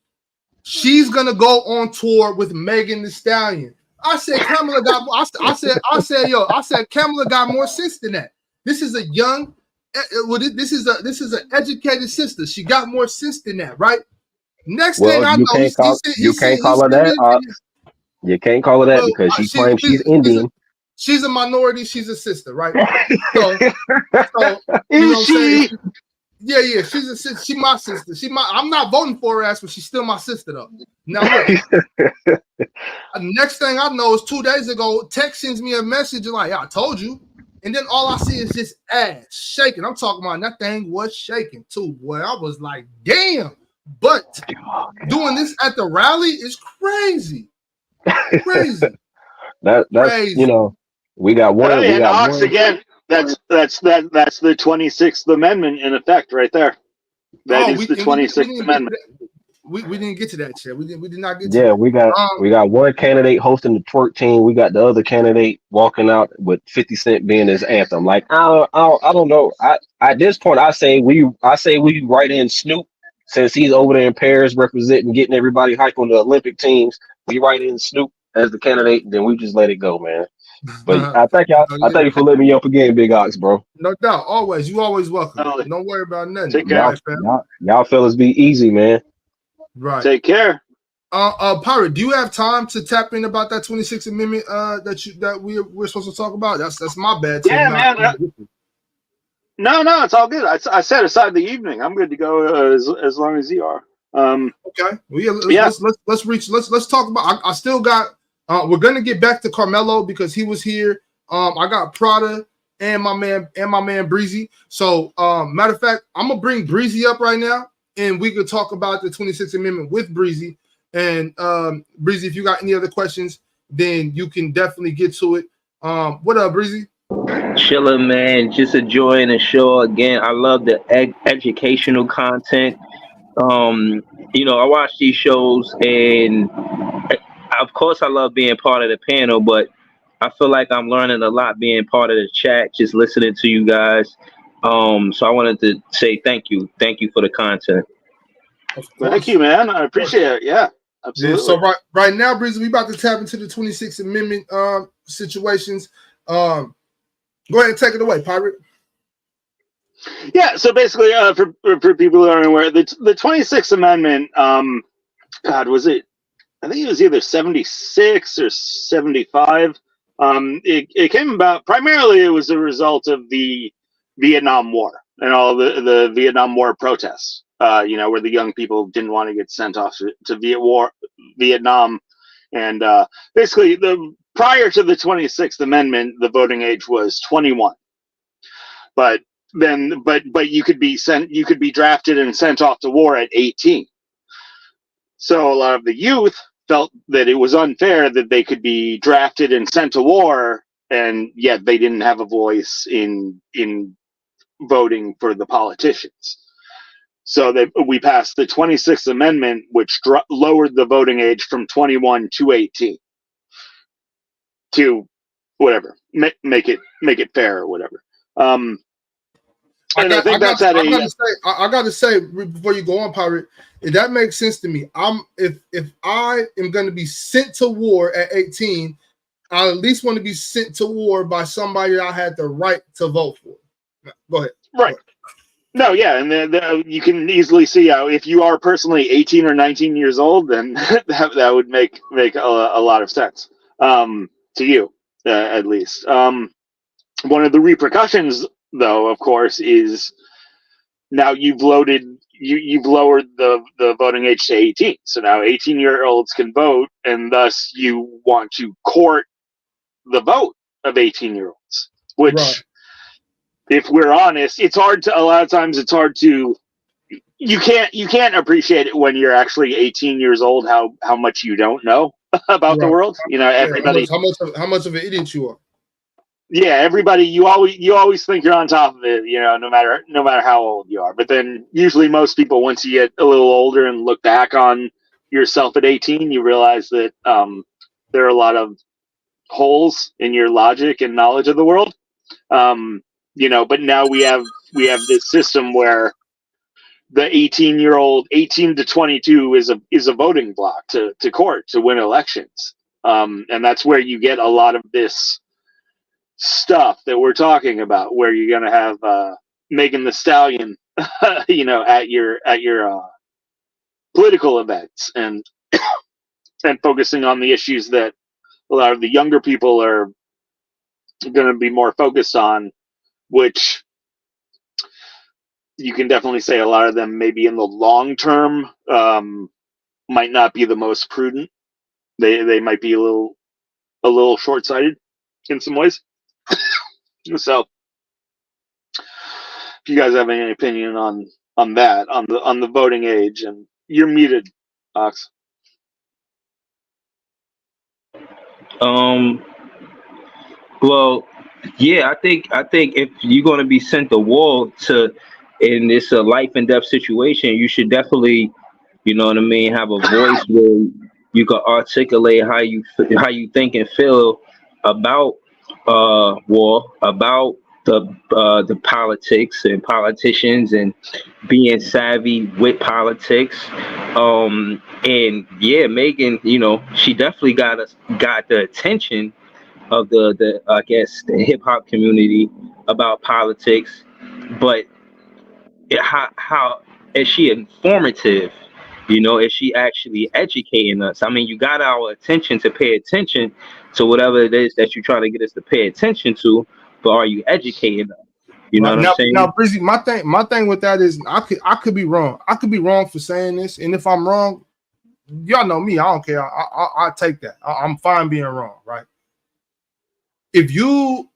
she's gonna go on tour with Megan Thee Stallion. I said Kamala got. I said Kamala got more sense than that. This is a young. This is an educated sister. She got more sense than that, right? Next thing I know,
you can't call her that. You can't call her that because she claims she's Indian.
She's a minority. She's a sister, right? So you know what I'm saying? Yeah, she's my sister. I'm not voting for her ass, but she's still my sister though. Now look, next thing I know is 2 days ago, Tex sends me a message like, I told you. And then all I see is just ass shaking. I'm talking about that thing was shaking too, boy. I was like, damn. But doing this at the rally is crazy. Crazy.
That's crazy. You know, we got one.
Again. That's the 26th Amendment in effect right there. That is the 26th Amendment.
We didn't get to that shit. We did not get to
that. We got one candidate hosting the twerk team. We got the other candidate walking out with 50 Cent being his anthem. Like I don't know. At this point I say we write in Snoop since he's over there in Paris representing, getting everybody hype on the Olympic teams. We write in Snoop as the candidate, then we just let it go, man. But I thank you for letting me up again, Big Ox, bro.
No doubt, always. You always welcome. Don't worry about nothing.
Take care,
y'all fellas be easy, man.
Right.
Take care.
Pirate, do you have time to tap in about that 26th Amendment that we're supposed to talk about? That's my bad.
Yeah, man. No, it's all good. I set aside the evening. I'm good to go as long as you are.
Okay. Well, let's talk about. I still got. We're gonna get back to Carmelo because he was here. I got Prada and my man Breezy. So, matter of fact, I'm gonna bring Breezy up right now, and we could talk about the 26th Amendment with Breezy. And Breezy, if you got any other questions, then you can definitely get to it. What up, Breezy?
Chilling, man. Just enjoying the show again. I love the educational content. I watch these shows, and of course, I love being part of the panel, but I feel like I'm learning a lot being part of the chat, just listening to you guys. So I wanted to say thank you for the content.
Thank you, man. I appreciate it. Yeah, absolutely.
Yeah, so right now, Breezy, we about to tap into the 26th Amendment situations. Go ahead and take it away, Pirate.
Yeah, so basically, for people who aren't aware, the 26th Amendment, God, was it? I think it was either 76 or 75. It came about, primarily it was a result of the Vietnam War and all the Vietnam War protests, where the young people didn't want to get sent off to Vietnam. And basically, prior to the 26th Amendment, the voting age was 21. But you could be drafted and sent off to war at 18. So a lot of the youth felt that it was unfair that they could be drafted and sent to war, and yet they didn't have a voice in voting for the politicians. So we passed the 26th Amendment, which lowered the voting age from 21 to 18 to whatever, make it fair or whatever. I
got to say before you go on, Pirate, that makes sense to me. If I am going to be sent to war at 18, I at least want to be sent to war by somebody I had the right to vote for. Go ahead.
Right. No, yeah, and you can easily see how if you are personally 18 or 19 years old, then that would make a lot of sense to you, at least. One of the repercussions, though, of course, is now you've lowered the voting age to 18. So now 18-year-olds can vote, and thus you want to court the vote of 18-year-olds, which, right, if we're honest, a lot of times it's hard to, you can't appreciate it when you're actually 18 years old, how much you don't know about the world. Everybody,
how much of an idiot you are.
Yeah, everybody, you always think you're on top of it, no matter how old you are. But then usually most people, once you get a little older and look back on yourself at 18, you realize that there are a lot of holes in your logic and knowledge of the world. But now we have this system where the 18 to 22 is a voting block to court to win elections. And that's where you get a lot of this stuff that we're talking about, where you're going to have Megan Thee Stallion, at your political events and focusing on the issues that a lot of the younger people are going to be more focused on, which you can definitely say a lot of them maybe in the long term might not be the most prudent. They might be a little short-sighted in some ways. So if you guys have any opinion on that, on the voting age, and you're muted, Ox.
Well, yeah, I think if you're going to be sent to war and it's a life and death situation, you should definitely, have a voice where you can articulate how you think and feel about war, about the politics and politicians, and being savvy with politics. And yeah, Megan, she definitely got the attention of the I guess the hip hop community about politics, but how is she informative? Is she actually educating us? I mean, you got our attention to pay attention to whatever it is that you're trying to get us to pay attention to, but are you educating us? You know what I'm saying?
Now, Brizzy, my thing with that is I could be wrong. I could be wrong for saying this, and if I'm wrong, y'all know me. I don't care. I take that. I'm fine being wrong, right? If you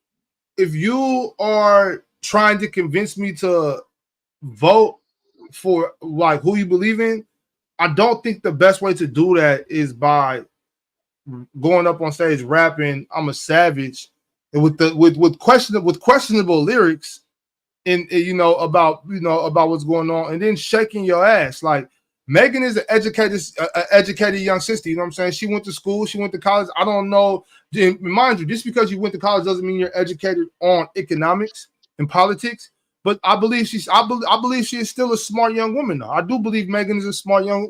are trying to convince me to vote for like who you believe in, I don't think the best way to do that is by going up on stage rapping "I'm a savage" and with questionable lyrics, and about what's going on, and then shaking your ass. Like Megan is an educated young sister. You know what I'm saying? She went to school. She went to college. I don't know. Mind you, just because you went to college doesn't mean you're educated on economics and politics. But I believe she is still a smart young woman. Though. I do believe Megan is a smart young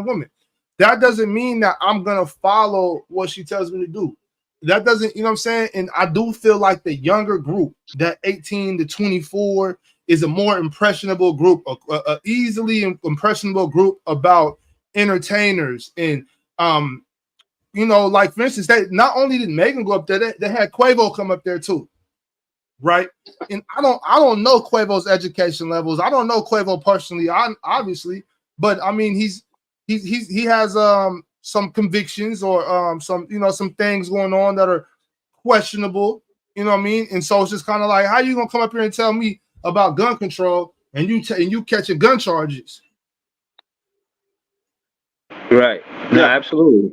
woman. That doesn't mean that I'm gonna follow what she tells me to do. That doesn't, you know what I'm saying? And I do feel like the younger group, that 18 to 24, is a more impressionable group, a easily impressionable group about entertainers. And you know, like for instance, they not only did Megan go up there, they had Quavo come up there too. Right. And I don't know Quavo's education levels. I don't know Quavo personally, obviously, but I mean he has some convictions or some, you know, some things going on that are questionable, you know what I mean? And so it's just kind of like, how you gonna come up here and tell me about gun control and you catching gun charges?
Right. No, absolutely.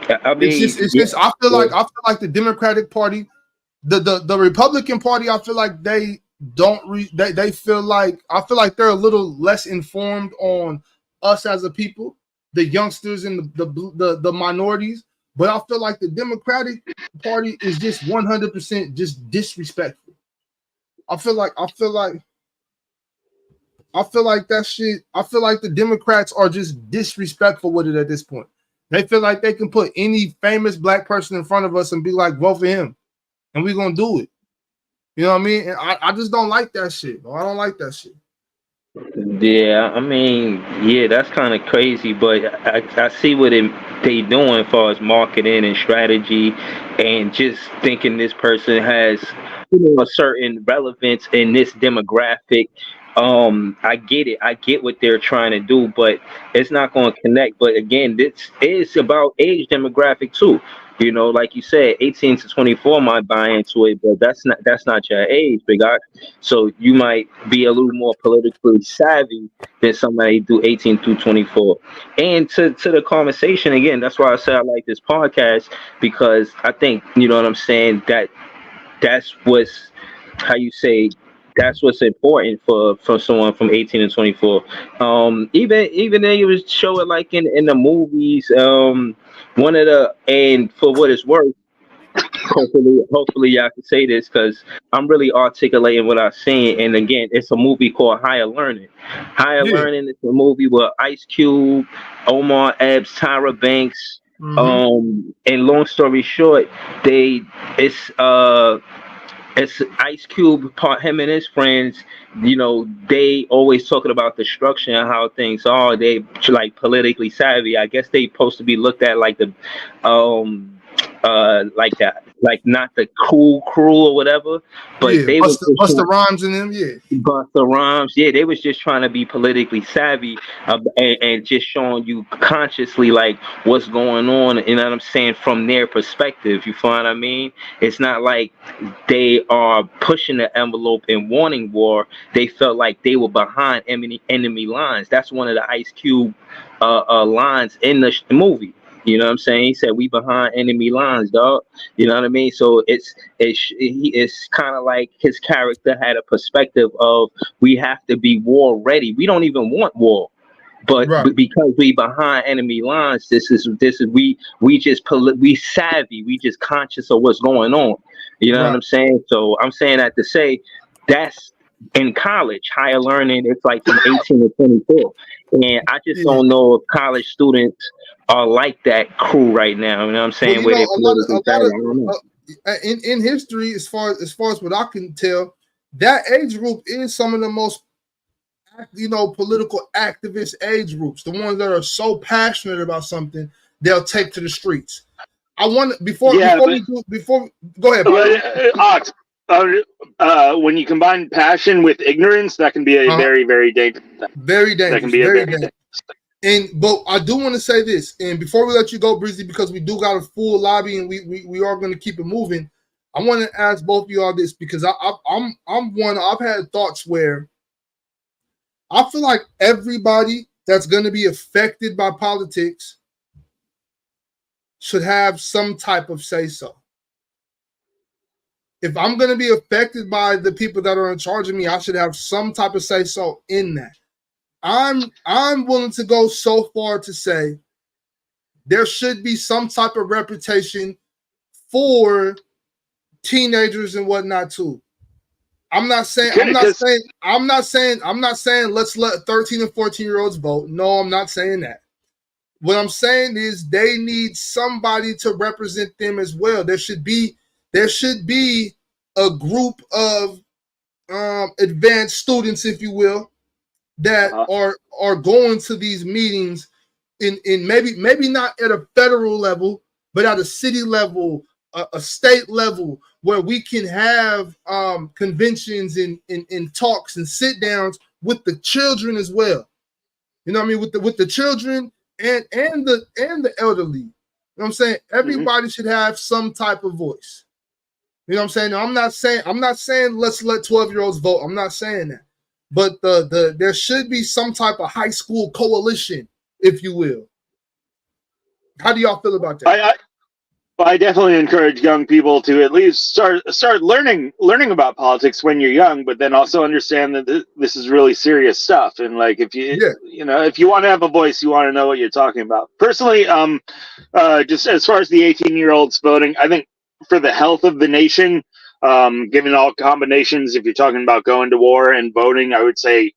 I mean,
it's just I feel like the Democratic Party, the Republican Party, I feel like they they feel like, I feel like they're a little less informed on us as a people, the youngsters and the minorities. But I feel like the Democratic Party is just 100% just disrespectful. I feel like that shit. I feel like the Democrats are just disrespectful with it at this point. They feel like they can put any famous black person in front of us and be like, vote for him, and we're gonna do it. You know what I mean? And I just don't like that shit. Bro. I don't like that shit.
yeah, I mean, yeah, that's kind of crazy, but I see what they doing as far as marketing and strategy, and just thinking this person has, you know, a certain relevance in this demographic. I get it. I get what they're trying to do, but it's not going to connect. But again, this is about age demographic too. You know, like you said, 18 to 24 might buy into it, but that's not your age, big guy. So you might be a little more politically savvy than somebody do 18 through 24. And to the conversation again, that's why I say I like this podcast, because I think, you know what I'm saying, that's what's, how you say, that's what's important for someone from 18 to 24. Even then you was show it like in the movies. One of the, and for what it's worth, hopefully y'all can say this, because I'm really articulating what I've seen. And again, it's a movie called Higher Learning. Higher Learning is a movie with Ice Cube, Omar Epps, Tyra Banks. And long story short, it's Ice Cube, him and his friends, you know, they always talking about the structure and how things are. They like politically savvy. I guess they supposed to be looked at like the like that, like not the cool crew or whatever, but they was
Busta Rhymes in them,
Busta Rhymes, they was just trying to be politically savvy, and just showing you consciously like what's going on, you know what I'm saying, from their perspective. You find what I mean? It's not like they are pushing the envelope and wanting war. They felt like they were behind enemy lines. That's one of the Ice Cube lines in the movie. You know what I'm saying? He said, "We behind enemy lines, dog." You know what I mean? So it's kind of like his character had a perspective of, we have to be war ready. We don't even want war, but because we behind enemy lines, this is we savvy. We just conscious of what's going on. You know what I'm saying? So I'm saying that to say that's in college, Higher Learning. It's like from 18 to 24, and I just don't know if college students are like that crew right now. You know what I'm saying?
In history, as far as what I can tell, that age group is some of the most, you know, political activist age groups. The ones that are so passionate about something, they'll take to the streets. I want before go ahead.
Ox, when you combine passion with ignorance, that can be a very, very dangerous thing.
Very dangerous. That can be very dangerous. But I do want to say this, and before we let you go, Breezy, because we do got a full lobby and we are going to keep it moving. I want to ask both of y'all this, because I've had thoughts where I feel like everybody that's going to be affected by politics should have some type of say so. If I'm going to be affected by the people that are in charge of me, I should have some type of say so in that. I'm willing to go so far to say there should be some type of reputation for teenagers and whatnot too. I'm not saying let's let 13 and 14-year-olds vote. No, I'm not saying that. What I'm saying is they need somebody to represent them as well. There should be a group of advanced students, if you will, that are going to these meetings in maybe not at a federal level, but at a city level, a state level, where we can have conventions and talks and sit downs with the children as well. You know what I mean? With the children and the elderly. You know what I'm saying? Everybody should have some type of voice. You know what I'm saying? I'm not saying let's let 12-year-olds vote. I'm not saying that. But there should be some type of high school coalition, if you will. How do y'all feel about that?
I definitely encourage young people to at least start learning about politics when you're young, but then also understand that this is really serious stuff. And like, if if you want to have a voice, you want to know what you're talking about. Personally, just as far as the 18-year-olds voting, I think for the health of the nation, given all combinations, if you're talking about going to war and voting, I would say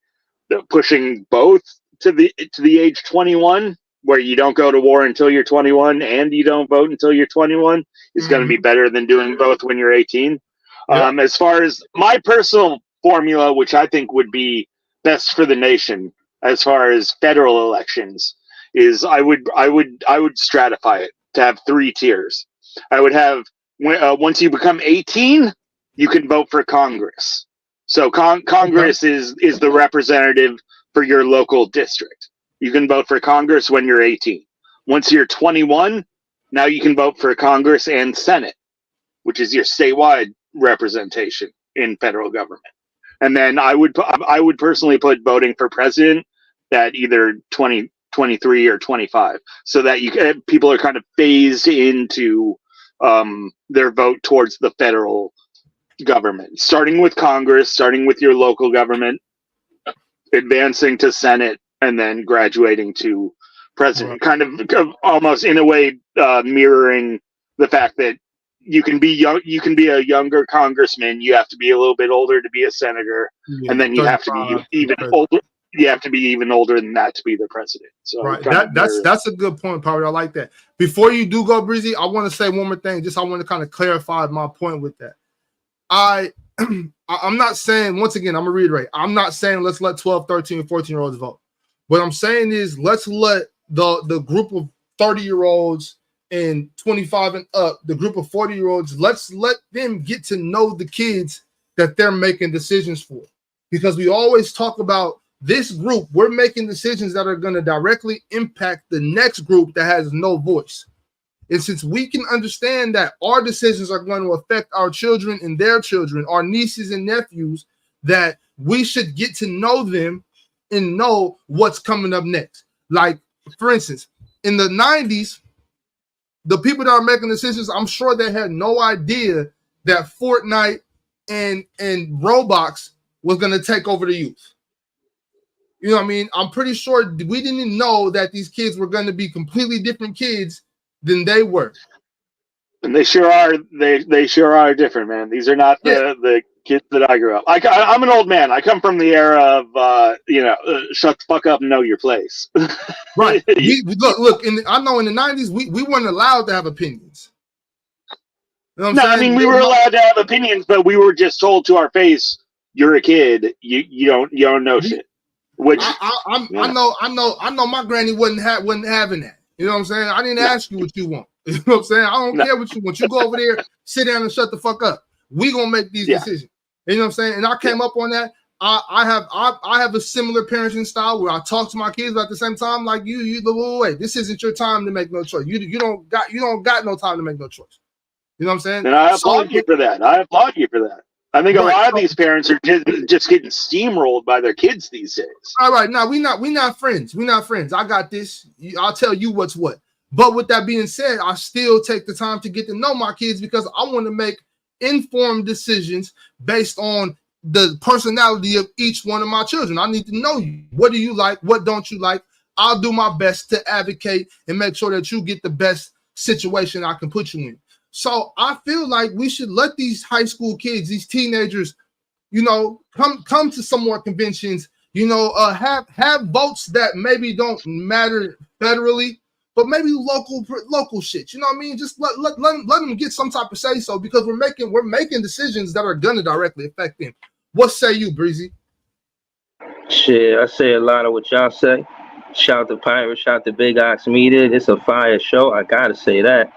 pushing both to the age 21, where you don't go to war until you're 21 and you don't vote until you're 21, is going to be better than doing both when you're 18. Yeah. As far as my personal formula, which I think would be best for the nation as far as federal elections, is I would stratify it to have 3 tiers. I would have, once you become 18, you can vote for Congress. So Congress is the representative for your local district. You can vote for Congress when you're 18. Once you're 21, now you can vote for Congress and Senate, which is your statewide representation in federal government. And then I would personally put voting for president at either 20, 23, or 25, so that people are kind of phased into their vote towards the federal government, starting with Congress, starting with your local government, advancing to Senate, and then graduating to president, kind of almost in a way mirroring the fact that you can be young, you can be a younger congressman, you have to be a little bit older to be a senator, and then you have to be even older. You have to be even older than that to be the president. So
right, that's a good point, Power. I like that. Before you do go, Breezy, I want to say one more thing. I want to kind of clarify my point with that. I'm not saying, once again, I'm gonna reiterate, I'm not saying let's let 12, 13, 14-year-olds vote. What I'm saying is let's let the group of 30-year-olds and 25 and up, the group of 40-year-olds, let's let them get to know the kids that they're making decisions for. Because we always talk about this group, we're making decisions that are going to directly impact the next group that has no voice. And since we can understand that our decisions are going to affect our children and their children, our nieces and nephews, that we should get to know them and know what's coming up next. Like, for instance, in the 90s, the people that are making decisions, I'm sure they had no idea that Fortnite and Roblox was going to take over the youth. You know what I mean? I'm pretty sure we didn't know that these kids were going to be completely different kids than they were.
And they sure are. They sure are different, man. These are not the kids that I grew up. I'm an old man. I come from the era of shut the fuck up and know your place.
Right. Look. I know in the 90s we weren't allowed to have opinions. You know what I'm saying?
I mean, we were allowed to have opinions, but we were just told to our face, "You're a kid. You don't know shit." Which
I know my granny wasn't having that. You know what I'm saying? I didn't ask you what you want. You know what I'm saying? I don't care what you want. You go over there, sit down and shut the fuck up. We gonna make these decisions. You know what I'm saying? And I came up on that. I have a similar parenting style where I talk to my kids, but at the same time, like you wait, this isn't your time to make no choice. You don't got no time to make no choice. You know what I'm saying?
And I applaud you for that. I think a lot of these parents are just getting steamrolled by their kids these days.
All right, now we not friends. We're not friends. I got this. I'll tell you what's what. But with that being said, I still take the time to get to know my kids because I want to make informed decisions based on the personality of each one of my children. I need to know you. What do you like? What don't you like? I'll do my best to advocate and make sure that you get the best situation I can put you in. So I feel like we should let these high school kids, these teenagers, come to some more conventions, have votes that maybe don't matter federally, but maybe local shit. You know what I mean? Just let them get some type of say so, because we're making decisions that are gonna directly affect them. What say you, Breezy?
Shit, I say a lot of what y'all say. Shout to Pirate, shout to Big Ox Media. It's a fire show. I gotta say that.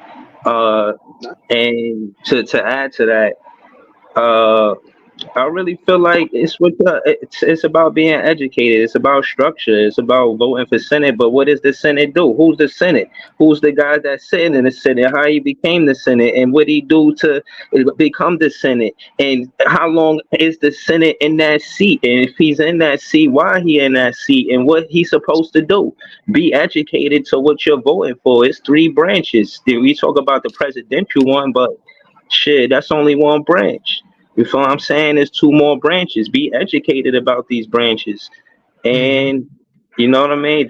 And to add to that, I really feel like it's about being educated. It's about structure. It's about voting for Senate. But what does the Senate do? Who's the Senate? Who's the guy that's sitting in the Senate? How he became the Senate? And what he do to become the Senate? And how long is the Senate in that seat? And if he's in that seat, why he in that seat? And what he's supposed to do? Be educated to what you're voting for. It's 3 branches. We talk about the presidential one, but shit, that's only one branch. You feel what I'm saying? There's 2 more branches. Be educated about these branches. And you know what I mean?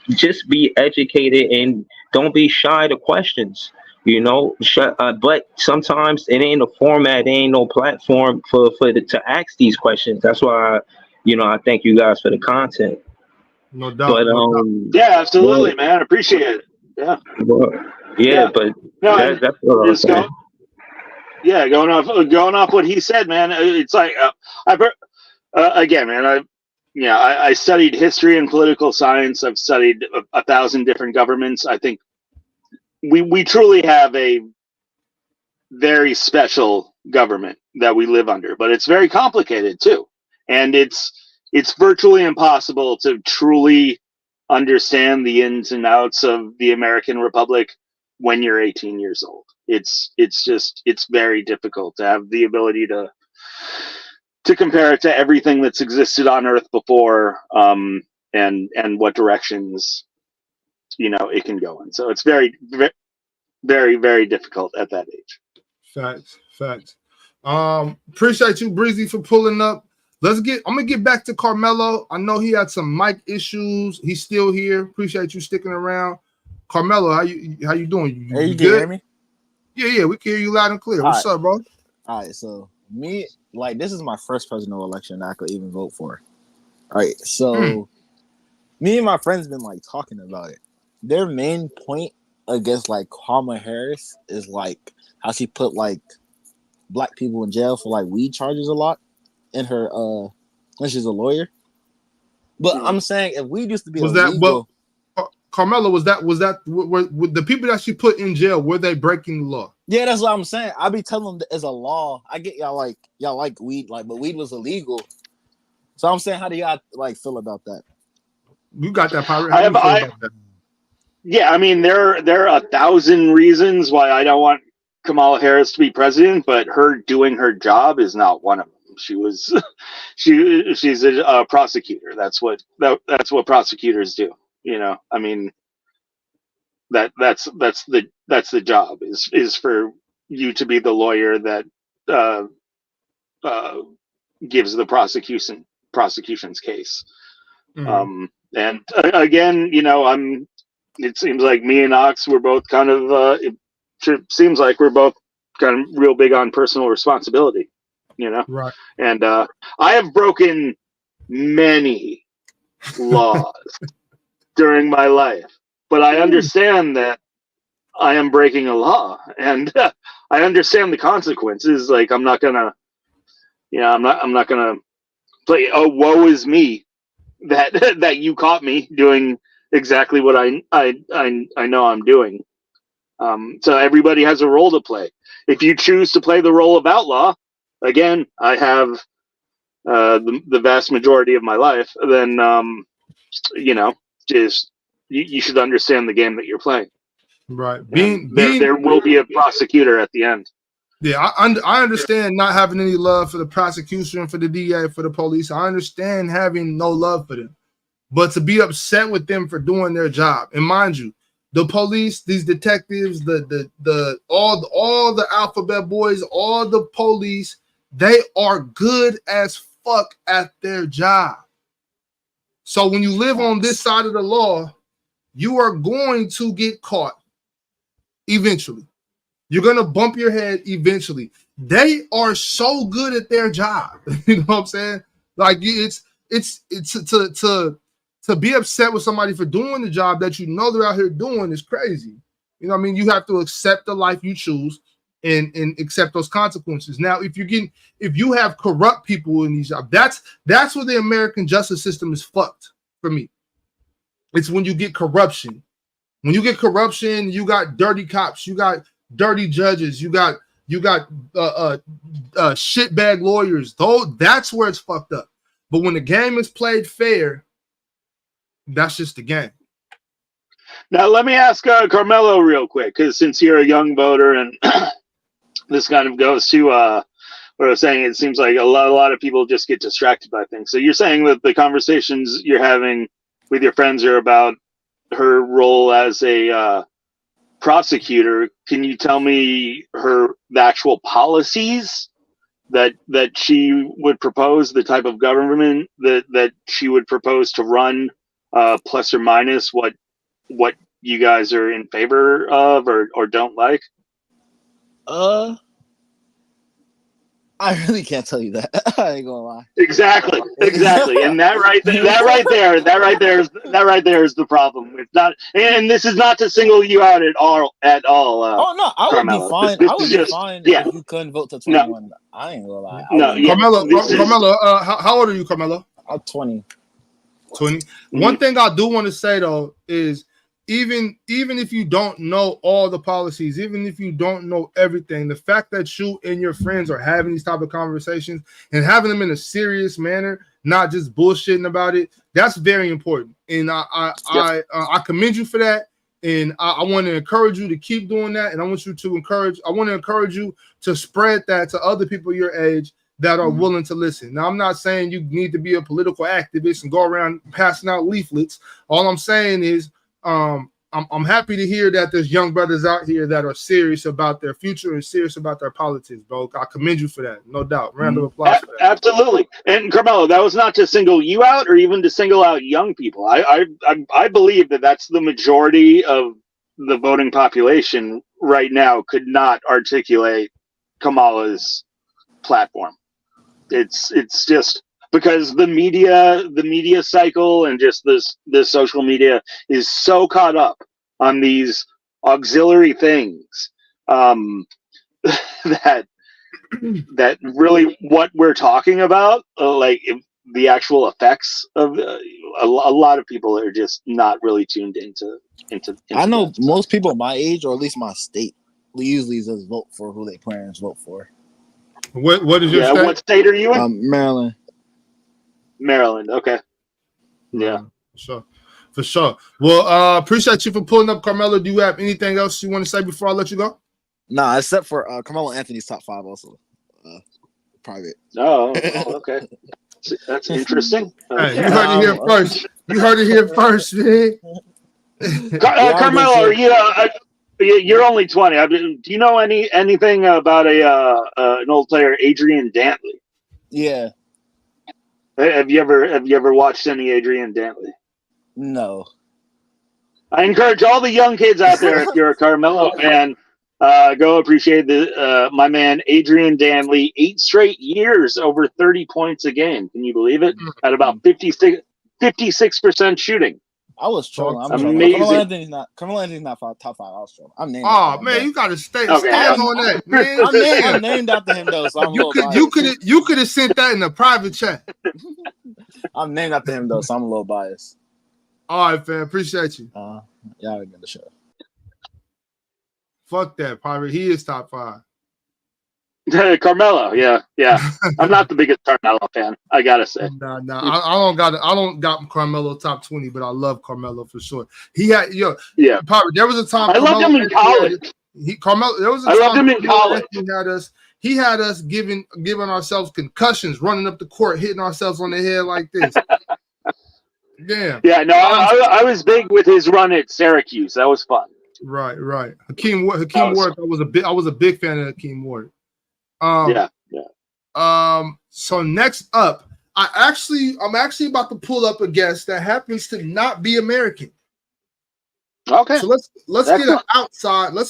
Just be educated and don't be shy to questions. But sometimes it ain't a format, it ain't no platform to ask these questions. That's why I thank you guys for the content.
No doubt.
But
yeah, absolutely, man. I appreciate it. Yeah.
But that's what I was saying.
Yeah, going off what he said, man. It's like I've heard again, man. I studied history and political science. I've studied 1,000 different governments. I think we truly have a very special government that we live under, but it's very complicated too, and it's virtually impossible to truly understand the ins and outs of the American Republic when you're 18 years old. It's very difficult to have the ability to compare it to everything that's existed on Earth before, and what directions it can go in. So it's very, very, very difficult at that age.
Facts. Appreciate you, Breezy, for pulling up. I'm gonna get back to Carmelo. I know he had some mic issues. He's still here. Appreciate you sticking around. Carmelo, how you doing?
You
good?
Can hear me?
Yeah, we can hear you loud and clear. What's up, bro?
All right, so this is my first presidential election that I could even vote for. All right, so me and my friends been talking about it. Their main point against Kamala Harris is how she put black people in jail for weed charges a lot in her when she's a lawyer. But I'm saying if weed used to be illegal.
Carmelo, was that were the people that she put in jail, were they breaking the law?
Yeah, that's what I'm saying. I be telling them that it's a law. I get y'all like weed, but weed was illegal. So I'm saying, how do y'all feel about that?
You got that, Pirate.
Yeah, I mean there are 1,000 reasons why I don't want Kamala Harris to be president, but her doing her job is not one of them. She's a prosecutor. That's what prosecutors do. I mean, that's the job is for you to be the lawyer that gives the prosecution's case. And again, it seems like me and Ox were both kind of seems like we're both kind of real big on personal responsibility,
right?
And I have broken many laws during my life, but I understand that I am breaking a law, and I understand the consequences. I'm not gonna play, oh, woe is me that you caught me doing exactly what I know I'm doing. So everybody has a role to play. If you choose to play the role of outlaw, again, I have the vast majority of my life, then you should understand the game that you're playing.
Right.
There will be a prosecutor at the end.
Yeah, I understand not having any love for the prosecution, for the DA, for the police. I understand having no love for them. But to be upset with them for doing their job, and mind you, the police, these detectives, all the alphabet boys, all the police, they are good as fuck at their job. So when you live on this side of the law, you are going to get caught eventually. You're going to bump your head eventually. They are so good at their job. You know what I'm saying? Like it's to be upset with somebody for doing the job that you know they're out here doing is crazy. You know what I mean? You have to accept the life you choose and accept those consequences. Now, if you have corrupt people in these jobs, that's where the American justice system is fucked for me. It's when you get corruption. When you get corruption, you got dirty cops, you got dirty judges, you got shitbag lawyers. Though that's where it's fucked up. But when the game is played fair, that's just the game.
Now, let me ask Carmelo real quick, because since you're a young voter, and this kind of goes to what I was saying, it seems like a lot of people just get distracted by things. So you're saying that the conversations you're having with your friends are about her role as a prosecutor. Can you tell me the actual policies that she would propose, the type of government that she would propose to run, plus or minus what you guys are in favor of or don't like?
I really can't tell you that. I ain't gonna lie.
Exactly. And that right there is the problem. It's not, and this is not to single you out at all.
Oh no, I would
Carmelo.
be fine.
This
I would
is
be
just,
fine
yeah.
if you couldn't vote to 21. No. I ain't gonna lie.
Carmelo, how old are you, Carmelo?
I'm 20.
20. One thing I do want to say though is even if you don't know all the policies, even if you don't know everything, the fact that you and your friends are having these type of conversations and having them in a serious manner, not just bullshitting about it, that's very important. And I commend you for that. And I want to encourage you to keep doing that. And I want to encourage you to spread that to other people your age that are willing to listen. Now, I'm not saying you need to be a political activist and go around passing out leaflets. All I'm saying is I'm happy to hear that there's young brothers out here that are serious about their future and serious about their politics, bro. I commend you for that, no doubt. Round of applause for that.
Absolutely. And Carmelo, that was not to single you out or even to single out young people. I believe that that's the majority of the voting population right now could not articulate Kamala's platform. It's just because the media cycle and just this social media is so caught up on these auxiliary things that really what we're talking about, like the actual effects of a lot of people are just not really tuned into
I know that. Most people my age, or at least my state, usually just vote for who their parents vote for.
What is your state?
What state are you in?
Maryland.
Maryland, okay. Yeah.
For sure. Well, appreciate you for pulling up, Carmelo. Do you have anything else you want to say before I let you go?
Nah, except for Carmelo Anthony's top 5 also. Private.
Oh, okay. That's interesting.
Hey, you heard it here first. You heard it here first, man.
Carmelo, you're only 20. Do you know anything about an old player, Adrian Dantley?
Yeah.
Have you ever watched any Adrian Dantley?
No.
I encourage all the young kids out there, if you're a Carmelo fan, go appreciate my man Adrian Dantley. 8 straight years over 30 points a game. Can you believe it? At about 56% shooting.
I was trolling. I'm
amazing.
Carmelo Anthony's not top 5. I was trolling. I'm named.
Oh man, you gotta stand on that, man.
I'm named after him though, so I'm
you could have sent that in a private chat.
I'm named after him though, so I'm a little biased.
All right, fam. Appreciate you.
Y'all in the show.
Fuck that, pirate. He is top 5.
Carmelo, yeah. I'm not the biggest Carmelo fan, I gotta say.
Nah. I don't got Carmelo top 20, but I love Carmelo for sure. He had pirate. There was a time
I loved him in college.
There was a time I loved him in college. He had us giving ourselves concussions, running up the court, hitting ourselves on the head like this. Damn.
Yeah, no, I was big with his run at Syracuse. That was fun.
Right. Hakeem Ward. I was a big fan of Hakeem Ward.
Yeah.
So next up, I'm actually about to pull up a guest that happens to not be American.
Okay.
So let's get
Excellent.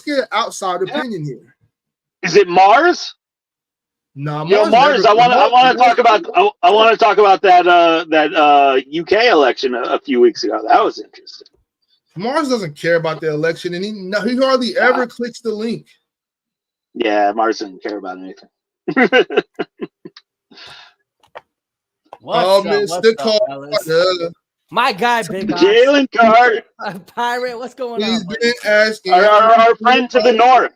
an outside opinion here.
Is it Mars?
No,
Mars. I want to talk about that UK election a few weeks ago. That was interesting.
Mars doesn't care about the election, and he hardly ever clicks the link.
Yeah, Mars doesn't care about anything.
Mr. Carter.
My guy, Big Ox.
Jalen Carter.
Pirate, what's going
He's
on?
been asking.
Our friend to the north.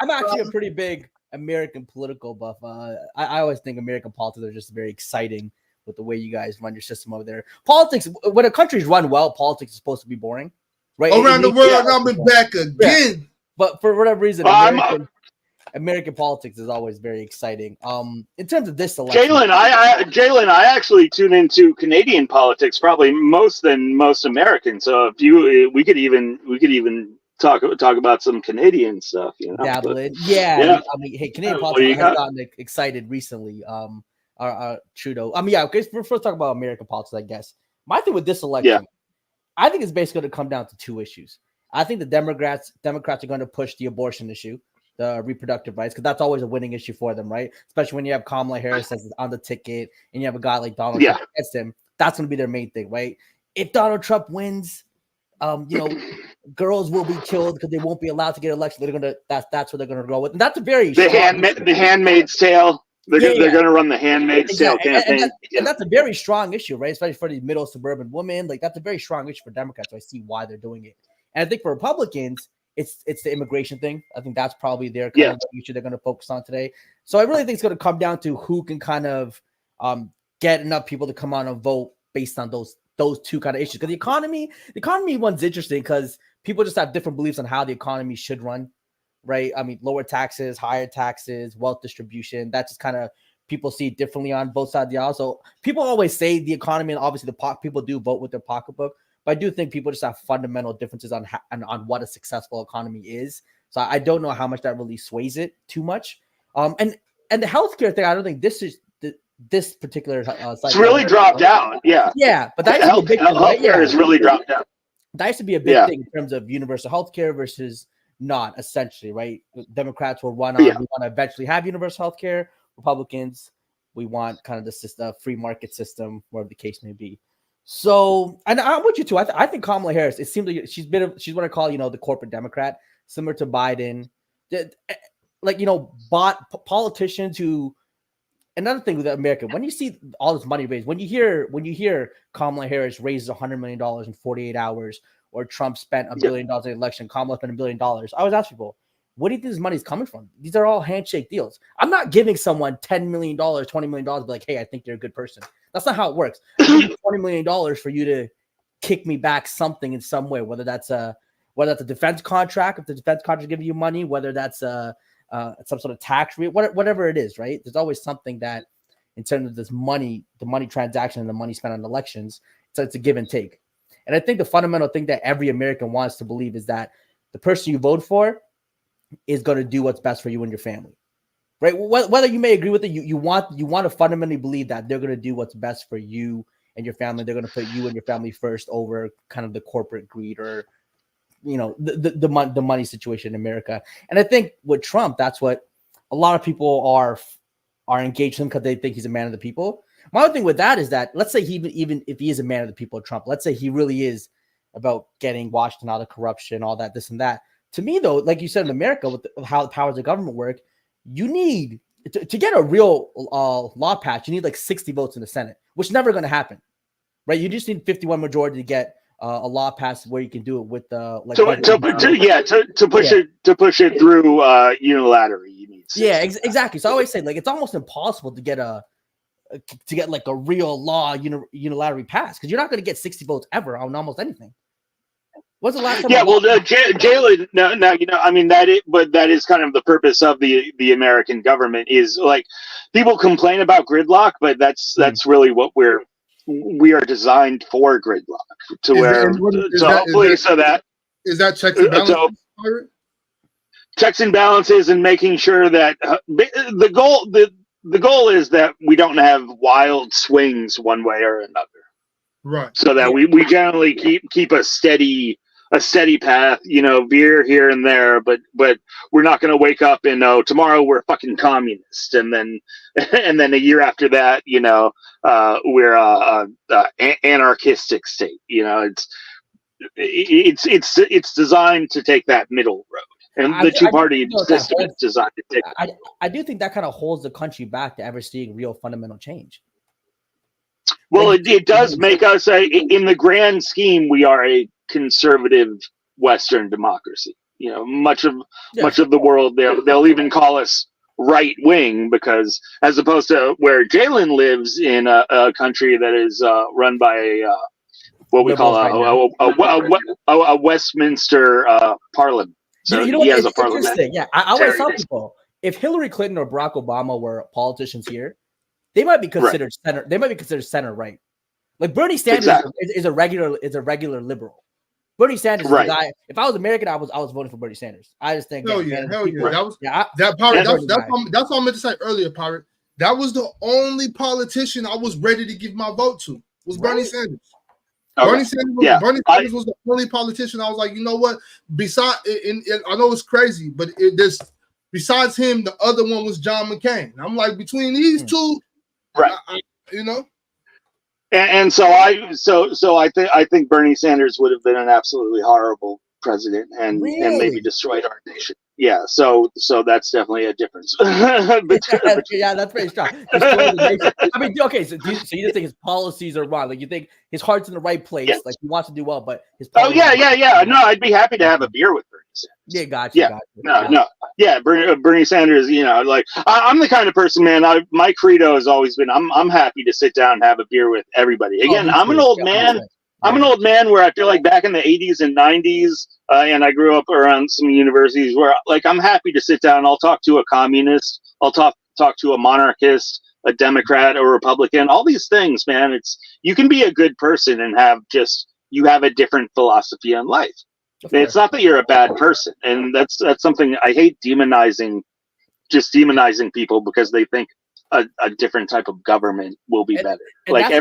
I'm actually a pretty big American political buff. I always think American politics are just very exciting with the way you guys run your system over there. Politics, when a country's run well, politics is supposed to be boring, right?
Around the world, I'm back again.
Yeah. But for whatever reason, American politics is always very exciting. In terms of this election,
Jalen, I actually tune into Canadian politics probably most than most Americans. So we could even talk about some Canadian stuff.
Dabble in. Yeah. I mean, hey, Canadian politics has gotten excited recently. Trudeau. Okay. First, talk about American politics. I guess my thing with this election, I think it's basically going to come down to two issues. I think the Democrats are going to push the abortion issue, the reproductive rights, because that's always a winning issue for them, right? Especially when you have Kamala Harris as on the ticket and you have a guy like Donald Trump against him. That's going to be their main thing, right? If Donald Trump wins, girls will be killed because they won't be allowed to get elected. That's what they're gonna go with. And that's a very
the Handmaid's Tale. They're going to run the Handmaid's Tale campaign.
And that's a very strong issue, right? Especially for these middle suburban women. Like, that's a very strong issue for Democrats. So I see why they're doing it. And I think for Republicans, it's the immigration thing. I think that's probably their kind of issue they're going to focus on today. So I really think it's going to come down to who can kind of get enough people to come on and vote based on those two kind of issues. Because the economy one's interesting because people just have different beliefs on how the economy should run, right? I mean, lower taxes, higher taxes, wealth distribution. That's just kind of people see it differently on both sides of the aisle. So people always say the economy, and obviously people do vote with their pocketbook. But I do think people just have fundamental differences on what a successful economy is. So I don't know how much that really sways it too much. And the healthcare thing, I don't think this particular
it's really dropped down.
Yeah, but that used to be a big thing, right?
Healthcare has really dropped down.
That used to be a big thing in terms of universal healthcare versus not, essentially, right? Democrats will run on we want to eventually have universal healthcare. Republicans, we want kind of the system, free market system, whatever the case may be. So, and I'm with you too. I think Kamala Harris, it seems like she's what I call, the corporate Democrat, similar to Biden. Politicians who. Another thing with America, when you see all this money raised, when you hear Kamala Harris raises $100 million in 48 hours, or Trump spent $1 billion in the election, Kamala spent $1 billion. I always ask people, where do you think this money is coming from? These are all handshake deals. I'm not giving someone $10 million, $20 million, be like, hey, I think you're a good person. That's not how it works. $20 million for you to kick me back something in some way, whether that's a defense contract, if the defense contract is giving you money, whether that's some sort of tax rate, whatever it is, right? There's always something that, in terms of this money, the money transaction and the money spent on elections, so it's a give and take. And I think the fundamental thing that every American wants to believe is that the person you vote for is going to do what's best for you and your family, right? Whether you may agree with it, you want to fundamentally believe that they're going to do what's best for you and your family. They're going to put you and your family first over kind of the corporate greed or the money situation in America. And I think with Trump, that's what a lot of people are engaged in because they think he's a man of the people. My other thing with that is that, let's say even if he is a man of the people, Trump, let's say he really is about getting Washington out of corruption, all that, this and that. To me, though, like you said, in America, with how the powers of government work, you need to get a real law passed. You need like 60 votes in the Senate, which is never going to happen, right? You just need 51 majority to get a law passed where you can do it with to push it through unilaterally. You need 60. Exactly. So I always say, like, it's almost impossible to get like a real law unilaterally passed, because you're not going to get 60 votes ever on almost anything. What's the last time?
Yeah, well, Jalen, that is kind of the purpose of the American government, is like, people complain about gridlock, but that's really what we are designed for, gridlock, to where hopefully so that
is that checks and balances?
checks and balances and making sure that the goal is that we don't have wild swings one way or another.
Right.
So that we generally keep a steady path, veer here and there, but we're not going to wake up and tomorrow we're fucking communist, and then a year after that, we're a anarchistic state. It's designed to take that middle road, and the two-party system is designed to take.
I do think that kind of holds the country back to ever seeing real fundamental change.
Well, it does make us in the grand scheme, we are a conservative Western democracy. Much of the world, they'll even call us right wing, because as opposed to where Jalen lives in a country that is run by what we call a Westminster parliament. So he has a parliament.
Yeah, I always tell people, if Hillary Clinton or Barack Obama were politicians here, they might be considered center. They might be considered center right. Like Bernie Sanders is a regular liberal. Bernie Sanders is the guy. If I was American, I was voting for Bernie Sanders. I just think
hell yeah. That's what I meant to say earlier, Pirate. That was the only politician I was ready to give my vote to. Was Bernie Sanders. Okay. Bernie Sanders was the only politician I was like, you know what? Besides, I know it's crazy, but besides him, the other one was John McCain. I'm like, between these two,
right? And so I think Bernie Sanders would have been an absolutely horrible president and maybe destroyed our nation. Yeah, so that's definitely a difference.
Yeah, that's very strong. I mean, okay, so you just think his policies are wrong? Like, you think his heart's in the right place? Yes. Like, he wants to do well, but his
yeah. No, I'd be happy to have a beer with Bernie Sanders.
Yeah, gotcha.
Yeah, Bernie Sanders. Like I'm the kind of person, man. My credo has always been I'm happy to sit down and have a beer with everybody. Again, I'm an old man. I'm an old man where I feel like back in the 80s and 90s, and I grew up around some universities where, like, I'm happy to sit down. I'll talk to a communist. I'll talk to a monarchist, a Democrat, or Republican. All these things, man. You can be a good person and you have a different philosophy on life. It's not that you're a bad person, and that's something I hate demonizing people because they think a different type of government will be better. Like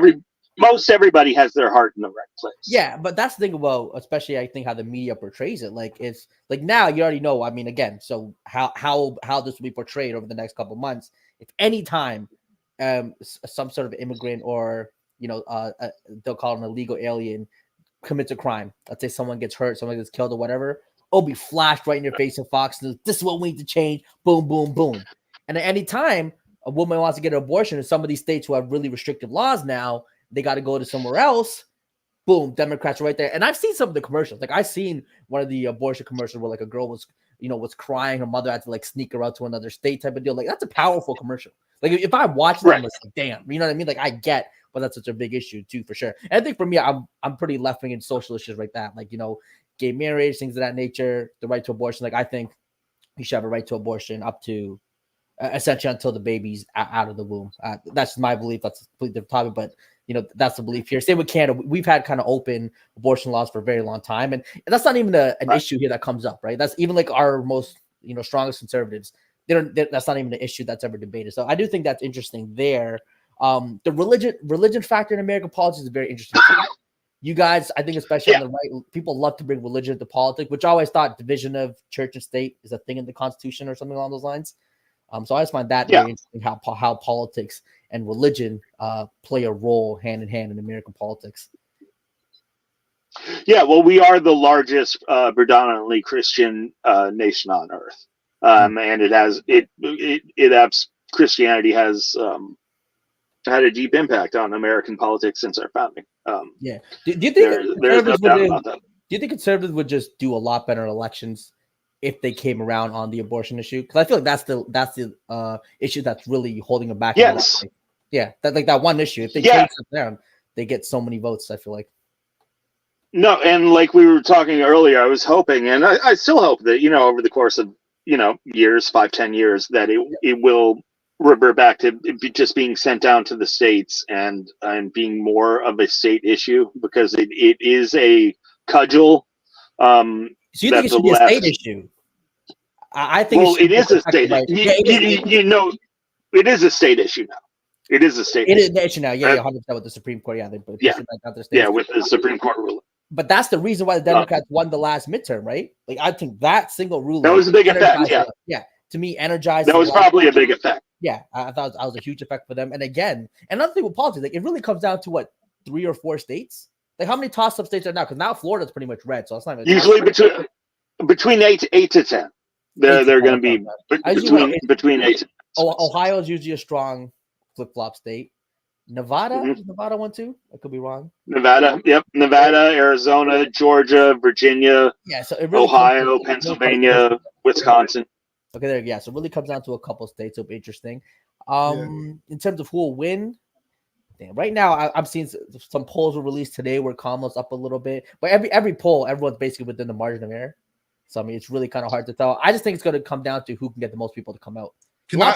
everybody has their heart in the right place.
Yeah, but that's the thing about, especially I think how the media portrays it. Like, it's like, now you already know. I mean, again, so how this will be portrayed over the next couple of months. If any time some sort of immigrant or they'll call him an illegal alien commits a crime. Let's say someone gets hurt, someone gets killed or whatever. It'll be flashed right in your face in Fox News. This is what we need to change. Boom, boom, boom. And at any time a woman wants to get an abortion in some of these states who have really restrictive laws now, they got to go to somewhere else. Boom, Democrats are right there. And I've seen some of the commercials. Like, I've seen one of the abortion commercials where like a girl was crying. Her mother had to like sneak her out to another state type of deal. Like, that's a powerful commercial. Like, if I watch that, I'm like, damn, you know what I mean? Like, I get, but that's such a big issue too, for sure. And I think for me, I'm pretty left wing in social issues like that. Like, gay marriage, things of that nature, the right to abortion. Like, I think you should have a right to abortion up to essentially until the baby's out of the womb. That's my belief. That's a completely different topic, but that's the belief here. Same with Canada. We've had kind of open abortion laws for a very long time, and that's not even an issue here that comes up, right? That's even like our most strongest conservatives. That's not even an issue that's ever debated. So I do think that's interesting there. The religion factor in American politics is very interesting. You guys, I think, especially on the right, people love to bring religion into politics, which I always thought division of church and state is a thing in the Constitution or something along those lines. So I just find that very interesting, how politics and religion play a role hand in hand in American politics.
Yeah, well, we are the largest predominantly Christian nation on earth, and Christianity has had a deep impact on American politics since our founding. Do
you think
there's no doubt about that?
Do you think conservatives would just do a lot better in elections if they came around on the abortion issue? Because I feel like that's the issue that's really holding them back.
Yes.
That one issue. If they change it down, they get so many votes, I feel like.
No, and like we were talking earlier, I was hoping, and I still hope that, over the course of, years, 5-10 years, that it will revert back to just being sent down to the states and being more of a state issue, because it is a cudgel.
So you think it should be a state issue? I think.
Well, it is a state. You know, it is a state issue now. It is a state.
It is the issue now. Yeah, 100% with the Supreme Court. Yeah, with
the Supreme Court ruling.
But that's the reason why the Democrats won the last midterm, right? Like, I think that single ruling
that was a big effect.
Yeah, to me, energized.
That was probably a big effect.
Yeah, I thought that was a huge effect for them. And again, another thing with politics, like, it really comes down to what, 3 or 4 states. Like, how many toss-up states are now? Because now Florida's pretty much red, so it's not even
usually between 8 to 10. They're going to be between 8 to 10.
Ohio is usually a strong flip-flop state. Nevada? Is Nevada one too? I could be wrong.
Nevada, yep. Nevada, Arizona, Georgia, Virginia,
so it really
Ohio, Pennsylvania, Wisconsin.
Okay, there. Yeah, so it really comes down to a couple states. It'll be interesting. In terms of who will win, right now I'm seeing some polls were released today where Kamala's up a little bit, but every poll, everyone's basically within the margin of error. So I mean, it's really kind of hard to tell. I just think it's going to come down to who can get the most people to come out.
Can I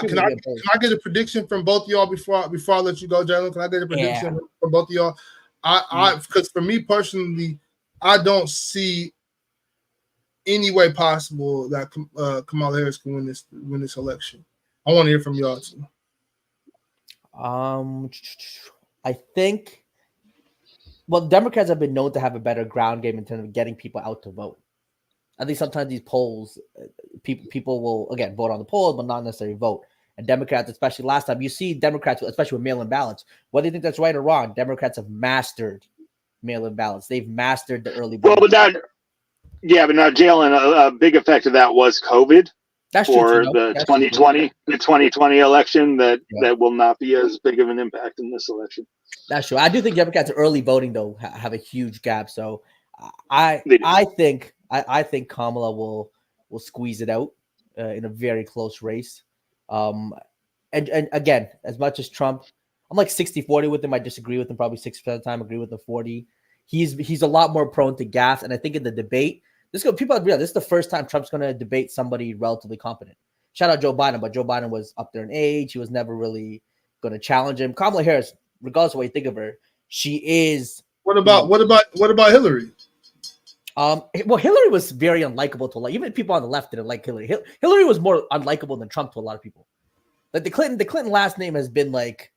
get a prediction from both of y'all before I let you go, Jalen? Can I get a prediction from both of y'all? Because for me personally, I don't see any way possible that Kamala Harris can win this election. I want to hear from y'all too.
I think, Democrats have been known to have a better ground game in terms of getting people out to vote. I think sometimes these polls, people will, again, vote on the polls, but not necessarily vote. And Democrats, especially last time, you see Democrats, especially with mail-in ballots, whether you think that's right or wrong, Democrats have mastered mail-in ballots. They've mastered the early voting.
But now, Jalen, a big effect of that was COVID.
That's
for
true,
the 2020 election that will not be as big of an impact in this election.
That's true. I do think Democrats early voting though have a huge gap. So I think Kamala will squeeze it out in a very close race. And again, as much as Trump, I'm like 60-40 with him. I disagree with him probably 60% of the time. Agree with the 40. He's a lot more prone to gas, and I think in the debate. People realize this is the first time Trump's going to debate somebody relatively competent. Shout out Joe Biden, but Joe Biden was up there in age. He was never really going to challenge him. Kamala Harris, regardless of what you think of her, she is.
What about Hillary?
Hillary was very unlikable to even people on the left didn't like Hillary. Hillary was more unlikable than Trump to a lot of people. Like the Clinton last name has been like.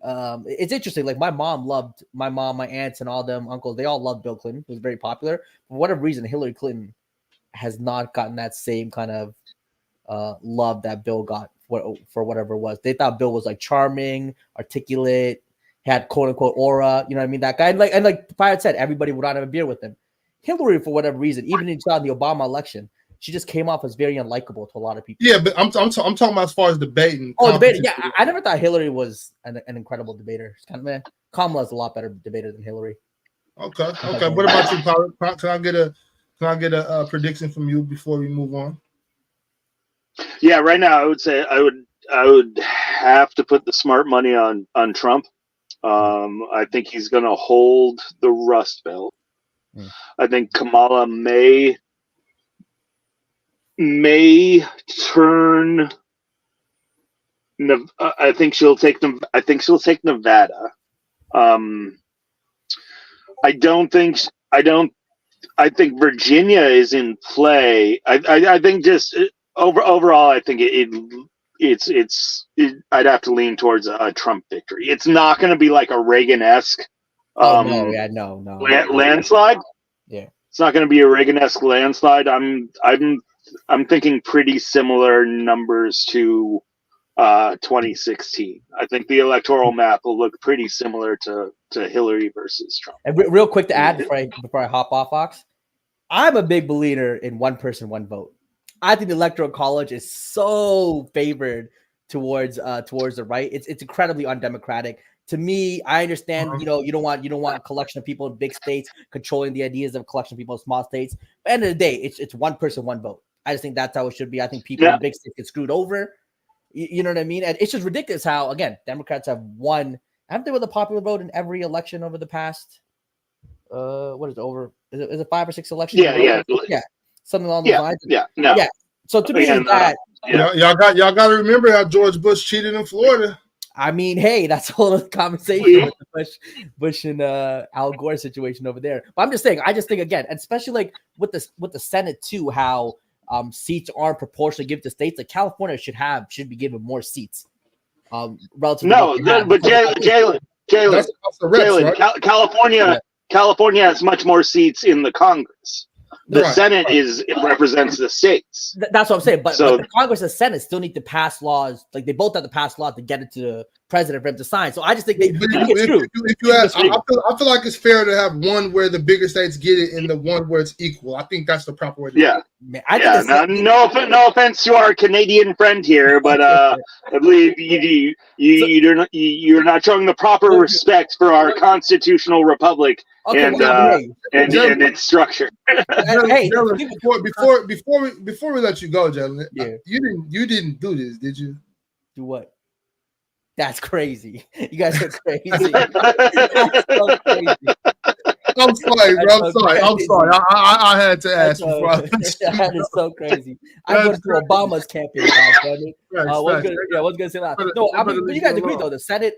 It's interesting. Like my mom, my aunts, and all them uncles. They all loved Bill Clinton. He was very popular. For whatever reason, Hillary Clinton has not gotten that same kind of love that Bill got for whatever it was. They thought Bill was like charming, articulate, had quote unquote aura. You know what I mean? That guy. And like Pirate said, everybody would not have a beer with him. Hillary, for whatever reason, even in the Obama election, she just came off as very unlikable to a lot of people.
Yeah, but I'm talking about as far as debating.
Oh, debating. Yeah, I never thought Hillary was an incredible debater. It's kind of Kamala's a lot better debater than Hillary.
Okay. What about you, Pirate? Can I get a prediction from you before we move on?
Yeah, right now I would say I would have to put the smart money on Trump. I think he's going to hold the Rust Belt. I think Kamala may turn. I think she'll take them. I think she'll take Nevada. I think Virginia is in play. I think just overall, I think I'd have to lean towards a Trump victory. It's not going to be like a Reagan-esque. Landslide.
Yeah,
it's not going to be a Reagan-esque landslide. I'm thinking pretty similar numbers to 2016. I think the electoral map will look pretty similar to Hillary versus Trump.
And real quick to add before I hop off, Fox, I'm a big believer in one person, one vote. I think the Electoral College is so favored towards the right. It's incredibly undemocratic. To me, I understand, you don't want a collection of people in big states controlling the ideas of a collection of people in small states. But at the end of the day, it's one person, one vote. I just think that's how it should be. I think people in big states get screwed over. You know what I mean? And it's just ridiculous how, again, Democrats have won. Haven't they with a popular vote in every election over the past? What is it over? Is it 5 or 6 elections?
Yeah.
Something along those lines.
Yeah.
So to me, y'all got
to remember how George Bush cheated in Florida.
I mean, hey, that's a whole other conversation with the Bush and Al Gore situation over there. But I'm just saying, again, especially like with the Senate too, how seats aren't proportionally given to states. Like California should be given more seats. Relative.
No, but Jalen,
right?
California has much more seats in the Congress. The
Right.
Senate represents the states.
That's what I'm saying. But
So-
the Congress and Senate still need to pass laws. Like they both have to pass laws to get it to the president for him to sign. So I just think they get screwed.
If you ask, I feel like it's fair to have one where the bigger states get it and the one where it's equal. I think that's the proper way to do it.
Man, I think
No offense to our Canadian friend here, but I believe you're not showing the proper respect for our constitutional republic and its structure.
Hey,
Before we let you go, Jalen,
Yeah.
you didn't do this, did you?
do what? That's crazy. You guys are crazy. That's so crazy.
I'm sorry, bro. I'm sorry. I'm sorry. I had to ask.
That is so crazy. I went to Obama's campaign. I was gonna say that. No, I mean, but you guys agree though. The Senate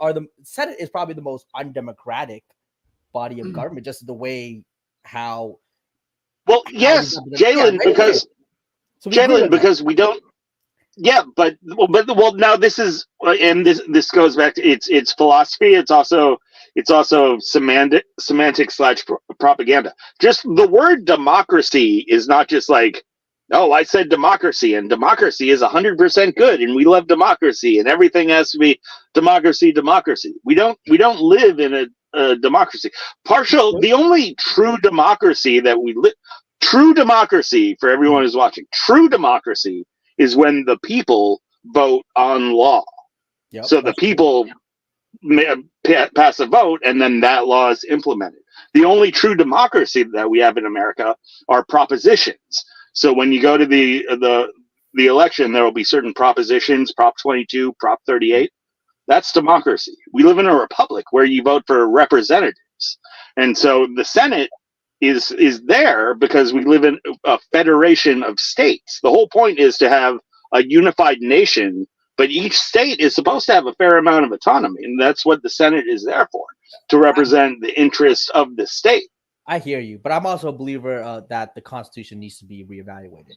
is probably the most undemocratic body of government, just the way how.
Well, yes, Jalen, because we don't. Yeah, but now this is, and this goes back to it's philosophy. It's also semantic/propaganda. Just the word democracy is not just like, oh, I said democracy, and democracy is 100% good, and we love democracy, and everything has to be democracy. We don't live in a democracy. The only true democracy that we live. True democracy, for everyone who's watching, true democracy is when the vote on law.
Yep,
so the people pass a vote, and then that law is implemented. The only true democracy that we have in America are propositions. So when you go to the election, there will be certain propositions, Prop 22, Prop 38. That's democracy. We live in a republic where you vote for representatives. And so the Senate is there because we live in a federation of states. The whole point is to have a unified nation, but each state is supposed to have a fair amount of autonomy, and that's what the Senate is there for, to represent the interests of the state.
I hear you, but I'm also a believer that the Constitution needs to be reevaluated.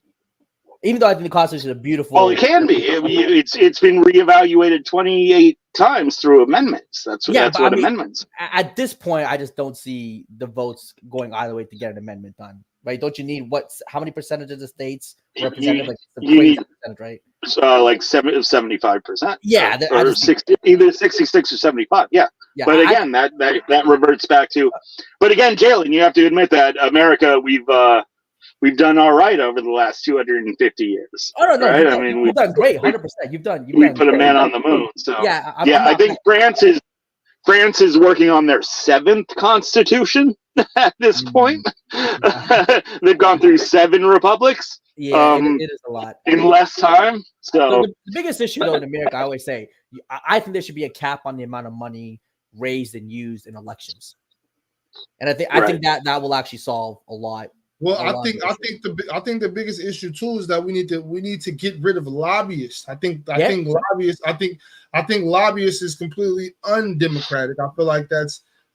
Even though I think the Constitution is a beautiful.
Well, it can be. It's been reevaluated 28 times through amendments. That's what amendments.
At this point, I just don't see the votes going either way to get an amendment done. Right? Don't you need how many percentage of the states represented? You need right?
Like 75%.
Yeah,
or 60, either 66 or 75. Yeah. But again, that reverts back to. But again, Jalen, you have to admit that America, we've done all right over the last 250 years.
Oh no,
right?
I mean, we've done great, 100%.
We put a man on the moon. So I think France is working on their 7th constitution at this point. They've gone through 7 republics.
Yeah, it is a lot
in less time. So
the biggest issue though in America, I always say, I think there should be a cap on the amount of money raised and used in elections, and I think that will actually solve a lot.
Well, I think the biggest issue too is that we need to get rid of lobbyists. I think lobbyists is completely undemocratic. I feel like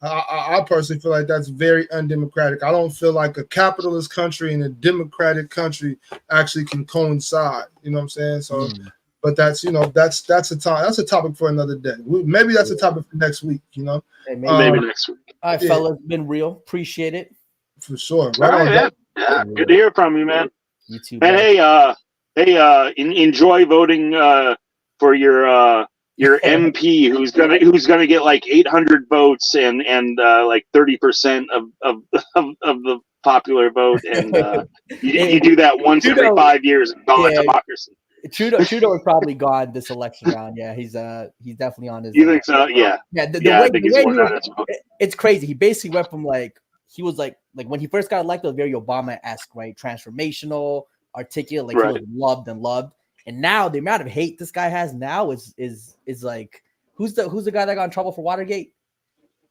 I personally feel like that's very undemocratic. I don't feel like a capitalist country and a democratic country actually can coincide. You know what I'm saying? So, but that's a topic for another day. Maybe that's a topic for next week. You know,
maybe next week.
All right, fellas, been real. Appreciate it.
For sure.
Right, yeah, good to hear from you, man.
You too.
And enjoy voting for your MP who's gonna get like 800 votes and like 30% of the popular vote, and you do that once every 5 years and call it democracy.
Trudeau is probably gone this election round. Yeah, he's definitely on his.
You think so? Yeah.
Yeah. It's crazy. He basically went from he was like when he first got elected, it was very Obama-esque, right? Transformational, articulate, he was loved and loved. And now the amount of hate this guy has now is like, who's the guy that got in trouble for Watergate?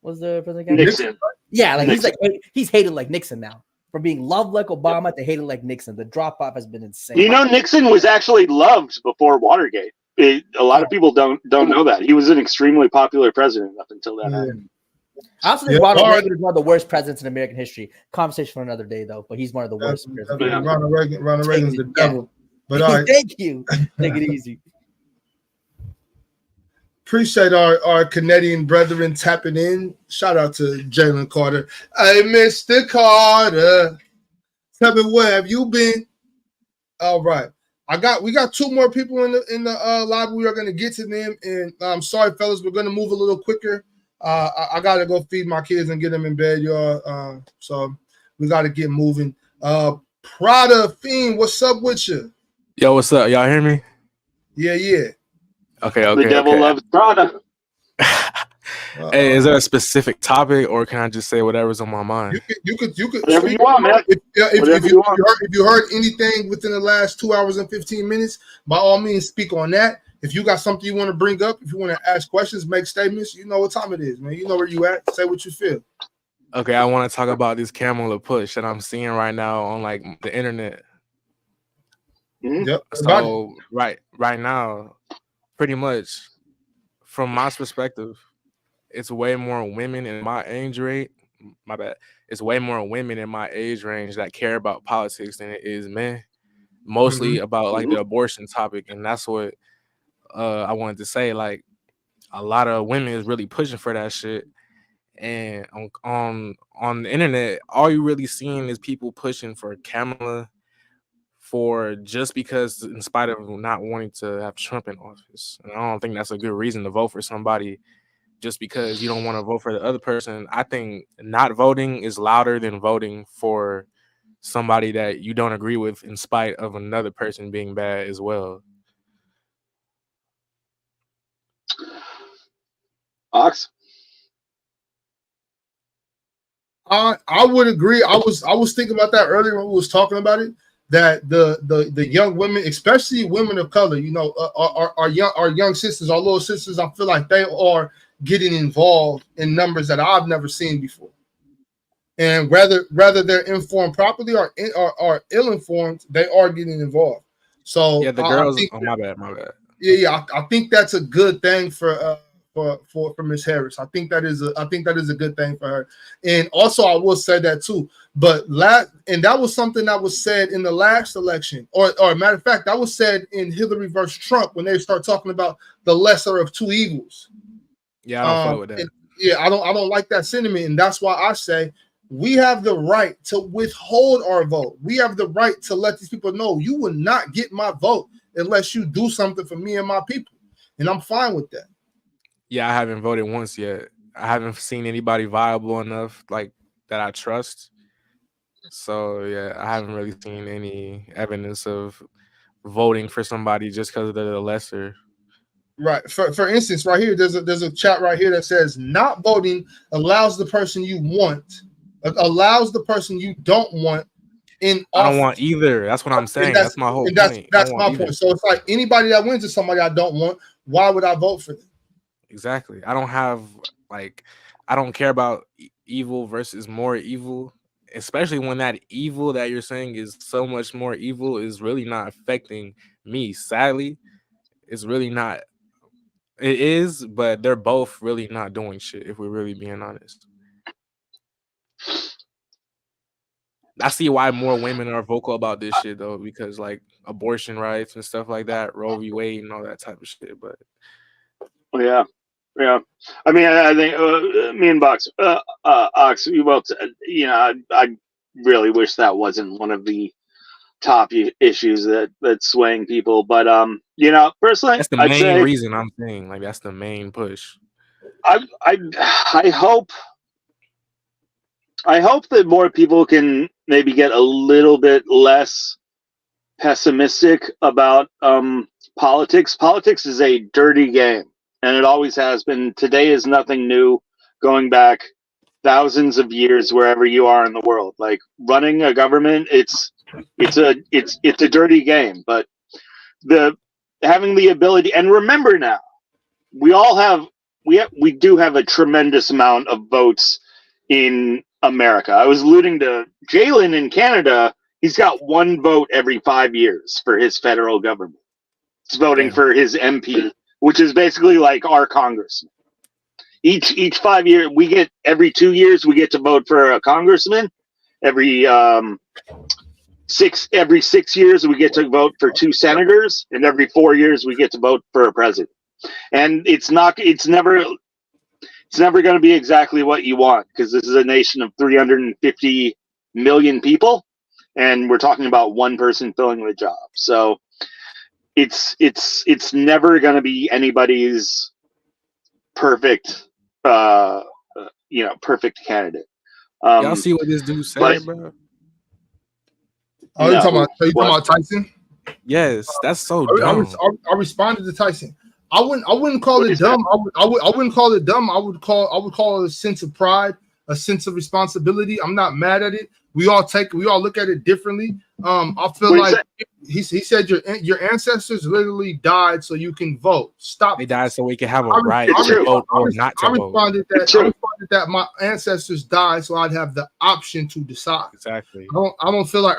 Was the president guy?
Nixon.
Yeah, Nixon. He's hated like Nixon now. From being loved like Obama to hated like Nixon. The drop off has been insane.
You know, Nixon was actually loved before Watergate. A lot of people don't know that. He was an extremely popular president up until that time.
I also think Ronald Reagan is one of the worst presidents in American history. Conversation for another day, though. But he's one of the worst presidents.
Yeah.
Ronald Reagan's the devil. But all right.
Thank you. Take it easy.
Appreciate our Canadian brethren tapping in. Shout out to Jalen Carter. Hey, Mr. Carter. Tell me, where have you been? All right. We got two more people in the live. We are going to get to them. And I'm sorry, fellas, we're going to move a little quicker. I got to go feed my kids and get them in bed, y'all. So we got to get moving. Prada Fiend, what's up with you?
Yo, what's up? Y'all hear me?
Yeah.
Okay.
The devil loves Prada.
Hey, is there a specific topic, or can I just say whatever's on my mind?
You could
Whatever you want, man.
If you heard anything within the last 2 hours and 15 minutes, by all means, speak on that. If you got something you want to bring up, if you want to ask questions, make statements, you know what time it is, man. You know where you at. Say what you feel.
Okay, I want to talk about this Camel push that I'm seeing right now on like the internet.
Yep.
So right now, pretty much from my perspective, it's way more women in my age range. My bad. It's way more women in my age range that care about politics than it is men. Mostly about like the abortion topic, and that's what I wanted to say. Like a lot of women is really pushing for that shit. And on the internet, all you really seeing is people pushing for Kamala for just because, in spite of not wanting to have Trump in office. And I don't think that's a good reason to vote for somebody just because you don't want to vote for the other person. I think not voting is louder than voting for somebody that you don't agree with in spite of another person being bad as well.
Ox?
I would agree. I was thinking about that earlier when we was talking about it. That the young women, especially women of color, you know, our young sisters, our little sisters, I feel like they are getting involved in numbers that I've never seen before. And whether they're informed properly or ill-informed, they are getting involved. So
yeah, the girls. My bad.
Yeah. I think that's a good thing for Ms. Harris. I think that is a good thing for her. And also, I will say that too. But that was something that was said in the last election, or matter of fact, that was said in Hillary versus Trump when they start talking about the lesser of two evils.
Yeah, I don't fuck with that.
I don't like that sentiment, and that's why I say we have the right to withhold our vote. We have the right to let these people know you will not get my vote unless you do something for me and my people, and I'm fine with that.
Yeah, I haven't voted once yet. I haven't seen anybody viable enough like that I trust. So yeah, I haven't really seen any evidence of voting for somebody just because they're the lesser.
Right. For instance, right here, there's a chat right here that says not voting allows the person you want, allows the person you don't want in office.
I don't want either. That's what I'm saying. That's my whole point.
That's my point. So it's like anybody that wins is somebody I don't want. Why would I vote for them?
Exactly. I don't care about evil versus more evil, especially when that evil that you're saying is so much more evil is really not affecting me. Sadly, it's really not. It is, but they're both really not doing shit, if we're really being honest. I see why more women are vocal about this shit, though, because, like, abortion rights and stuff like that, Roe v. Wade and all that type of shit, but...
Yeah. I mean, I think me and Ox, we both, you know, I really wish that wasn't one of the top issues that's swaying people, but you know, personally,
that's the main reason I'm saying, like, that's the main push.
I hope that more people can maybe get a little bit less pessimistic about politics. Politics is a dirty game, and it always has been. Today is nothing new, going back thousands of years wherever you are in the world. Like running a government, it's a dirty game, but having the ability, and remember now, we do have a tremendous amount of votes in America. I was alluding to Jalen in Canada. He's got one vote every 5 years for his federal government. He's voting for his MP, which is basically like our congressman. each 5 year, we get every 2 years we get to vote for a congressman. Every 6 years we get to vote for 2 senators, and every 4 years we get to vote for a president. And it's never going to be exactly what you want, because this is a nation of 350 million people, and we're talking about one person filling the job. So it's never going to be anybody's perfect perfect candidate.
Y'all see what this dude said, bro?
Oh, you talking about Tyson?
Yes, that's so
I
dumb.
responded to Tyson. I wouldn't call it dumb. I wouldn't call it dumb. I would call it a sense of pride, a sense of responsibility. I'm not mad at it. We all look at it differently. I feel like he said your ancestors literally died so you can vote. Stop.
They died so we can have a right to vote or not to vote.
I responded that my ancestors died so I'd have the option to decide.
Exactly.
I don't feel like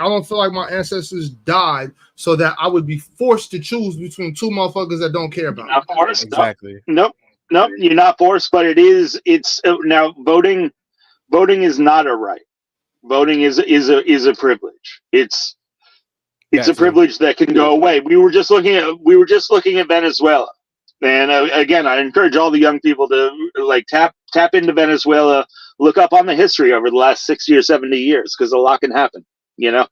my ancestors died so that I would be forced to choose between 2 motherfuckers that don't care about me.
Not forced.
Exactly.
Nope, you're not forced, but it's now voting is not a right. Voting is a privilege. It's a privilege that can go away. We were just looking at Venezuela, and again, I encourage all the young people to tap into Venezuela, look up on the history over the last 60 or 70 years, because a lot can happen. A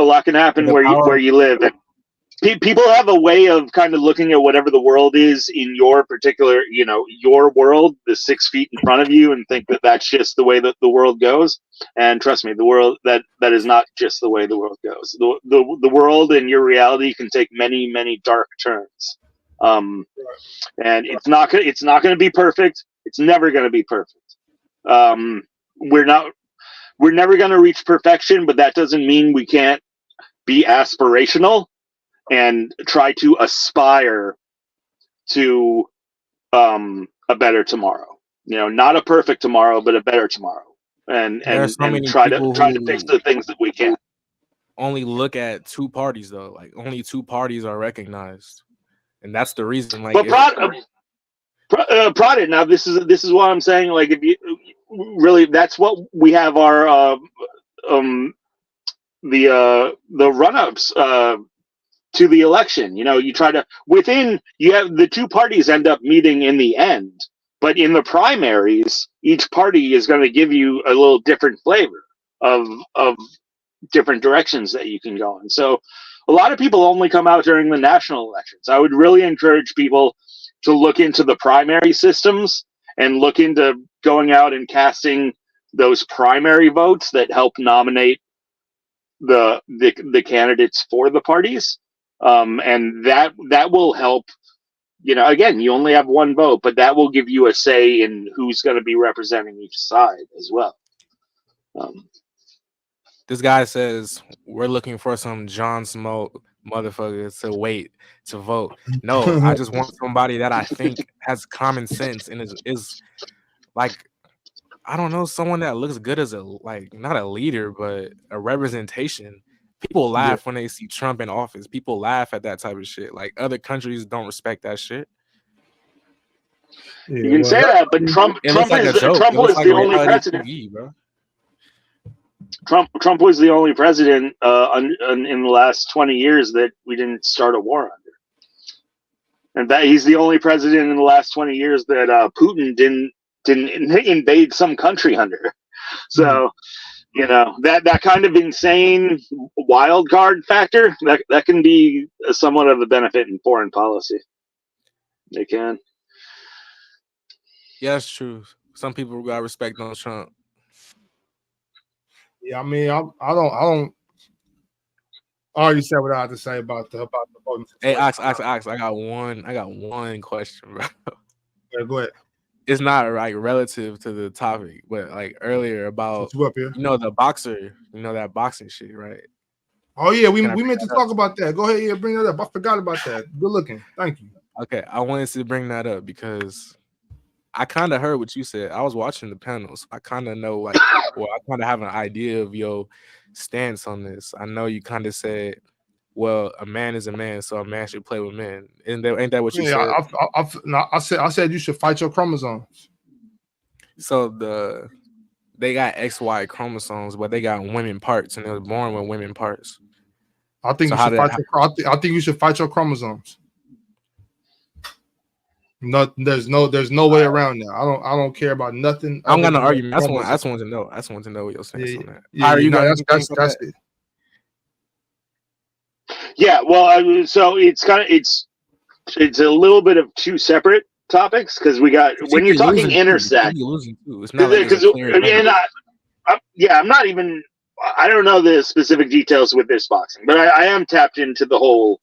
lot can happen where you live. And people have a way of kind of looking at whatever the world is in your particular, your world, the 6 feet in front of you, and think that that's just the way that the world goes. And trust me, the world that is not just the way the world goes. The world and your reality can take many, many dark turns. And it's not going to be perfect. It's never going to be perfect. We're never going to reach perfection, but that doesn't mean we can't be aspirational and try to aspire to a better tomorrow. Not a perfect tomorrow, but a better tomorrow. And try to fix the things that we can.
Only look at 2 parties though. Like only 2 parties are recognized, and that's the reason. Like,
prodded. Now this is what I'm saying. Like, if you really, that's what we have our the run-ups to the election. You try to you have the 2 parties end up meeting in the end, but in the primaries, each party is going to give you a little different flavor of different directions that you can go in. So a lot of people only come out during the national elections. I would really encourage people to look into the primary systems and look into going out and casting those primary votes that help nominate the candidates for the parties. And that will help. Again, you only have 1 vote, but that will give you a say in who's going to be representing each side as well.
This guy says we're looking for some John Smoke motherfucker to wait to vote. No, I just want somebody that I think has common sense and is like, I don't know, someone that looks good as not a leader, but a representation. People laugh when they see Trump in office. People laugh at that type of shit. Like, other countries don't respect that shit.
You can say that, but Trump was the only president.
TV, bro.
Trump was the only president in the last 20 years that we didn't start a war under, and that he's the only president in the last 20 years that Putin didn't invade some country under. So. That kind of insane wild card factor that can be somewhat of a benefit in foreign policy. They can.
Yeah, that's true. Some people got respect on Trump.
Yeah, I mean, I don't. I already said what I had to say about the voting.
Hey, Ox, I got one question, bro.
Yeah, go ahead.
It's not relative to the topic, but earlier about the boxer, that boxing shit, right?
Oh yeah, we meant to talk about that. Go ahead, bring that up. I forgot about that. Good looking. Thank you.
Okay, I wanted to bring that up because I kind of heard what you said. I was watching the panels. I kind of know, I kind of have an idea of your stance on this. I know you kind of said, well, a man is a man, so a man should play with men. Ain't that what you said?
I said you should fight your chromosomes.
So they got XY chromosomes, but they got women parts, and they was born with women parts.
I think
So
you
how
should
did-
fight I think you should fight your chromosomes. No, there's no way around that. I don't care about nothing.
I'm
other
gonna
than
argue.
your
I just
chromosomes.
want to know. I just want to know what your stance on that.
Yeah,
Are you
no,
gonna
that's
that?
it.
Yeah, well, so it's a little bit of two separate topics because we got when you're talking intersex.
It's not like it's a clear
And I'm not even. I don't know the specific details with this boxing, but I am tapped into the whole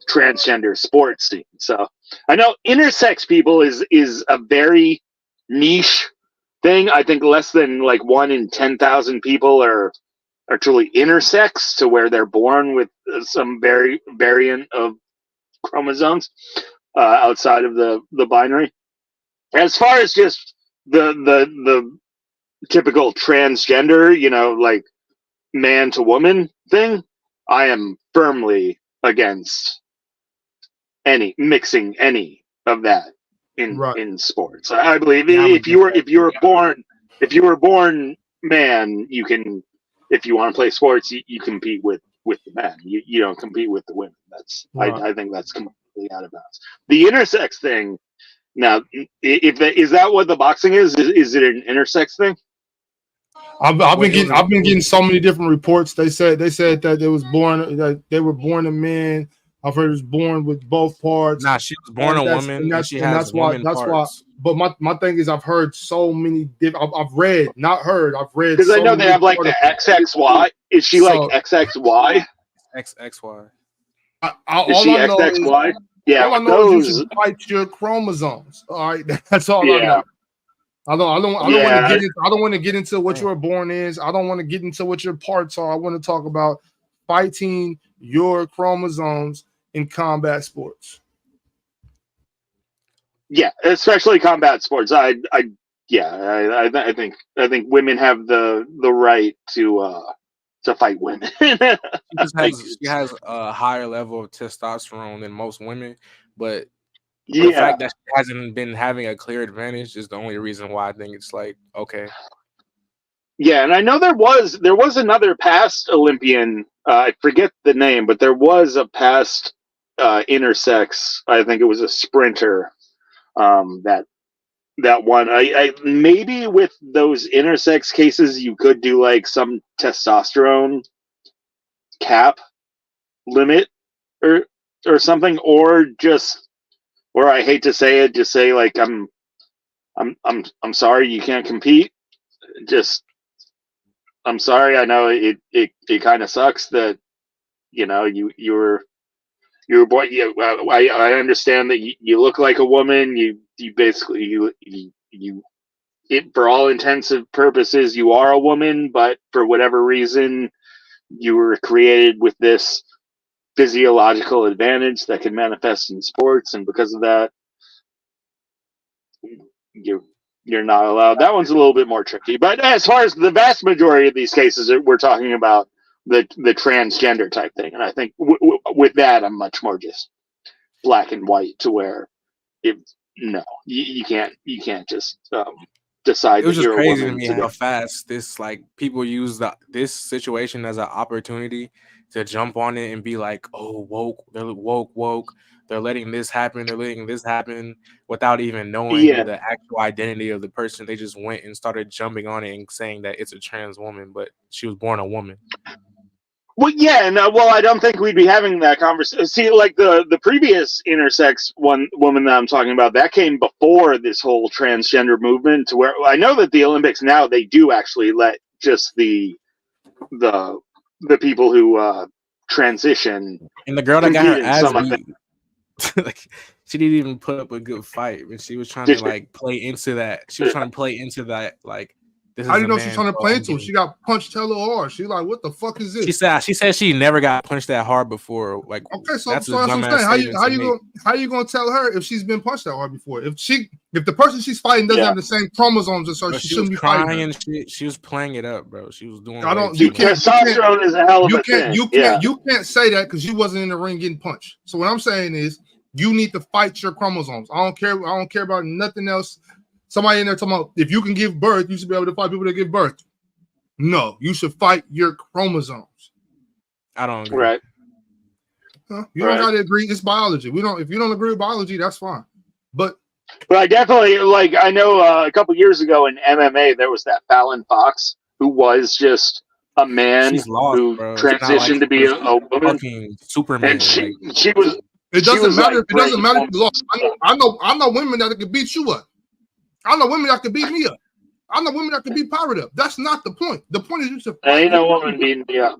transgender sports scene. So I know intersex people is a very niche thing. I think less than like 1 in 10,000 people are truly intersex, to where they're born with some variant of chromosomes outside of the binary. As far as just the typical transgender, like man to woman thing, I am firmly against mixing any of that in sports. I believe if you were born man, you can, if you want to play sports, you compete with the men. You don't compete with the women. That's right. I think that's completely out of bounds. The intersex thing. Now, is that what the boxing is? Is it an intersex thing?
I've been getting so many different reports. They said that they were born a man. I've heard it was born with both parts.
Nah, she was born a woman, and she has women parts.
But my thing is, I've heard so many different. I've read, not heard. I've read
because I know they have like the XXY. Is she like XXY?
XXY.
Is she XXY? Yeah,
all I know is you should fight your chromosomes. All right, that's all I know. I don't want to get into what your born is. I don't want to get into what your parts are. I want to talk about fighting your chromosomes in combat sports.
Yeah, especially combat sports. I think women have the right to fight women.
She has a higher level of testosterone than most women, but the fact that she hasn't been having a clear advantage is the only reason why I think it's like okay.
Yeah, and I know there was another past Olympian. I forget the name, but there was a past intersex. I think it was a sprinter. That one. I maybe with those intersex cases, you could do like some testosterone cap limit or something, or I hate to say it, just say like I'm sorry you can't compete. I'm sorry. I know it kind of sucks that you were born. I understand that you look like a woman. You basically for all intents and purposes you are a woman, but for whatever reason you were created with this physiological advantage that can manifest in sports, and because of that you're not allowed. That one's a little bit more tricky. But as far as the vast majority of these cases, we're talking about the transgender type thing, and I think with that I'm much more just black and white, to where you can't just decide.
It was
that
just
you're
crazy
a
to
woman
me how fast this like people use this situation as an opportunity to jump on it and be like, oh, woke, they're woke. They're letting this happen. They're letting this happen without even knowing the actual identity of the person. They just went and started jumping on it and saying that it's a trans woman, but she was born a woman.
Well, yeah, and I don't think we'd be having that conversation. See, like the previous intersex woman that I'm talking about, that came before this whole transgender movement. To where I know that the Olympics now, they do actually let just the people who transition.
And the girl that got her ass beat. Like she didn't even put up a good fight, but she was trying to like play into that. She was trying to play into that like this is.
I didn't know she's trying to play into it. She got punched hella hard. She like, what the fuck is this?
She said she never got punched that hard before. Like
okay, so that's what I'm saying. How you gonna tell her if she's been punched that hard before? If the person she's fighting doesn't have the same chromosomes as her, she shouldn't be fighting.
And she was playing it up, bro. She was doing.
Testosterone is a hell of a thing.
You can't say that because you wasn't in the ring getting punched. So what I'm saying is, you need to fight your chromosomes. I don't care about nothing else. Somebody in there talking about if you can give birth, you should be able to fight people that give birth. No, you should fight your chromosomes.
I don't agree.
Right.
You don't got to agree. It's biology. We don't. If you don't agree with biology, that's fine. But
I definitely I know a couple years ago in MMA there was that Fallon Fox who was just a man who transitioned to be a woman.
Fucking Superman.
And she was.
It doesn't matter.
Like,
it doesn't matter if you lost. I know women that can beat you up. I know women that can beat me up. I know women that can beat Pirate up. That's not the point. The point is you should.
Ain't no woman beating me up.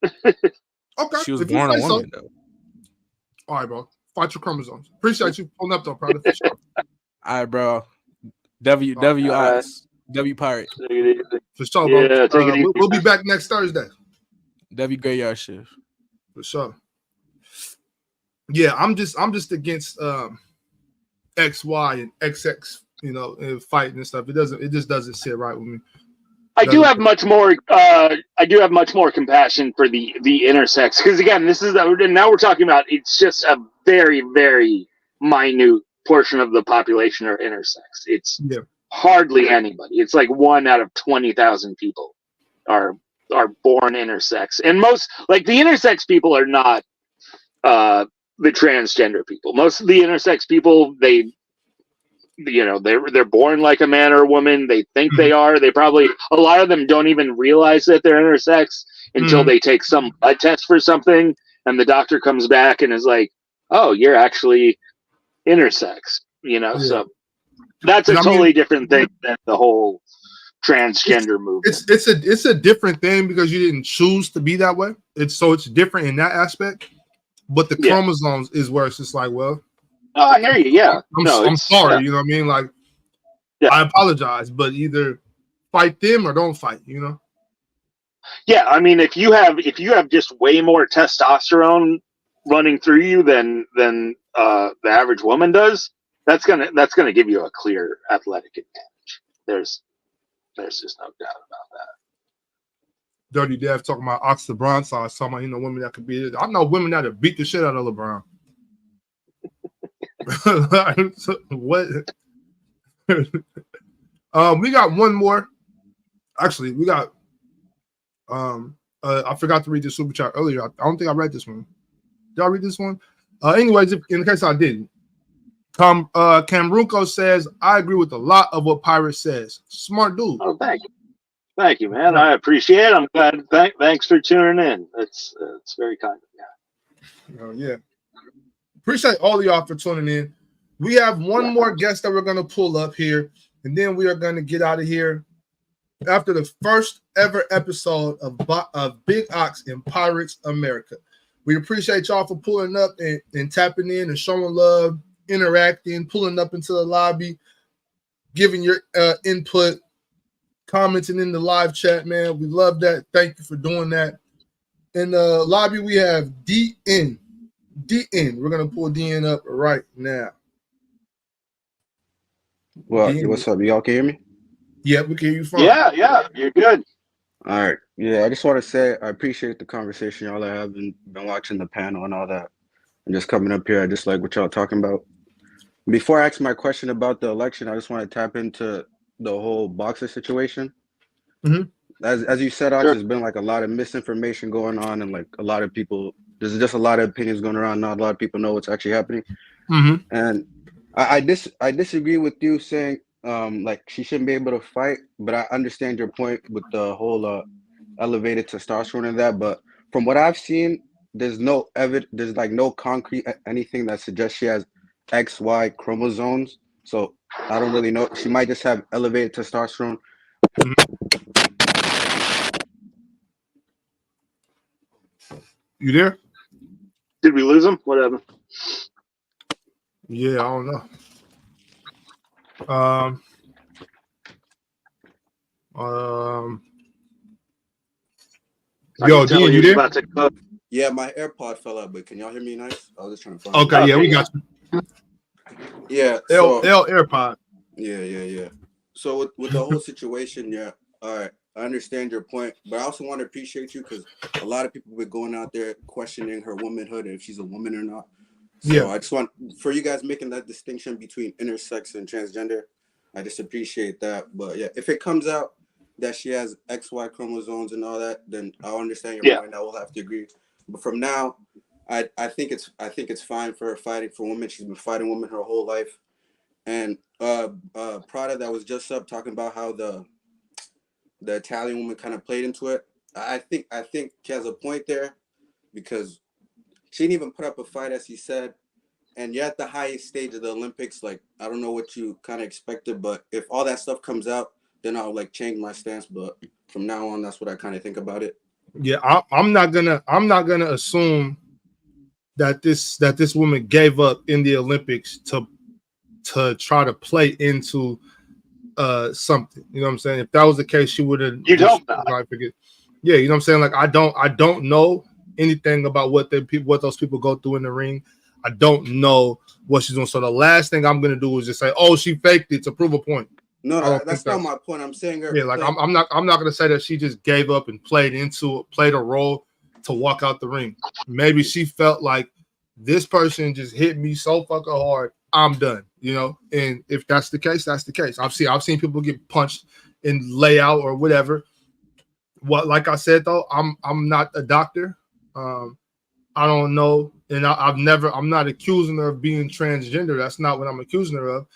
Okay.
She was born a woman, though.
All right, bro. Fight your chromosomes. Appreciate you pulling up, though, brother. For sure.
All right, bro. W Pirate.
For sure, bro.
Yeah, take it easy.
We'll be back next Thursday.
W Graveyard Shift.
For sure. Yeah, I'm just against XY and XX, and fighting and stuff. It just doesn't sit right with me.
I do have much more compassion for the intersex, because again, now we're talking about it's just a very, very minute portion of the population are intersex. It's hardly anybody. It's like 1 out of 20,000 people are born intersex, and most the intersex people are not the transgender people. Most of the intersex people, they're born like a man or a woman. They think they are. They probably, a lot of them don't even realize that they're intersex until they take some blood test for something, and the doctor comes back and is like, "Oh, you're actually intersex." So that's a totally different thing than the whole transgender movement.
It's a different thing because you didn't choose to be that way. It's different in that aspect. But the chromosomes is where it's just like, well.
Oh, I hear you. Yeah.
I'm sorry. You know what I mean? Like, I apologize, but either fight them or don't fight.
Yeah, I mean, if you have just way more testosterone running through you than the average woman does, that's gonna give you a clear athletic advantage. There's just no doubt about that.
Dirty Dev talking about Ox LeBron size. Talking about women that could beat it. I know women that have beat the shit out of LeBron. What? We got one more. Actually, we got. I forgot to read the super chat earlier. I don't think I read this one. Did I read this one? Anyways, in case I didn't, Camruco says I agree with a lot of what Pirate says. Smart dude.
Oh, thank you, man. I appreciate it. I'm glad. Thanks for tuning in. It's very kind of you.
Oh yeah. Appreciate all of y'all for tuning in. We have one more guest that we're going to pull up here, and then we are going to get out of here after the first ever episode of Big Ox in Pirates America. We appreciate y'all for pulling up and tapping in and showing love, interacting, pulling up into the lobby, giving your input, commenting in the live chat, man. We love that. Thank you for doing that. In the lobby, we have DN. We're going to pull DN up right now.
Well, what's up? Y'all can hear me?
Yeah, we can hear you fine.
Yeah, you're good.
All right. Yeah, I just want to say I appreciate the conversation y'all are having. Been watching the panel and all that. And just coming up here, I just like what y'all talking about. Before I ask my question about the election, I just want to tap into the whole boxer situation.
Mm-hmm.
As you said, there's been like a lot of misinformation going on, and like a lot of people, there's just a lot of opinions going around. Not a lot of people know what's actually happening.
Mm-hmm.
And I disagree with you saying like she shouldn't be able to fight, but I understand your point with the whole elevated testosterone and that. But from what I've seen, there's no there's like no concrete anything that suggests she has XY chromosomes. So I don't really know. She might just have elevated testosterone.
You there?
Did we lose him? What happened?
Yeah, I don't know. Yo, Dean, you there?
Yeah, my AirPod fell out, but can y'all hear me nice? I was just trying to find
Okay, yeah, we got you.
Yeah.
So, AirPod.
Yeah. So with the whole situation, yeah, all right. I understand your point, but I also want to appreciate you because a lot of people have been going out there questioning her womanhood and if she's a woman or not. So I just want for you guys making that distinction between intersex and transgender. I just appreciate that. But yeah, if it comes out that she has XY chromosomes and all that, then I'll understand your point. I will have to agree. But from now, I think it's fine for her fighting for women. She's been fighting women her whole life. And Prada that was just up talking about how the Italian woman kind of played into it. I think she has a point there, because she didn't even put up a fight, as he said. And you're at the highest stage of the Olympics. Like, I don't know what you kind of expected, but if all that stuff comes out, then I'll like change my stance. But from now on, that's what I kind of think about it.
Yeah, I'm not gonna assume that this woman gave up in the Olympics to try to play into something. You know what I'm saying? If that was the case, she would have.
You'd hope not.
Yeah, you know what I'm saying? Like, I don't know anything about what those people go through in the ring. I don't know what she's doing. So the last thing I'm gonna do is just say, "Oh, she faked it to prove a point."
No, that's not my point. I'm saying her.
Yeah, like I'm not gonna say that she just gave up and played a role to walk out the ring. Maybe she felt like this person just hit me so fucking hard, I'm done. You know, and if that's the case, that's the case. I've seen people get punched in layout or whatever. Like I said though, I'm not a doctor. I don't know, and I'm not accusing her of being transgender. That's not what I'm accusing her of.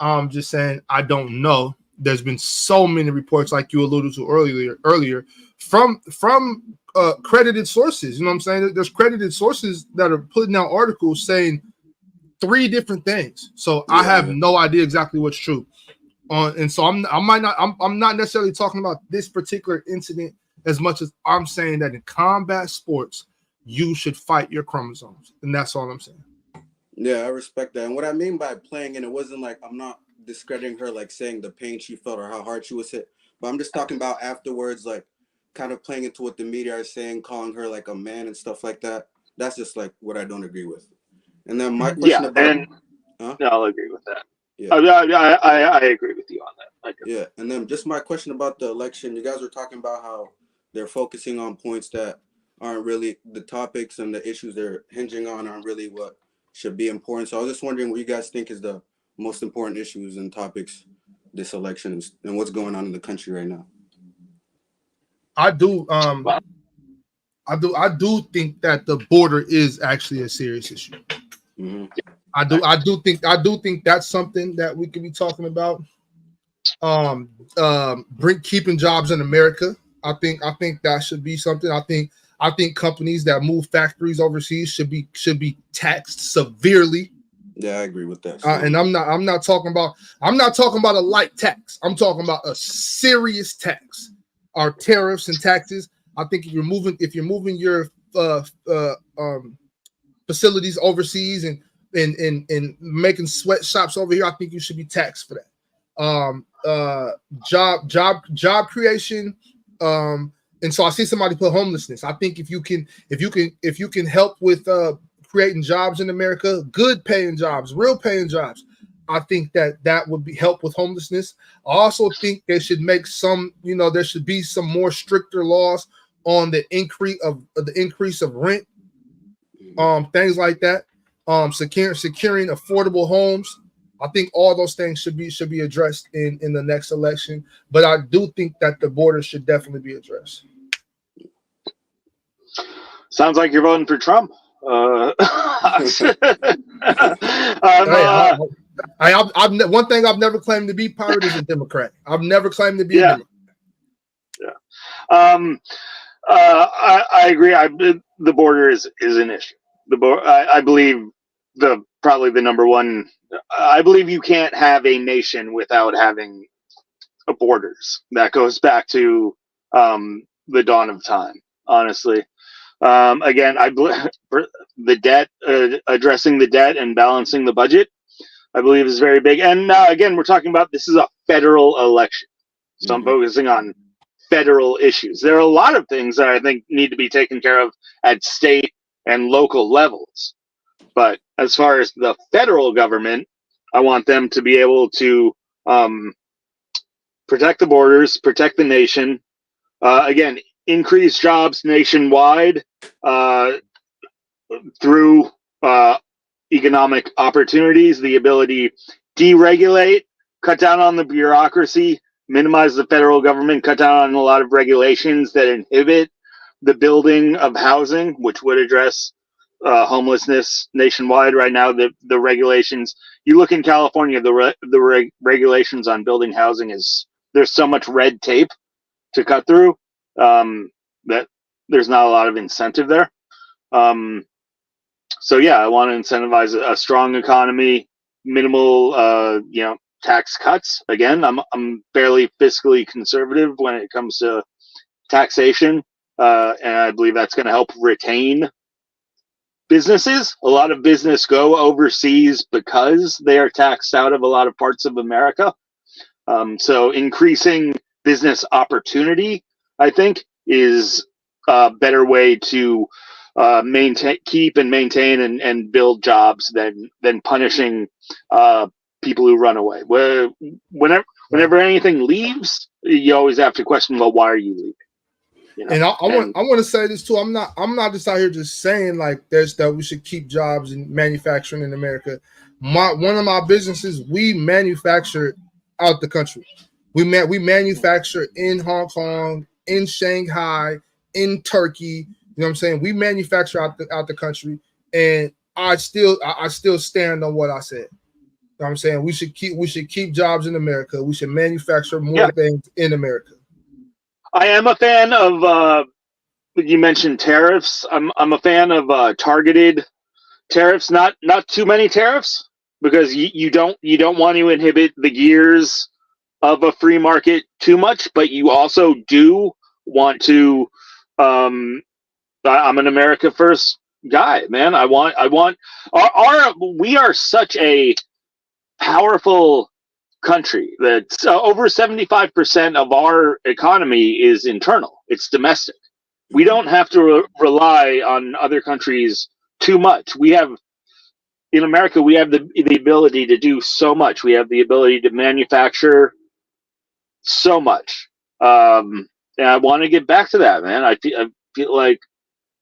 I'm just saying I don't know. There's been so many reports, like you alluded to earlier, from credited sources. You know what I'm saying? There's credited sources that are putting out articles saying 3 different things. So I have no idea exactly what's true. And so I'm not necessarily talking about this particular incident as much as I'm saying that in combat sports, you should fight your chromosomes, and that's all I'm saying.
Yeah, I respect that. And what I mean by playing, and it wasn't like I'm not discrediting her, like saying the pain she felt or how hard she was hit, but I'm just talking about afterwards, like kind of playing into what the media are saying, calling her like a man and stuff like that. That's just like what I don't agree with. And then my question
I'll agree with that.
Yeah,
I agree with you on that.
Yeah, and then just my question about the election. You guys were talking about how they're focusing on points that aren't really the topics, and the issues they're hinging on aren't really what should be important. So I was just wondering what you guys think is the most important issues and topics this election and what's going on in the country right now.
I do think that the border is actually a serious issue.
Mm-hmm.
I do think that's something that we could be talking about. Keeping jobs in America. I think that should be something. I think companies that move factories overseas should be taxed severely.
Yeah, I agree with that.
And I'm not talking about a light tax. I'm talking about a serious tax. Our tariffs and taxes. I think if you're moving your facilities overseas and making sweatshops over here, I think you should be taxed for that. Job creation. And so I see somebody put homelessness. I think if you can help with creating jobs in America, good paying jobs, real paying jobs, I think that would be help with homelessness. I also think they should make there should be some more stricter laws on the increase of rent, things like that. Securing affordable homes. I think all those things should be addressed in the next election. But I do think that the border should definitely be addressed.
Sounds like you're voting for Trump. One
thing I've never claimed to be, Pirate, is a Democrat. I've never claimed to be a Democrat.
Yeah. I agree. The border is an issue. I believe probably the number one. I believe you can't have a nation without having borders. That goes back to the dawn of time. Honestly, again, the debt, addressing the debt and balancing the budget, I believe is very big. And again, we're talking about this is a federal election, so I'm focusing on federal issues. There are a lot of things that I think need to be taken care of at state and local levels. But as far as the federal government, I want them to be able to protect the borders, protect the nation. Again, increase jobs nationwide through economic opportunities, the ability to deregulate cut down on the bureaucracy, minimize the federal government, cut down on a lot of regulations that inhibit the building of housing, which would address homelessness nationwide. Right now, the regulations, you look in California, the regulations on building housing there's so much red tape to cut through that there's not a lot of incentive there. So yeah, I want to incentivize a strong economy, minimal, tax cuts. Again, I'm fairly fiscally conservative when it comes to taxation, and I believe that's going to help retain businesses. A lot of business go overseas because they are taxed out of a lot of parts of America. So increasing business opportunity, I think, is a better way to keep and maintain and build jobs than punishing people who run away. Whenever anything leaves, you always have to question, well, why are you leaving? You know?
And I want to say this too. I'm not just out here just saying like this, that we should keep jobs in manufacturing in America. One of my businesses, we manufacture out the country. We manufacture in Hong Kong, in Shanghai, in Turkey. You know what I'm saying? We manufacture out the country, and I still stand on what I said. You know what I'm saying? We should keep jobs in America. We should manufacture more things in America.
I am a fan of you mentioned tariffs. I'm a fan of targeted tariffs, not too many tariffs, because you don't want to inhibit the gears of a free market too much, but you also do want to I'm an America first guy, man. I want we are such a powerful country that over 75% of our economy is internal. It's domestic. We don't have to rely on other countries too much. In America, we have the ability to do so much. We have the ability to manufacture so much. And I want to get back to that, man. I feel like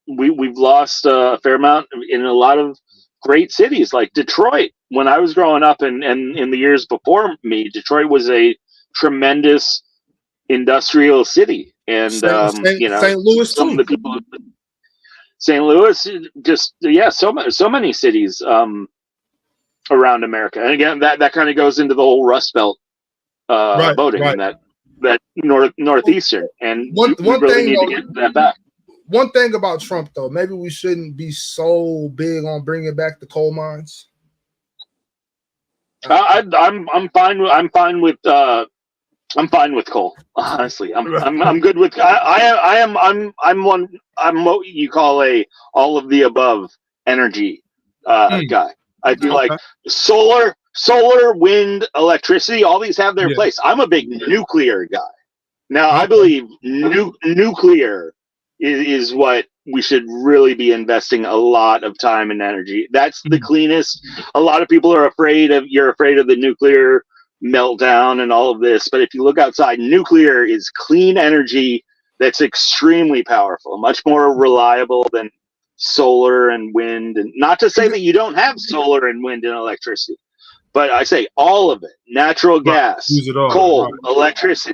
we've lost a fair amount in a lot of great cities like Detroit. When I was growing up and in the years before me, Detroit was a tremendous industrial city. And
St. Louis
some
too.
of the people, St. Louis, just so many cities around America. And again, that kind of goes into the whole Rust Belt voting and that northeastern. And we really need to get that back.
One thing about Trump, though, maybe we shouldn't be so big on bringing back the coal mines.
I'm fine with coal. Honestly, I'm good with. I'm what you call a all of the above energy guy. I feel like solar, wind, electricity, all these have their place. I'm a big nuclear guy. Now, I believe nuclear is what we should really be investing a lot of time and energy. That's the cleanest. A lot of people are afraid of the nuclear meltdown and all of this, but if you look outside, nuclear is clean energy that's extremely powerful, much more reliable than solar and wind. And not to say that you don't have solar and wind and electricity, but I say all of it: natural gas, coal, electricity.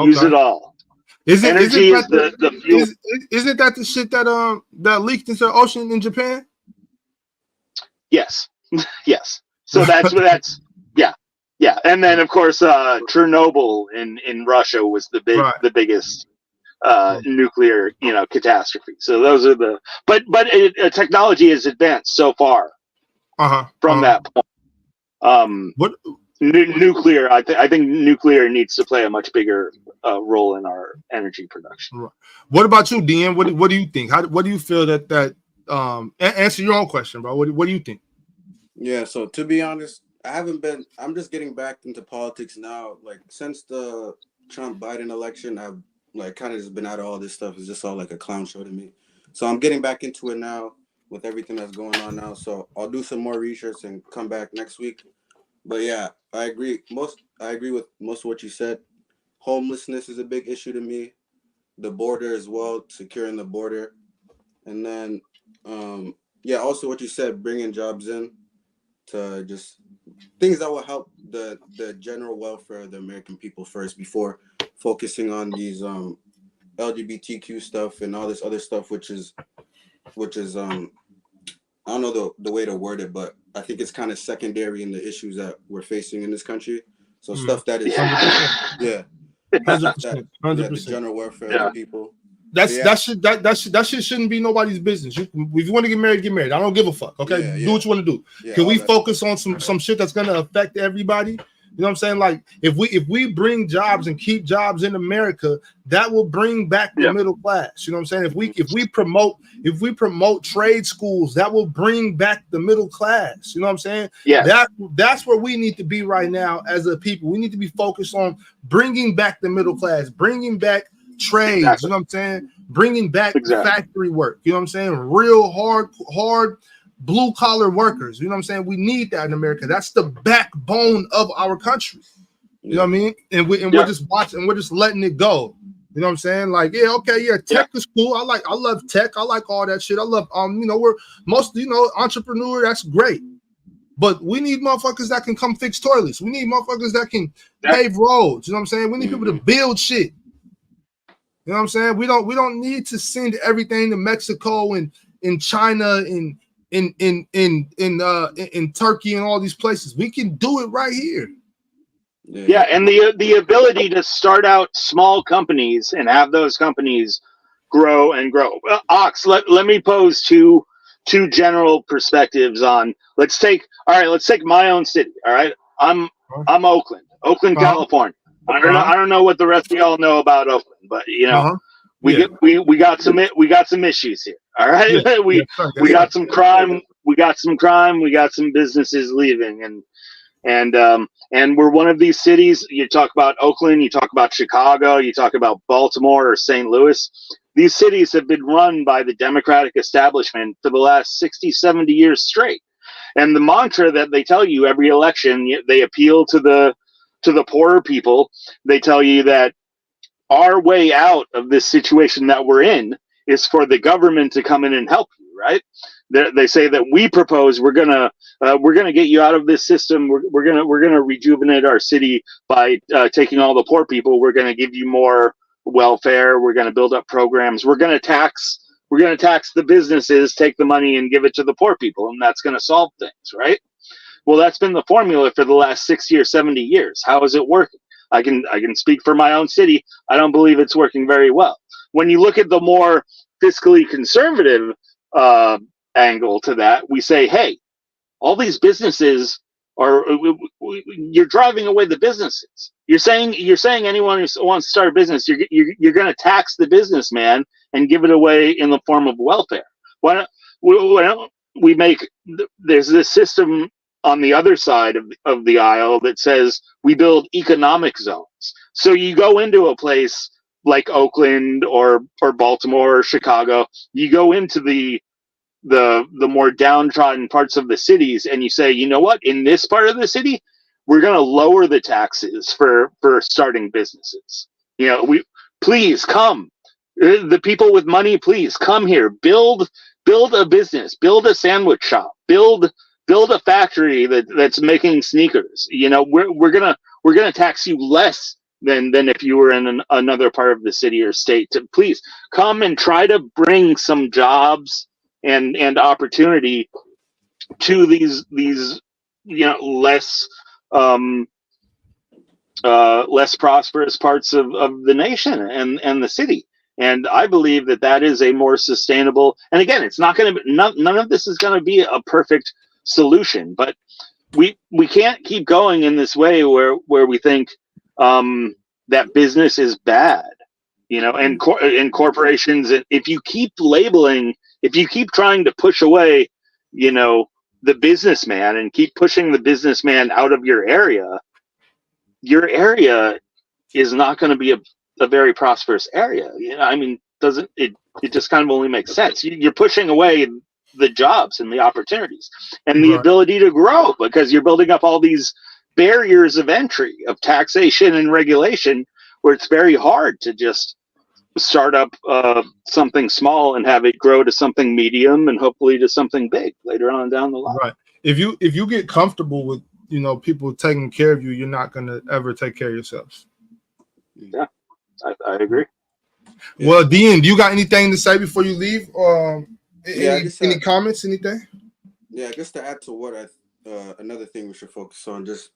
Use it all. Energy is the fuel.
Isn't that the shit that leaked into the ocean in Japan?
Yes. Yes. So that's yeah. And then of course Chernobyl in Russia was the biggest nuclear catastrophe. So those are but technology has advanced so far from that point.
What
nuclear? I think nuclear needs to play a much bigger role in our energy production.
Right. What about you, Dean? What do you think? What do you feel that answer your own question, bro? What do you think?
Yeah, so to be honest, I'm just getting back into politics now. Like since the Trump Biden election, I've like kind of just been out of all this stuff. It's just all like a clown show to me. So I'm getting back into it now with everything that's going on now. So I'll do some more research and come back next week. But yeah, I agree with most of what you said. Homelessness is a big issue to me. The border as well, securing the border. And then, also what you said, bringing jobs in to just things that will help the general welfare of the American people first before focusing on these LGBTQ stuff and all this other stuff, which is I don't know the way to word it, but I think it's kind of secondary in the issues that we're facing in this country. So stuff that is
100%. 100%.
The general welfare of the people.
That shit shouldn't be nobody's business. If you want to get married, get married. I don't give a fuck. Okay, do what you want to do. Can we focus on some shit that's gonna affect everybody? You know what I'm saying? Like if we bring jobs and keep jobs in America, that will bring back the middle class. You know what I'm saying? If we promote trade schools, that will bring back the middle class. You know what I'm saying?
Yeah.
That's where we need to be right now as a people. We need to be focused on bringing back the middle class, bringing back trades. You know what I'm saying? Bringing back factory work. You know what I'm saying? Real hard blue collar workers. You know what I'm saying? We need that in America. That's the backbone of our country. You know what I mean? And we're just watching, we're just letting it go. You know what I'm saying? Like, tech is cool. I love tech. I like all that shit. I love we're mostly, entrepreneur, that's great. But we need motherfuckers that can come fix toilets. We need motherfuckers that can pave roads. You know what I'm saying? We need people to build shit. You know what I'm saying? We don't need to send everything to Mexico and in China and in Turkey and all these places. We can do it right here.
And the ability to start out small companies and have those companies grow and grow. Ox, let me pose two general perspectives on. Let's take my own city. All right, I'm Oakland, California. I don't know what the rest of y'all know about Oakland, but we got some issues here. All right, we got some crime. We got some businesses leaving, and we're one of these cities. You talk about Oakland, you talk about Chicago, you talk about Baltimore or St. Louis. These cities have been run by the Democratic establishment for the last 60, 70 years straight. And the mantra that they tell you every election, they appeal to the poorer people. They tell you that our way out of this situation that we're in is for the government to come in and help you, right? They say that we propose we're gonna get you out of this system. We're gonna rejuvenate our city by taking all the poor people. We're gonna give you more welfare. We're gonna build up programs. We're gonna tax the businesses, take the money and give it to the poor people, and that's gonna solve things, right? Well, that's been the formula for the last 60 or 70 years. How is it working? I can speak for my own city. I don't believe it's working very well. When you look at the more fiscally conservative angle to that, we say, hey, all these businesses you're driving away the businesses. You're saying anyone who wants to start a business, you're going to tax the businessman and give it away in the form of welfare. Why don't we make? There's this system on the other side of the aisle that says we build economic zones. So you go into a place like Oakland or Baltimore or Chicago, you go into the more downtrodden parts of the cities and you say, you know what, in this part of the city, we're going to lower the taxes for starting businesses. Please come. The people with money, please come here, build a business, build a sandwich shop, build a factory that's making sneakers. We're gonna tax you less than if you were in another part of the city or state. To please come and try to bring some jobs and opportunity to these less prosperous parts of the nation and the city. And I believe that is a more sustainable. And again, it's not going to be none of this is going to be a perfect solution, but we can't keep going in this way where we think that business is bad, and corporations. If you keep labeling, if you keep trying to push away, the businessman and keep pushing the businessman out of your area is not going to be a very prosperous area. Doesn't it just kind of only makes sense. You're pushing away the jobs and the opportunities and the ability to grow because you're building up all these barriers of entry of taxation and regulation where it's very hard to just start up something small and have it grow to something medium and hopefully to something big later on down the line.
Right. If you get comfortable people taking care of you, you're not gonna ever take care of yourselves.
Yeah, I agree.
Well, Dean, do you got anything to say before you leave? Any comments? Anything?
Yeah, just to add to what another thing we should focus on, just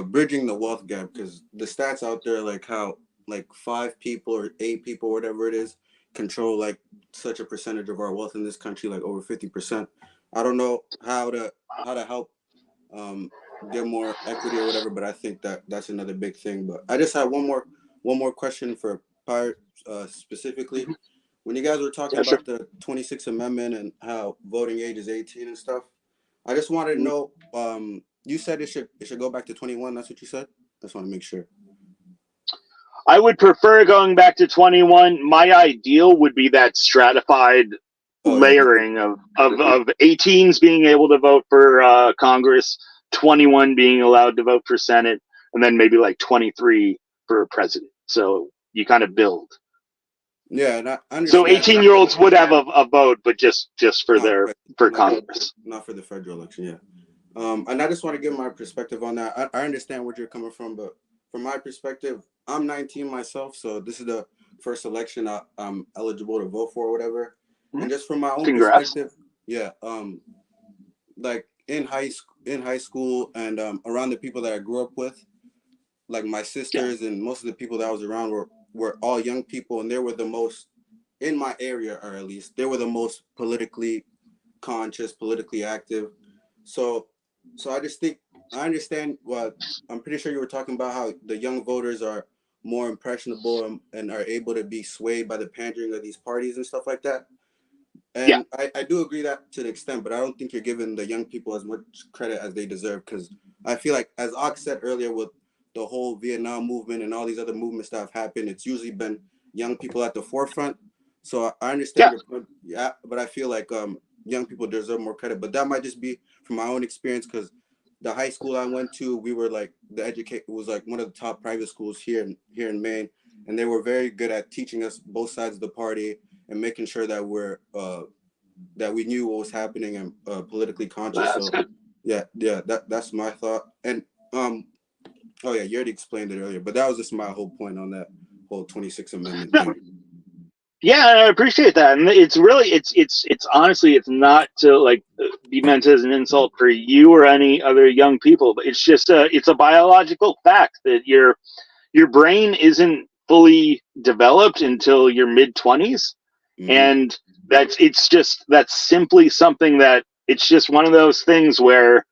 bridging the wealth gap, because the stats out there, like how like 5 people or 8 people, whatever it is, control like such a percentage of our wealth in this country, like over 50%. I don't know how to help get more equity or whatever, but I think that's another big thing. But I just have one more question for Pirate specifically. When you guys were talking about the 26th Amendment and how voting age is 18 and stuff, I just wanted to know. You said it should go back to 21. That's what you said. I just want to make sure.
I would prefer going back to 21. My ideal would be that stratified layering of 18s being able to vote for Congress, 21 being allowed to vote for Senate, and then maybe like 23 for president. So you kind of build.
Yeah, and I understand.
So 18-year-olds would have a vote, but just for Congress,
not for the federal election. Yeah. And I just want to give my perspective on that. I understand where you're coming from, but from my perspective, I'm 19 myself, so this is the first election I'm eligible to vote for or whatever. And just from my own perspective, yeah, like in high school and around the people that I grew up with, like my sisters and most of the people that I was around were all young people, and they were the most, in my area, or at least they were the most politically conscious, politically active. So I just think I understand what I'm pretty sure you were talking about, how the young voters are more impressionable and are able to be swayed by the pandering of these parties and stuff like that. And I do agree that to the extent, but I don't think you're giving the young people as much credit as they deserve, because I feel like, as Ox said earlier, with the whole Vietnam movement and all these other movements that have happened, it's usually been young people at the forefront. So I understand your point, but I feel like young people deserve more credit. But that might just be from my own experience, because the high school I went to, we were like was like one of the top private schools here in Maine, and they were very good at teaching us both sides of the party and making sure that that we knew what was happening and politically conscious. So that's my thought. And oh yeah, you already explained it earlier, but that was just my whole point on that whole 26th Amendment thing.
Yeah, I appreciate that, and it's really it's honestly, it's not to like be meant as an insult for you or any other young people, but it's just it's a biological fact that your brain isn't fully developed until your mid-20s, and that's simply something that it's just one of those things where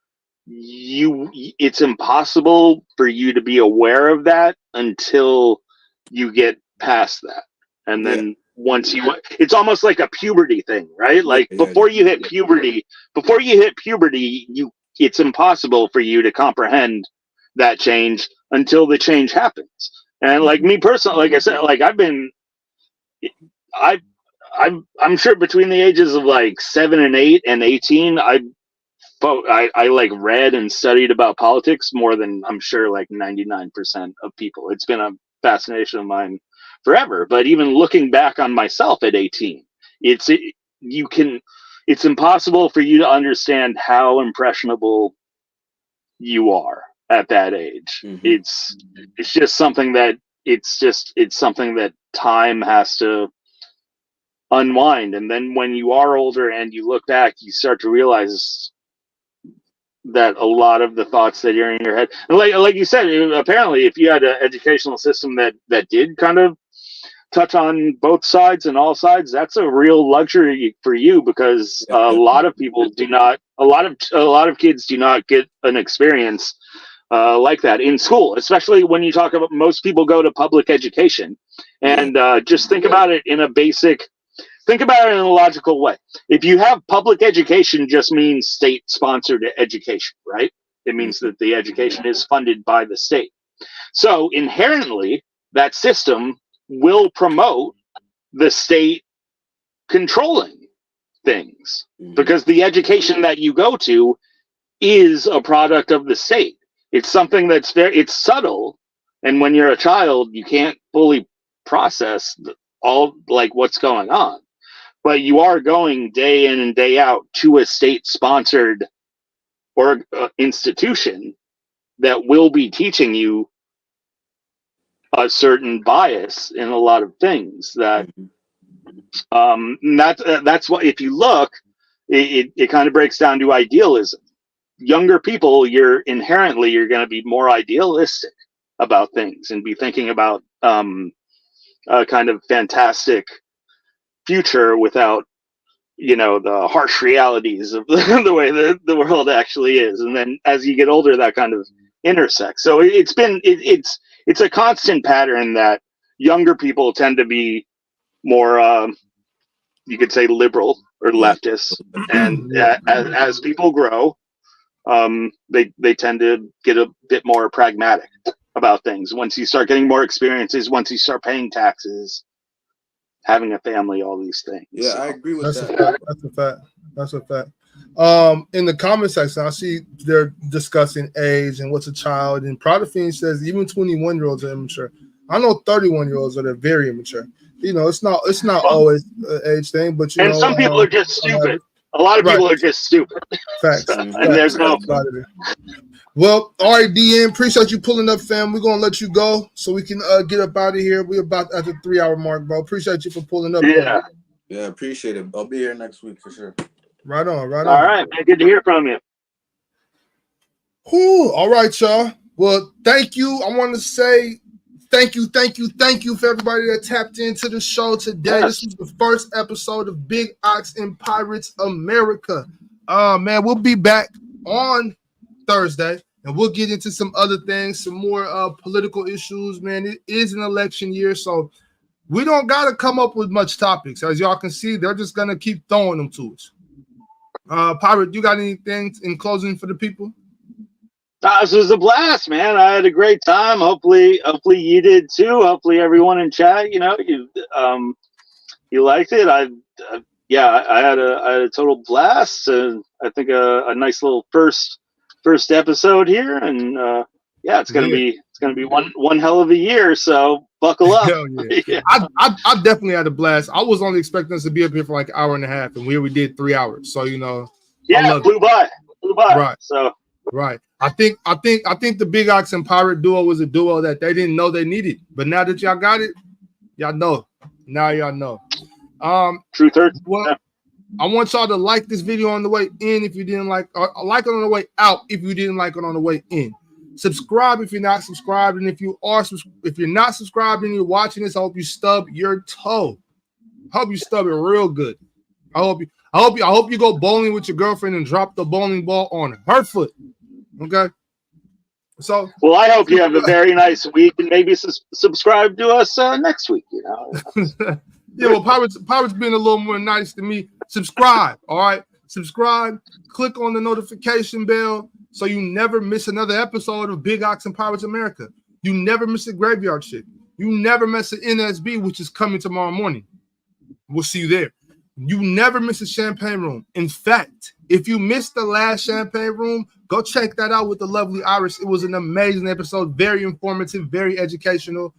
it's impossible for you to be aware of that until you get past that, and then. Once it's almost like a puberty thing, right? Like before you hit puberty, it's impossible for you to comprehend that change until the change happens. And like me personally, like I said, like I'm sure between the ages of like 7 and 8 and 18, I like read and studied about politics more than I'm sure like 99% of people. It's been a fascination of mine forever. But even looking back on myself at 18, it's impossible for you to understand how impressionable you are at that age. It's just something that it's something that time has to unwind. And then when you are older and you look back, you start to realize that a lot of the thoughts that are in your head, like you said, apparently if you had an educational system that did kind of touch on both sides and all sides, that's a real luxury for you, because a lot of people do not, a lot of kids do not get an experience like that in school, especially when you talk about, most people go to public education, and just think about it in a logical way. If you have public education, just means state-sponsored education, right? It means that the education is funded by the state. So inherently, that system will promote the state controlling things, because the education that you go to is a product of the state. It's something that's it's subtle, and when you're a child, you can't fully process all like what's going on. But you are going day in and day out to a state-sponsored or institution that will be teaching you a certain bias in a lot of things. That's what, if you look, it kind of breaks down to idealism. Younger people, you're going to be more idealistic about things and be thinking about a kind of fantastic future without, the harsh realities of the way that the world actually is. And then as you get older, that kind of intersects. So it's a constant pattern that younger people tend to be more, you could say, liberal or leftist. And as people grow, they tend to get a bit more pragmatic about things. Once you start getting more experiences, once you start paying taxes, having a family, all these things.
Yeah, I agree with
That's
that.
a fact. That's a fact. In the comment section, I see they're discussing age and what's a child. And Prodigy says even 21-year-olds are immature. I know 31-year-olds that are very immature. It's not always an age thing, but
some people are just stupid. A lot of people are just stupid.
Facts.
And there's no.
Well, all right, DN, appreciate you pulling up, fam. We're gonna let you go so we can get up out of here. We're about at the 3-hour mark, bro. Appreciate you for pulling up.
Yeah.
Yeah, appreciate it. I'll be here next week for sure.
Right on, right on.
All right, man. Good to hear from you.
Whew. All right, y'all. Well, thank you. I want to say thank you for everybody that tapped into the show today. Yes. This was the first episode of Big Ox and Pirates America. Man, we'll be back on Thursday, and we'll get into some other things, some more political issues. Man, it is an election year, so we don't got to come up with much topics. As y'all can see, they're just going to keep throwing them to us. Pirate, you got anything in closing for the people?
This was a blast, man. I had a great time. Hopefully you did too. Hopefully everyone in chat, you liked it. I had a total blast. I think a nice little first episode here, and it's gonna be one hell of a year. So buckle up.
Hell yeah. I definitely had a blast. I was only expecting us to be up here for like an hour and a half, and we did 3 hours. So
flew by.
Right.
So
right. I think the Big Ox and Pirate duo was a duo that they didn't know they needed, but now that y'all got it, y'all know. Now y'all know.
Truth hurts.
Well, I want y'all to like this video on the way in if you didn't like it on the way out if you didn't like it on the way in. Subscribe if you're not subscribed, and if you're not subscribed and you're watching this, I hope you stub your toe. I hope you stub it real good. I hope you go bowling with your girlfriend and drop the bowling ball on her foot. Okay. So.
Well, I hope you have a very nice week, and maybe subscribe to us next week.
Yeah, well, Pirates being a little more nice to me. Subscribe, all right? Subscribe. Click on the notification bell so you never miss another episode of Big Ox and Pirates America. You never miss a graveyard shit. You never miss an NSB, which is coming tomorrow morning. We'll see you there. You never miss a Champagne Room. In fact, if you missed the last Champagne Room, go check that out with the lovely Iris. It was an amazing episode, very informative, very educational.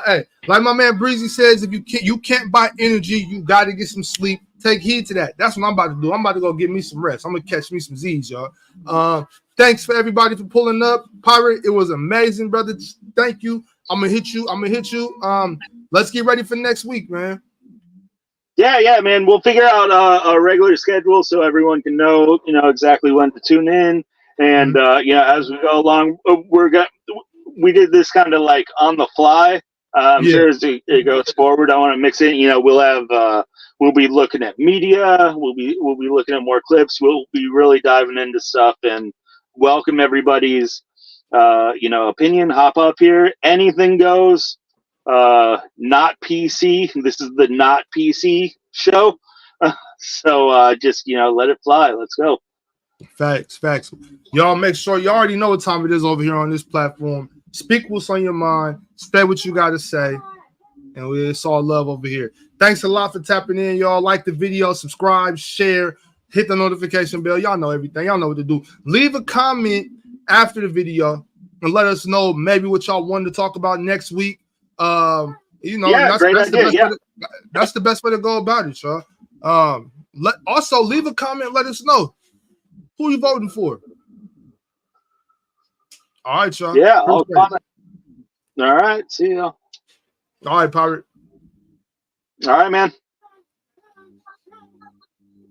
Hey, like my man Breezy says, if you can't buy energy, you got to get some sleep. Take heed to that. That's what I'm about to do. I'm about to go get me some rest. I'm gonna catch me some Z's, y'all. Thanks for everybody for pulling up. Pirate, it was amazing, brother. Thank you. I'm gonna hit you. Let's get ready for next week, man.
Yeah, man. We'll figure out a regular schedule so everyone can know, exactly when to tune in. And as we go along, we did this kind of like on the fly. I'm sure as it goes forward, I want to mix it. We'll be looking at media. We'll be looking at more clips. We'll be really diving into stuff and welcome everybody's opinion. Hop up here. Anything goes. Not PC. This is the not PC show. So just let it fly. Let's go.
Facts. Y'all make sure you already know what time it is over here on this platform. Speak what's on your mind. Say what you got to say. And it's all love over here. Thanks a lot for tapping in, y'all. Like the video, subscribe, share, hit the notification bell. Y'all know everything. Y'all know what to do. Leave a comment after the video and let us know maybe what y'all wanted to talk about next week. That's the best way to go about it, y'all. Also leave a comment. Let us know who you voting for. All right, y'all.
Yeah, I'll
Appreciate it.
comment. All right, see you.
All right, Pirate.
All right, man.